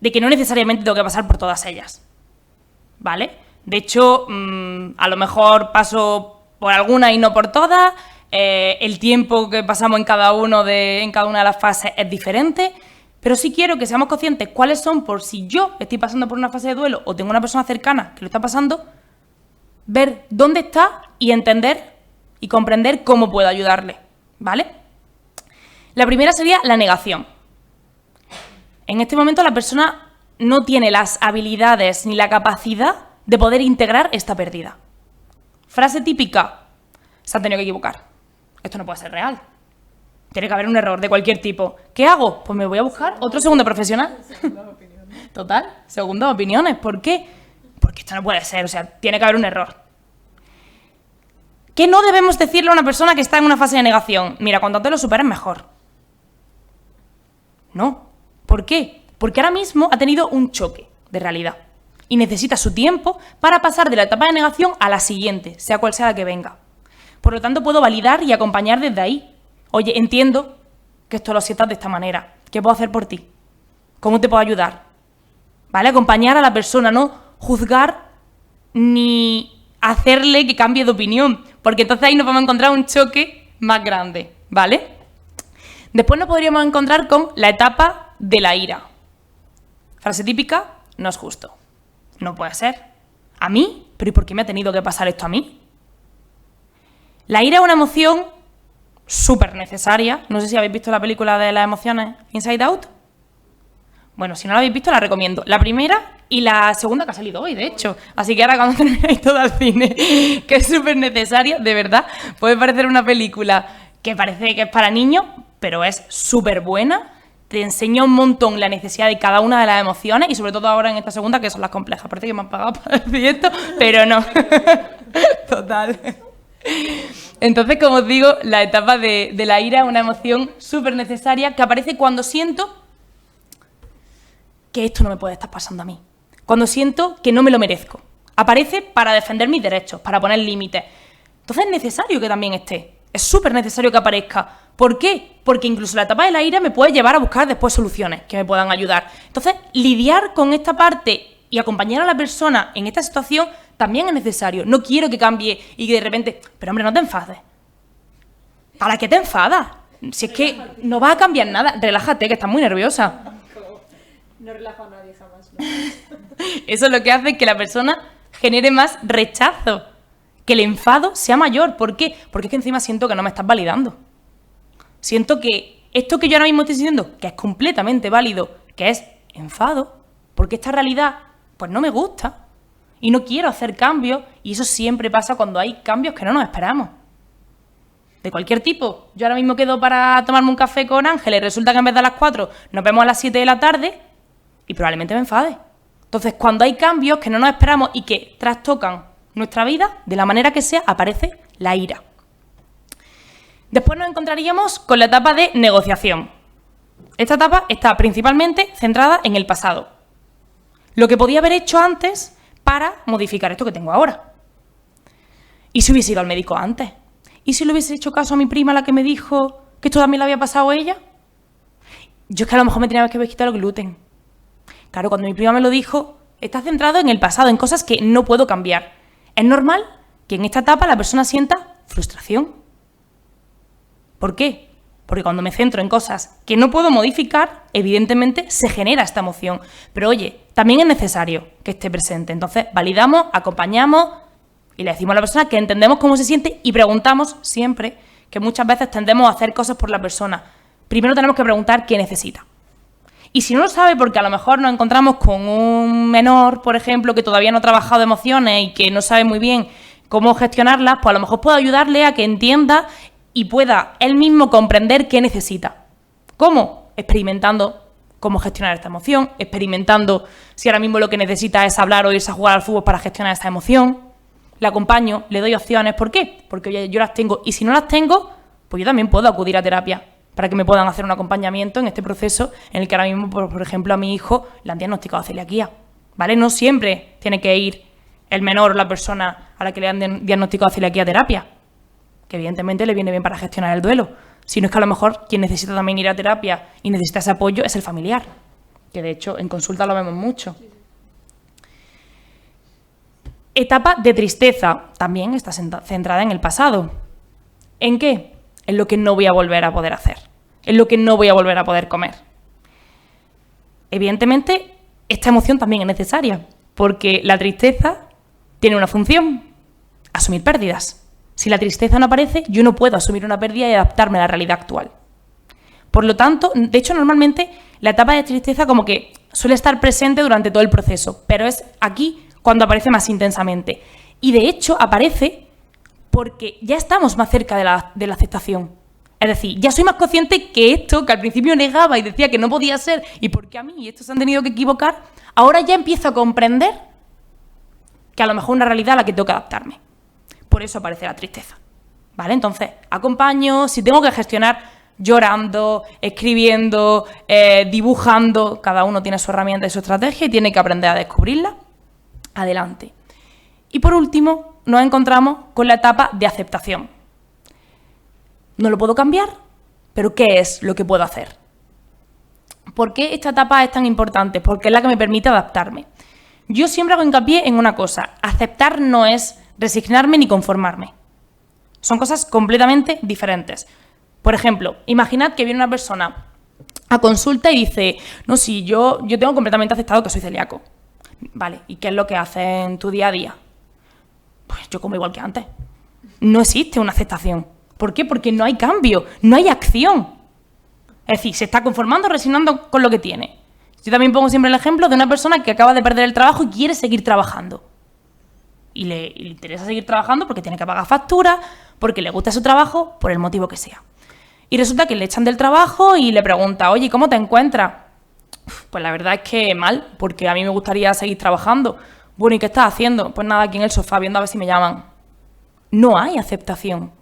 de que no necesariamente tengo que pasar por todas ellas, ¿vale? De hecho, a lo mejor paso por algunas y no por todas, el tiempo que pasamos en cada una de las fases es diferente, pero sí quiero que seamos conscientes cuáles son, por si yo estoy pasando por una fase de duelo o tengo una persona cercana que lo está pasando, ver dónde está y entender y comprender cómo puedo ayudarle, ¿vale? La primera sería la negación. En este momento la persona no tiene las habilidades ni la capacidad de poder integrar esta pérdida. Frase típica: se han tenido que equivocar. Esto no puede ser real. Tiene que haber un error de cualquier tipo. ¿Qué hago? Pues me voy a buscar otro segundo profesional. Total, segundas opiniones. ¿Por qué? Porque esto no puede ser, o sea, tiene que haber un error. ¿Qué no debemos decirle a una persona que está en una fase de negación? Mira, cuanto antes lo superes, mejor. No. ¿Por qué? Porque ahora mismo ha tenido un choque de realidad y necesita su tiempo para pasar de la etapa de negación a la siguiente, sea cual sea la que venga. Por lo tanto, puedo validar y acompañar desde ahí. Oye, entiendo que esto lo sientas de esta manera. ¿Qué puedo hacer por ti? ¿Cómo te puedo ayudar? ¿Vale? Acompañar a la persona, no juzgar ni hacerle que cambie de opinión, porque entonces ahí nos vamos a encontrar un choque más grande, ¿vale? Después nos podríamos encontrar con la etapa de la ira. Frase típica: no es justo. No puede ser. ¿A mí? ¿Pero y por qué me ha tenido que pasar esto a mí? La ira es una emoción súper necesaria. No sé si habéis visto la película de las emociones, Inside Out. Bueno, si no la habéis visto, la recomiendo. La primera y la segunda que ha salido hoy, de hecho. Así que ahora cuando terminéis todo al cine, que es súper necesaria, de verdad, puede parecer una película que parece que es para niños, pero es súper buena. Te enseña un montón la necesidad de cada una de las emociones y sobre todo ahora en esta segunda, que son las complejas. Parece que me han pagado para decir esto, pero no. Total. Entonces, como os digo, la etapa de la ira es una emoción súper necesaria que aparece cuando siento que esto no me puede estar pasando a mí. Cuando siento que no me lo merezco. Aparece para defender mis derechos, para poner límites. Entonces es necesario que también esté. Es súper necesario que aparezca. ¿Por qué? Porque incluso la etapa de la ira me puede llevar a buscar después soluciones que me puedan ayudar. Entonces, lidiar con esta parte y acompañar a la persona en esta situación también es necesario. No quiero que cambie y que de repente... Pero hombre, no te enfades. ¿Para qué te enfadas? Si es que no va a cambiar nada. Relájate, que estás muy nerviosa. No relajo a nadie jamás. Eso es lo que hace que la persona genere más rechazo. Que el enfado sea mayor. ¿Por qué? Porque es que encima siento que no me estás validando. Siento que esto que yo ahora mismo estoy diciendo, que es completamente válido, que es enfado, porque esta realidad pues no me gusta y no quiero hacer cambios, y eso siempre pasa cuando hay cambios que no nos esperamos. De cualquier tipo. Yo ahora mismo quedo para tomarme un café con Ángeles, resulta que en vez de a las 4 nos vemos a las 7 de la tarde y probablemente me enfade. Entonces, cuando hay cambios que no nos esperamos y que trastocan nuestra vida, de la manera que sea, aparece la ira. Después nos encontraríamos con la etapa de negociación. Esta etapa está principalmente centrada en el pasado. Lo que podía haber hecho antes para modificar esto que tengo ahora. ¿Y si hubiese ido al médico antes? ¿Y si le hubiese hecho caso a mi prima, la que me dijo que esto también le había pasado a ella? Yo es que a lo mejor me tenía que haber quitado el gluten. Claro, cuando mi prima me lo dijo, está centrado en el pasado, en cosas que no puedo cambiar. Es normal que en esta etapa la persona sienta frustración. ¿Por qué? Porque cuando me centro en cosas que no puedo modificar, evidentemente se genera esta emoción. Pero oye, también es necesario que esté presente. Entonces, validamos, acompañamos y le decimos a la persona que entendemos cómo se siente y preguntamos siempre, que muchas veces tendemos a hacer cosas por la persona. Primero tenemos que preguntar qué necesita. Y si no lo sabe, porque a lo mejor nos encontramos con un menor, por ejemplo, que todavía no ha trabajado emociones y que no sabe muy bien cómo gestionarlas, pues a lo mejor puedo ayudarle a que entienda y pueda él mismo comprender qué necesita. ¿Cómo? Experimentando cómo gestionar esta emoción, experimentando si ahora mismo lo que necesita es hablar o irse a jugar al fútbol para gestionar esta emoción. Le acompaño, le doy opciones. ¿Por qué? Porque oye, yo las tengo y si no las tengo, pues yo también puedo acudir a terapia para que me puedan hacer un acompañamiento en este proceso en el que ahora mismo, por ejemplo, a mi hijo le han diagnosticado celiaquía, ¿vale? No siempre tiene que ir el menor o la persona a la que le han diagnosticado celiaquía a terapia, que evidentemente le viene bien para gestionar el duelo, sino es que a lo mejor quien necesita también ir a terapia y necesita ese apoyo es el familiar. que de hecho en consulta lo vemos mucho. Etapa de tristeza, también está centrada en el pasado. ¿En qué? En lo que no voy a volver a poder hacer, en lo que no voy a volver a poder comer. Evidentemente, esta emoción también es necesaria, porque la tristeza tiene una función, asumir pérdidas. Si la tristeza no aparece, yo no puedo asumir una pérdida y adaptarme a la realidad actual. Por lo tanto, de hecho, normalmente la etapa de tristeza como que suele estar presente durante todo el proceso, pero es aquí cuando aparece más intensamente. Y de hecho aparece porque ya estamos más cerca de la aceptación. Es decir, ya soy más consciente que esto, que al principio negaba y decía que no podía ser, y porque a mí estos se han tenido que equivocar, ahora ya empiezo a comprender que a lo mejor es una realidad a la que tengo que adaptarme. Por eso aparece la tristeza. ¿Vale? Entonces, acompaño, si tengo que gestionar llorando, escribiendo, dibujando, cada uno tiene su herramienta y su estrategia y tiene que aprender a descubrirla. Adelante. Y por último, nos encontramos con la etapa de aceptación. No lo puedo cambiar, pero ¿qué es lo que puedo hacer? ¿Por qué esta etapa es tan importante? Porque es la que me permite adaptarme. Yo siempre hago hincapié en una cosa: aceptar no es resignarme ni conformarme. Son cosas completamente diferentes. Por ejemplo, imaginad que viene una persona a consulta y dice, no, sí, yo tengo completamente aceptado que soy celíaco. Vale, ¿y qué es lo que haces en tu día a día? Pues yo como igual que antes. No existe una aceptación. ¿Por qué? Porque no hay cambio, no hay acción. Es decir, se está conformando, resignando con lo que tiene. Yo también pongo siempre el ejemplo de una persona que acaba de perder el trabajo y quiere seguir trabajando. Y le interesa seguir trabajando porque tiene que pagar facturas, porque le gusta su trabajo, por el motivo que sea. Y resulta que le echan del trabajo y le pregunta, oye, ¿cómo te encuentras? Pues la verdad es que mal, porque a mí me gustaría seguir trabajando. Bueno, ¿y qué estás haciendo? Pues nada, aquí en el sofá, viendo a ver si me llaman. No hay aceptación.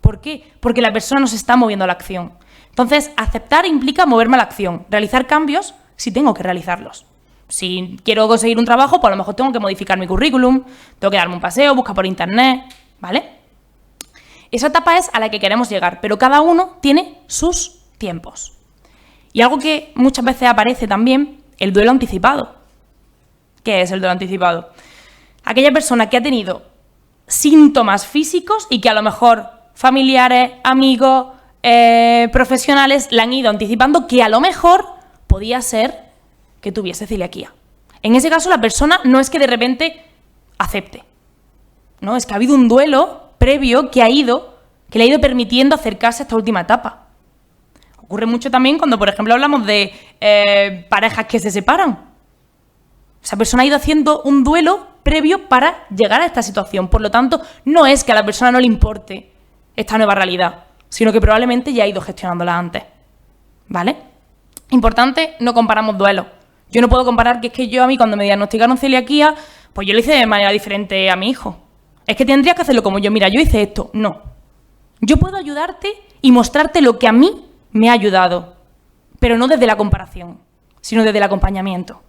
¿Por qué? Porque la persona no se está moviendo a la acción. Entonces, aceptar implica moverme a la acción, realizar cambios si tengo que realizarlos. Si quiero conseguir un trabajo, pues a lo mejor tengo que modificar mi currículum, tengo que darme un paseo, buscar por internet, ¿vale? Esa etapa es a la que queremos llegar, pero cada uno tiene sus tiempos. Y algo que muchas veces aparece también, el duelo anticipado. ¿Qué es el duelo anticipado? Aquella persona que ha tenido síntomas físicos y que a lo mejor familiares, amigos, profesionales le han ido anticipando que a lo mejor podía ser que tuviese celiaquía. En ese caso, la persona no es que de repente acepte, no, es que ha habido un duelo previo que le ha ido permitiendo acercarse a esta última etapa. Ocurre mucho también cuando, por ejemplo, hablamos de parejas que se separan. Esa persona ha ido haciendo un duelo previo para llegar a esta situación. Por lo tanto, no es que a la persona no le importe esta nueva realidad, sino que probablemente ya ha ido gestionándola antes. ¿Vale? Importante, no comparamos duelos. Yo no puedo comparar que es que a mí cuando me diagnosticaron celiaquía, pues yo lo hice de manera diferente a mi hijo. Es que tendrías que hacerlo como yo. Mira, yo hice esto. No. Yo puedo ayudarte y mostrarte lo que a mí me ha ayudado, pero no desde la comparación, sino desde el acompañamiento.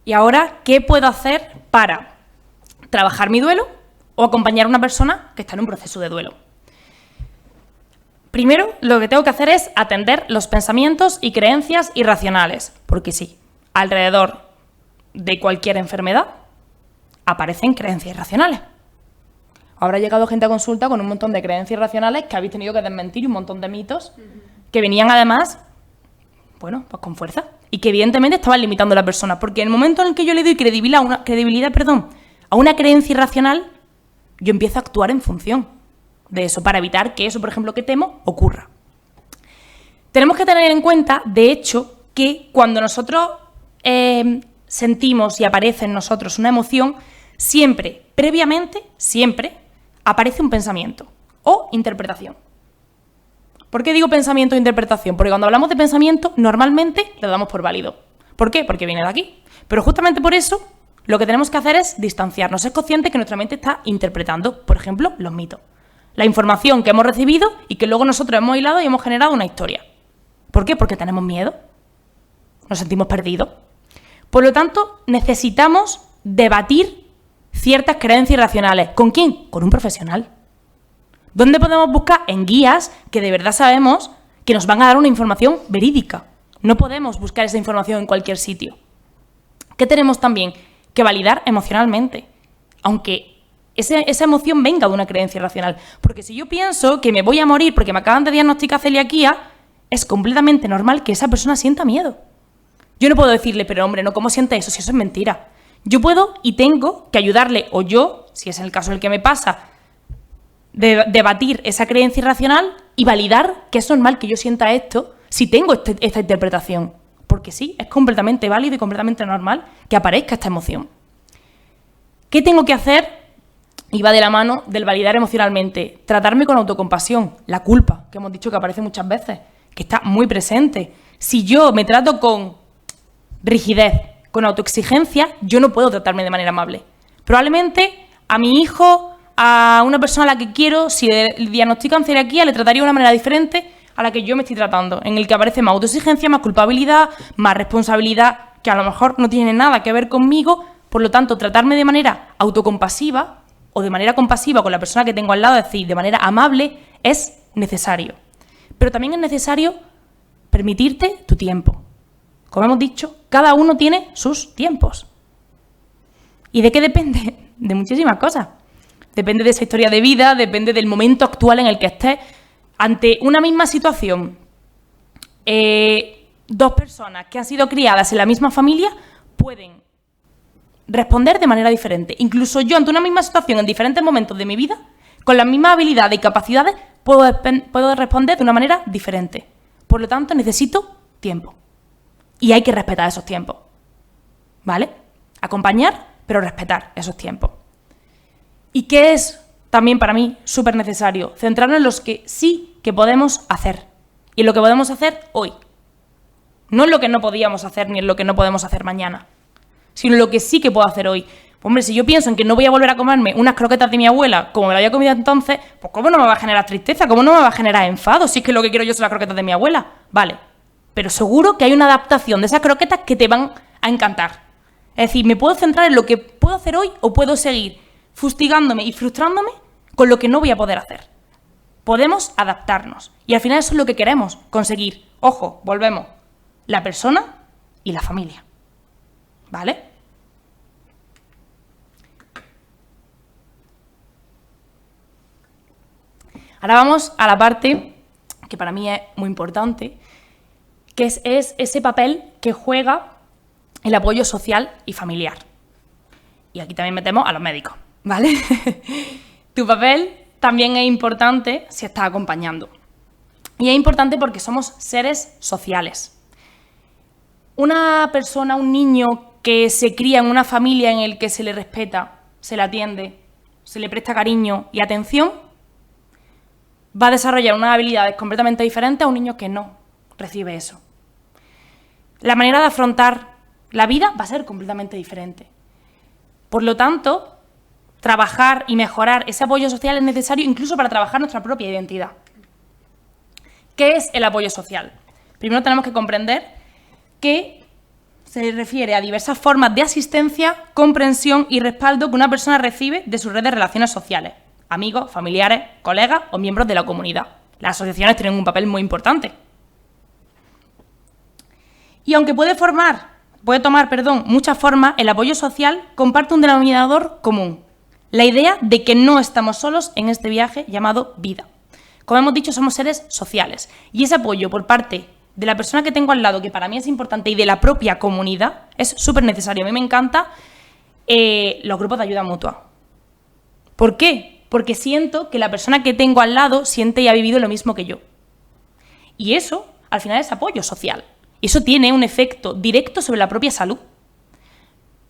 Y ahora, ¿qué puedo hacer para trabajar mi duelo o acompañar a una persona que está en un proceso de duelo? Primero, lo que tengo que hacer es atender los pensamientos y creencias irracionales, porque sí, alrededor de cualquier enfermedad aparecen creencias irracionales. Habrá llegado gente a consulta con un montón de creencias irracionales que habéis tenido que desmentir y un montón de mitos que venían además, bueno, pues con fuerza y que evidentemente estaban limitando a la persona, porque en el momento en el que yo le doy credibilidad a una creencia irracional, yo empiezo a actuar en función de eso para evitar que eso, por ejemplo, que temo, ocurra. Tenemos que tener en cuenta, de hecho, que cuando nosotros sentimos y aparece en nosotros una emoción, siempre, previamente, siempre, aparece un pensamiento o interpretación. ¿Por qué digo pensamiento e interpretación? Porque cuando hablamos de pensamiento, normalmente lo damos por válido. ¿Por qué? Porque viene de aquí. Pero justamente por eso, lo que tenemos que hacer es distanciarnos, ser conscientes que nuestra mente está interpretando, por ejemplo, los mitos. La información que hemos recibido y que luego nosotros hemos hilado y hemos generado una historia. ¿Por qué? Porque tenemos miedo. Nos sentimos perdidos. Por lo tanto, necesitamos debatir ciertas creencias irracionales. ¿Con quién? Con un profesional. ¿Dónde podemos buscar? En guías que de verdad sabemos que nos van a dar una información verídica. No podemos buscar esa información en cualquier sitio. ¿Qué tenemos también? Que validar emocionalmente, aunque esa emoción venga de una creencia racional. Porque si yo pienso que me voy a morir porque me acaban de diagnosticar celiaquía, es completamente normal que esa persona sienta miedo. Yo no puedo decirle, pero hombre, no, ¿cómo siente eso? Si eso es mentira. Yo puedo y tengo que ayudarle, o yo, si es el caso el que me pasa, de debatir esa creencia irracional y validar que es normal que yo sienta esto si tengo esta interpretación. Porque sí, es completamente válido y completamente normal que aparezca esta emoción. ¿Qué tengo que hacer? Y va de la mano del validar emocionalmente. Tratarme con autocompasión. La culpa, que hemos dicho que aparece muchas veces, que está muy presente. Si yo me trato con rigidez, con autoexigencia, yo no puedo tratarme de manera amable. Probablemente a mi hijo, a una persona a la que quiero, si le diagnostican celiaquía, le trataría de una manera diferente a la que yo me estoy tratando, en el que aparece más autoexigencia, más culpabilidad, más responsabilidad, que a lo mejor no tiene nada que ver conmigo. Por lo tanto, tratarme de manera autocompasiva o de manera compasiva con la persona que tengo al lado, es decir, de manera amable, es necesario. Pero también es necesario permitirte tu tiempo. Como hemos dicho, cada uno tiene sus tiempos. ¿Y de qué depende? De muchísimas cosas. Depende de esa historia de vida, depende del momento actual en el que estés. Ante una misma situación, dos personas que han sido criadas en la misma familia pueden responder de manera diferente. Incluso yo, ante una misma situación, en diferentes momentos de mi vida, con las mismas habilidades y capacidades, puedo responder de una manera diferente. Por lo tanto, necesito tiempo. Y hay que respetar esos tiempos. ¿Vale? Acompañar, pero respetar esos tiempos. ¿Y qué es también para mí súper necesario? Centrarnos en los que sí que podemos hacer. Y en lo que podemos hacer hoy. No en lo que no podíamos hacer ni en lo que no podemos hacer mañana, sino en lo que sí que puedo hacer hoy. Hombre, si yo pienso en que no voy a volver a comerme unas croquetas de mi abuela como me lo había comido entonces, pues ¿cómo no me va a generar tristeza? ¿Cómo no me va a generar enfado? Si es que lo que quiero yo son las croquetas de mi abuela. Vale, pero seguro que hay una adaptación de esas croquetas que te van a encantar. Es decir, me puedo centrar en lo que puedo hacer hoy o puedo seguir fustigándome y frustrándome con lo que no voy a poder hacer. Podemos adaptarnos. Y al final eso es lo que queremos conseguir. Ojo, volvemos. La persona y la familia. ¿Vale? Ahora vamos a la parte que para mí es muy importante, que es ese papel que juega el apoyo social y familiar. Y aquí también metemos a los médicos, ¿vale? Tu papel también es importante si estás acompañando. Y es importante porque somos seres sociales. Una persona, un niño que se cría en una familia en la que se le respeta, se le atiende, se le presta cariño y atención, va a desarrollar unas habilidades completamente diferentes a un niño que no recibe eso. La manera de afrontar la vida va a ser completamente diferente. Por lo tanto, trabajar y mejorar ese apoyo social es necesario incluso para trabajar nuestra propia identidad. ¿Qué es el apoyo social? Primero tenemos que comprender que se refiere a diversas formas de asistencia, comprensión y respaldo que una persona recibe de su red de relaciones sociales, amigos, familiares, colegas o miembros de la comunidad. Las asociaciones tienen un papel muy importante. Y aunque puede tomar muchas formas, el apoyo social comparte un denominador común. La idea de que no estamos solos en este viaje llamado vida. Como hemos dicho, somos seres sociales. Y ese apoyo por parte de la persona que tengo al lado, que para mí es importante, y de la propia comunidad, es súper necesario. A mí me encantan los grupos de ayuda mutua. ¿Por qué? Porque siento que la persona que tengo al lado siente y ha vivido lo mismo que yo. Y eso, al final, es apoyo social. Y eso tiene un efecto directo sobre la propia salud.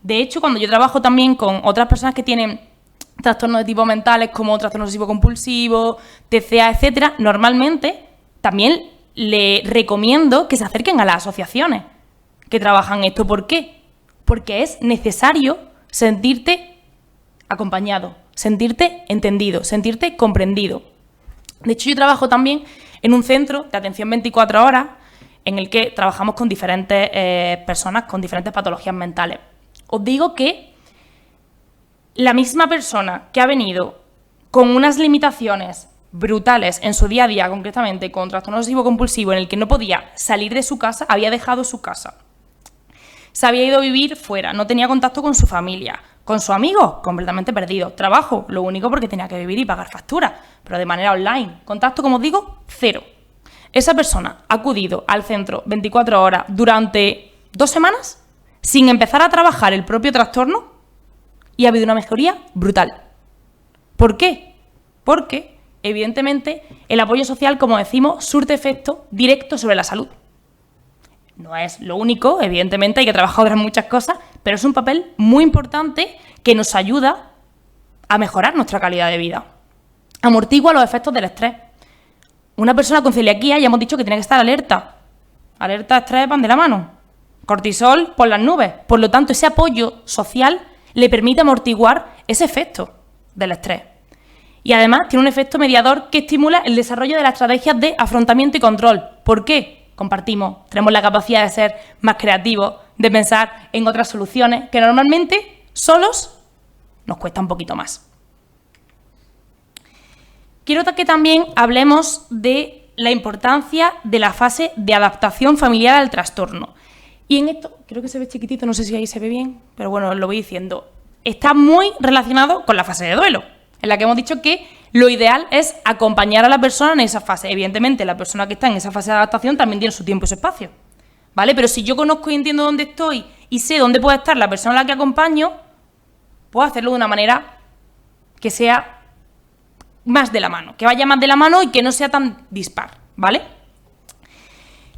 De hecho, cuando yo trabajo también con otras personas que tienen trastornos de tipo mentales como trastorno obsesivo compulsivo, TCA, etcétera, normalmente también le recomiendo que se acerquen a las asociaciones que trabajan esto. ¿Por qué? Porque es necesario sentirte acompañado, sentirte entendido, sentirte comprendido. De hecho, yo trabajo también en un centro de atención 24 horas en el que trabajamos con diferentes personas con diferentes patologías mentales. Os digo que la misma persona que ha venido con unas limitaciones brutales en su día a día, concretamente con trastorno obsesivo compulsivo, en el que no podía salir de su casa, había dejado su casa. Se había ido a vivir fuera, no tenía contacto con su familia, con sus amigos, completamente perdido. Trabajo, lo único porque tenía que vivir y pagar facturas, pero de manera online. Contacto, como os digo, cero. Esa persona ha acudido al centro 24 horas durante 2 semanas sin empezar a trabajar el propio trastorno y ha habido una mejoría brutal. ¿Por qué? Porque, evidentemente, el apoyo social, como decimos, surte efecto directo sobre la salud. No es lo único, evidentemente hay que trabajar otras muchas cosas, pero es un papel muy importante que nos ayuda a mejorar nuestra calidad de vida. Amortigua los efectos del estrés. Una persona con celiaquía ya hemos dicho que tiene que estar alerta. Alerta, estrés van de la mano. Cortisol por las nubes. Por lo tanto, ese apoyo social le permite amortiguar ese efecto del estrés. Y además tiene un efecto mediador que estimula el desarrollo de las estrategias de afrontamiento y control. ¿Por qué? Compartimos, tenemos la capacidad de ser más creativos, de pensar en otras soluciones que normalmente solos nos cuesta un poquito más. Quiero que también hablemos de la importancia de la fase de adaptación familiar al trastorno. Y en esto, creo que se ve chiquitito, no sé si ahí se ve bien, pero bueno, os lo voy diciendo. Está muy relacionado con la fase de duelo, en la que hemos dicho que lo ideal es acompañar a la persona en esa fase. Evidentemente, la persona que está en esa fase de adaptación también tiene su tiempo y su espacio, ¿vale? Pero si yo conozco y entiendo dónde estoy y sé dónde puede estar la persona a la que acompaño, puedo hacerlo de una manera que sea más de la mano, que vaya más de la mano y que no sea tan dispar, ¿vale?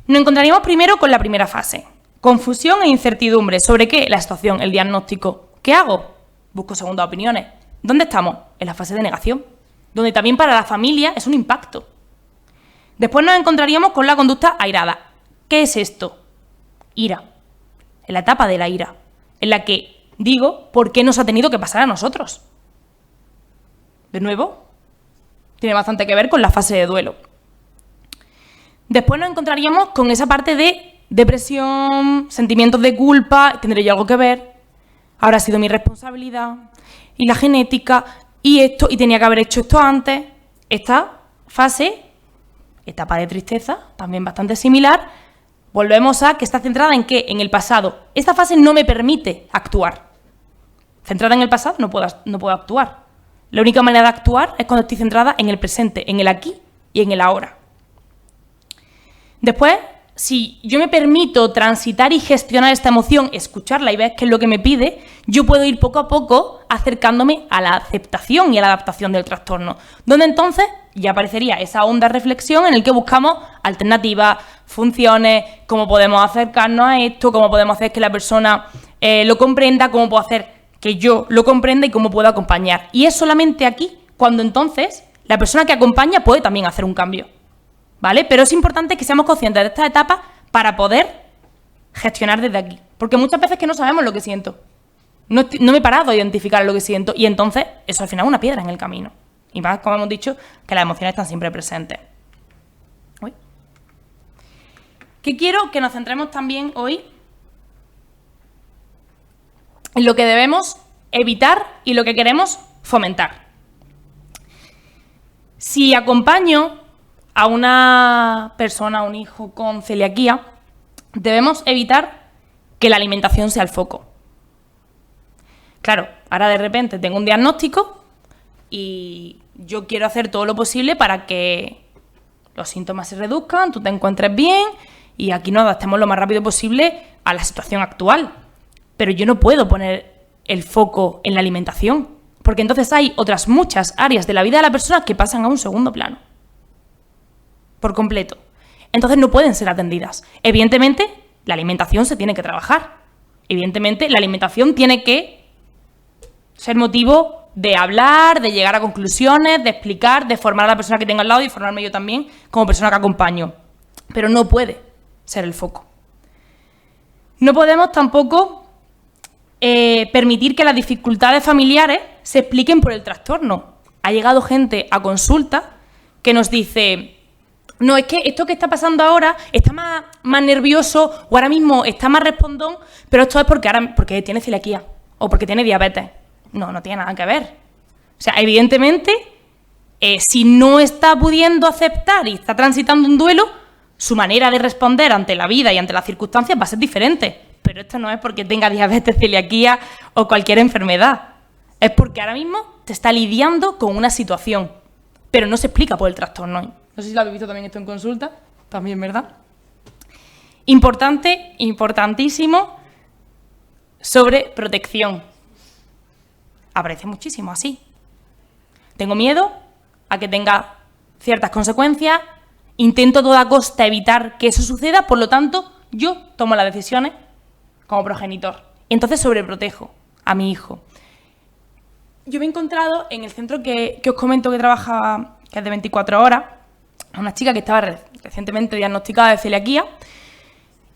Nos encontraríamos primero con la primera fase. Confusión e incertidumbre. ¿Sobre qué? La situación, el diagnóstico. ¿Qué hago? Busco segundas opiniones. ¿Dónde estamos? En la fase de negación, donde también para la familia es un impacto. Después nos encontraríamos con la conducta airada. ¿Qué es esto? Ira. En la etapa de la ira, en la que digo por qué nos ha tenido que pasar a nosotros. De nuevo, tiene bastante que ver con la fase de duelo. Después nos encontraríamos con esa parte de depresión, sentimientos de culpa, ¿tendré yo algo que ver? ¿Habrá sido mi responsabilidad? Y la genética, y esto, y tenía que haber hecho esto antes. Esta fase, etapa de tristeza, también bastante similar, volvemos a que está centrada en ¿qué? En el pasado. Esta fase no me permite actuar. Centrada en el pasado no puedo actuar. La única manera de actuar es cuando estoy centrada en el presente, en el aquí y en el ahora. Después, si yo me permito transitar y gestionar esta emoción, escucharla y ver qué es lo que me pide, yo puedo ir poco a poco acercándome a la aceptación y a la adaptación del trastorno, donde entonces ya aparecería esa honda reflexión en el que buscamos alternativas, funciones, cómo podemos acercarnos a esto, cómo podemos hacer que la persona lo comprenda, cómo puedo hacer que yo lo comprenda y cómo puedo acompañar. Y es solamente aquí cuando entonces la persona que acompaña puede también hacer un cambio, ¿vale? Pero es importante que seamos conscientes de esta etapa para poder gestionar desde aquí. Porque muchas veces que no sabemos lo que siento. No me he parado a identificar lo que siento y entonces eso al final es una piedra en el camino. Y más, como hemos dicho, que las emociones están siempre presentes. Uy. Que quiero que nos centremos también hoy en lo que debemos evitar y lo que queremos fomentar. Si acompaño a una persona, a un hijo con celiaquía, debemos evitar que la alimentación sea el foco. Claro, ahora de repente tengo un diagnóstico y yo quiero hacer todo lo posible para que los síntomas se reduzcan, tú te encuentres bien y aquí nos adaptemos lo más rápido posible a la situación actual. Pero yo no puedo poner el foco en la alimentación, porque entonces hay otras muchas áreas de la vida de la persona que pasan a un segundo plano. Por completo. Entonces no pueden ser atendidas. Evidentemente, la alimentación se tiene que trabajar. Evidentemente, la alimentación tiene que ser motivo de hablar, de llegar a conclusiones, de explicar, de formar a la persona que tenga al lado y formarme yo también como persona que acompaño. Pero no puede ser el foco. No podemos tampoco permitir que las dificultades familiares se expliquen por el trastorno. Ha llegado gente a consulta que nos dice: no, es que esto que está pasando ahora está más nervioso o ahora mismo está más respondón, pero esto es porque tiene celiaquía o porque tiene diabetes. No tiene nada que ver. O sea, evidentemente si no está pudiendo aceptar y está transitando un duelo, su manera de responder ante la vida y ante las circunstancias va a ser diferente. Pero esto no es porque tenga diabetes, celiaquía o cualquier enfermedad. Es porque ahora mismo te está lidiando con una situación, pero no se explica por el trastorno. No sé si lo habéis visto también esto en consulta, también, ¿verdad? Importante, importantísimo, sobre protección. Aparece muchísimo así. Tengo miedo a que tenga ciertas consecuencias, intento a toda costa evitar que eso suceda, por lo tanto, yo tomo las decisiones como progenitor. Entonces sobreprotejo a mi hijo. Yo me he encontrado en el centro que os comento que trabajaba, que es de 24 horas, a una chica que estaba recientemente diagnosticada de celiaquía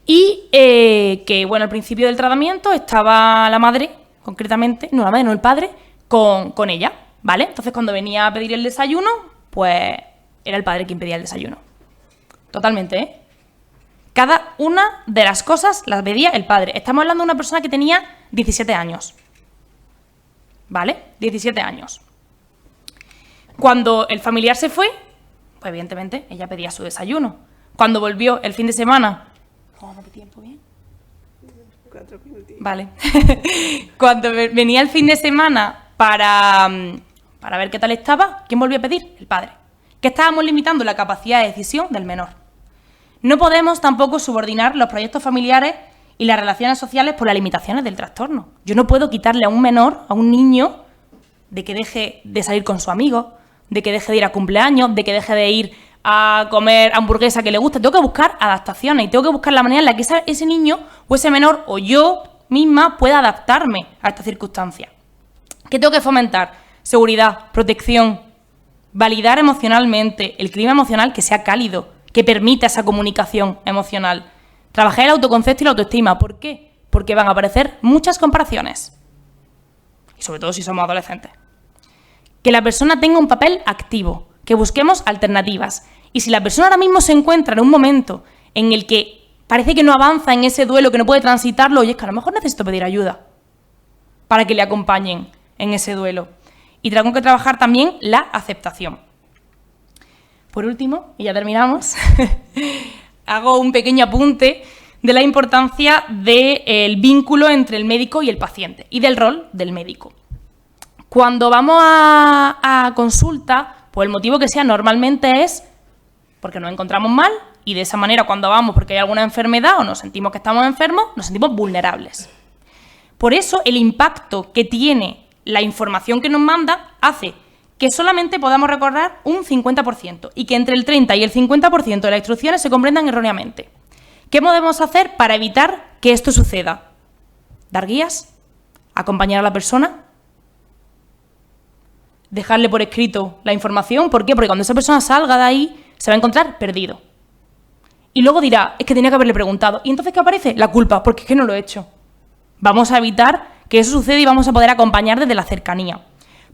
y que, bueno, al principio del tratamiento estaba la madre, concretamente, no la madre, no el padre, con ella, ¿vale? Entonces, cuando venía a pedir el desayuno, pues era el padre quien pedía el desayuno. Totalmente, ¿eh? Cada una de las cosas las pedía el padre. Estamos hablando de una persona que tenía 17 años. ¿Vale? 17 años. Cuando el familiar se fue, pues evidentemente ella pedía su desayuno. Cuando volvió el fin de semana... ¿Cómo vamos de tiempo bien? 4 minutitos. Vale. Cuando venía el fin de semana para ver qué tal estaba, ¿quién volvió a pedir? El padre. Que estábamos limitando la capacidad de decisión del menor. No podemos tampoco subordinar los proyectos familiares y las relaciones sociales por las limitaciones del trastorno. Yo no puedo quitarle a un menor, a un niño, de que deje de salir con su amigo, de que deje de ir a cumpleaños, de que deje de ir a comer hamburguesa que le guste. Tengo que buscar adaptaciones y tengo que buscar la manera en la que ese niño o ese menor o yo misma pueda adaptarme a esta circunstancia. ¿Qué tengo que fomentar? Seguridad, protección, validar emocionalmente, el clima emocional que sea cálido, que permita esa comunicación emocional. Trabajar el autoconcepto y la autoestima. ¿Por qué? Porque van a aparecer muchas comparaciones. Y sobre todo si somos adolescentes. Que la persona tenga un papel activo, que busquemos alternativas. Y si la persona ahora mismo se encuentra en un momento en el que parece que no avanza en ese duelo, que no puede transitarlo, oye, es que a lo mejor necesito pedir ayuda para que le acompañen en ese duelo. Y tengo que trabajar también la aceptación. Por último, y ya terminamos, hago un pequeño apunte de la importancia del vínculo entre el médico y el paciente y del rol del médico. Cuando vamos a consulta, pues el motivo que sea normalmente es porque nos encontramos mal y de esa manera cuando vamos porque hay alguna enfermedad o nos sentimos que estamos enfermos, nos sentimos vulnerables. Por eso el impacto que tiene la información que nos manda hace que solamente podamos recordar un 50% y que entre el 30 y el 50% de las instrucciones se comprendan erróneamente. ¿Qué podemos hacer para evitar que esto suceda? Dar guías, acompañar a la persona, dejarle por escrito la información. ¿Por qué? Porque cuando esa persona salga de ahí se va a encontrar perdido. Y luego dirá, es que tenía que haberle preguntado. ¿Y entonces qué aparece? La culpa, porque es que no lo he hecho. Vamos a evitar que eso suceda y vamos a poder acompañar desde la cercanía.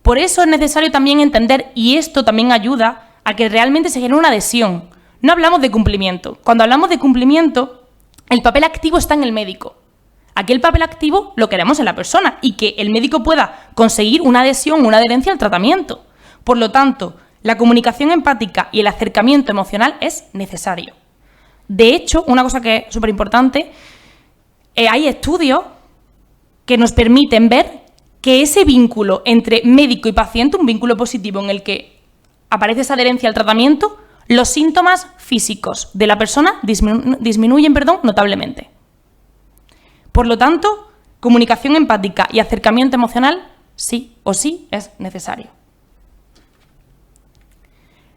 Por eso es necesario también entender, y esto también ayuda a que realmente se genere una adhesión. No hablamos de cumplimiento. Cuando hablamos de cumplimiento, el papel activo está en el médico. Aquí el papel activo lo queremos en la persona y que el médico pueda conseguir una adhesión, una adherencia al tratamiento. Por lo tanto, la comunicación empática y el acercamiento emocional es necesario. De hecho, una cosa que es súper importante, hay estudios que nos permiten ver que ese vínculo entre médico y paciente, un vínculo positivo en el que aparece esa adherencia al tratamiento, los síntomas físicos de la persona disminuyen notablemente. Por lo tanto, comunicación empática y acercamiento emocional sí o sí es necesario.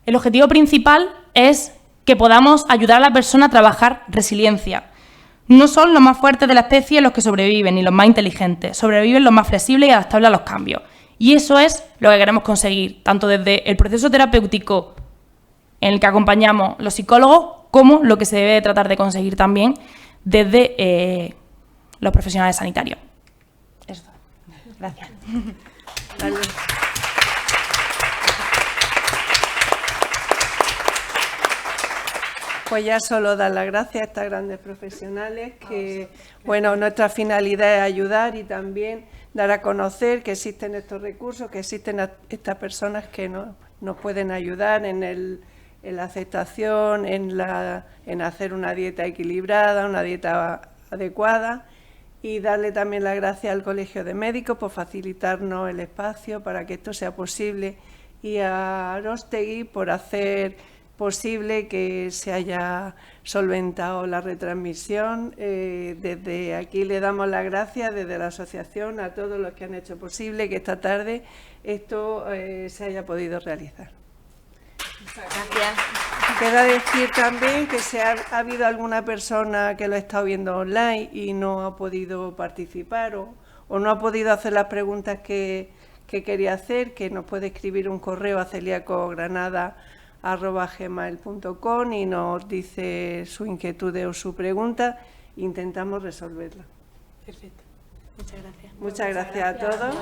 El objetivo principal es que podamos ayudar a la persona a trabajar resiliencia. No son los más fuertes de la especie los que sobreviven, ni los más inteligentes. Sobreviven los más flexibles y adaptables a los cambios. Y eso es lo que queremos conseguir, tanto desde el proceso terapéutico en el que acompañamos los psicólogos, como lo que se debe tratar de conseguir también desde los profesionales sanitarios. Eso. Gracias. Pues ya solo dar las gracias a estas grandes profesionales que, bueno, nuestra finalidad es ayudar y también dar a conocer que existen estos recursos, que existen estas personas que no nos pueden ayudar en la aceptación, en hacer una dieta equilibrada, una dieta adecuada, y darle también las gracias al Colegio de Médicos por facilitarnos el espacio para que esto sea posible, y a Arostegui por hacer posible que se haya solventado la retransmisión. Desde aquí le damos las gracias desde la asociación a todos los que han hecho posible que esta tarde esto se haya podido realizar. Gracias. Queda decir también que ha habido alguna persona que lo ha estado viendo online y no ha podido participar o no ha podido hacer las preguntas que quería hacer, que nos puede escribir un correo a celiacogranada@gmail.com y nos dice su inquietud o su pregunta. Intentamos resolverla. Perfecto. Muchas gracias. Muchas gracias a todos.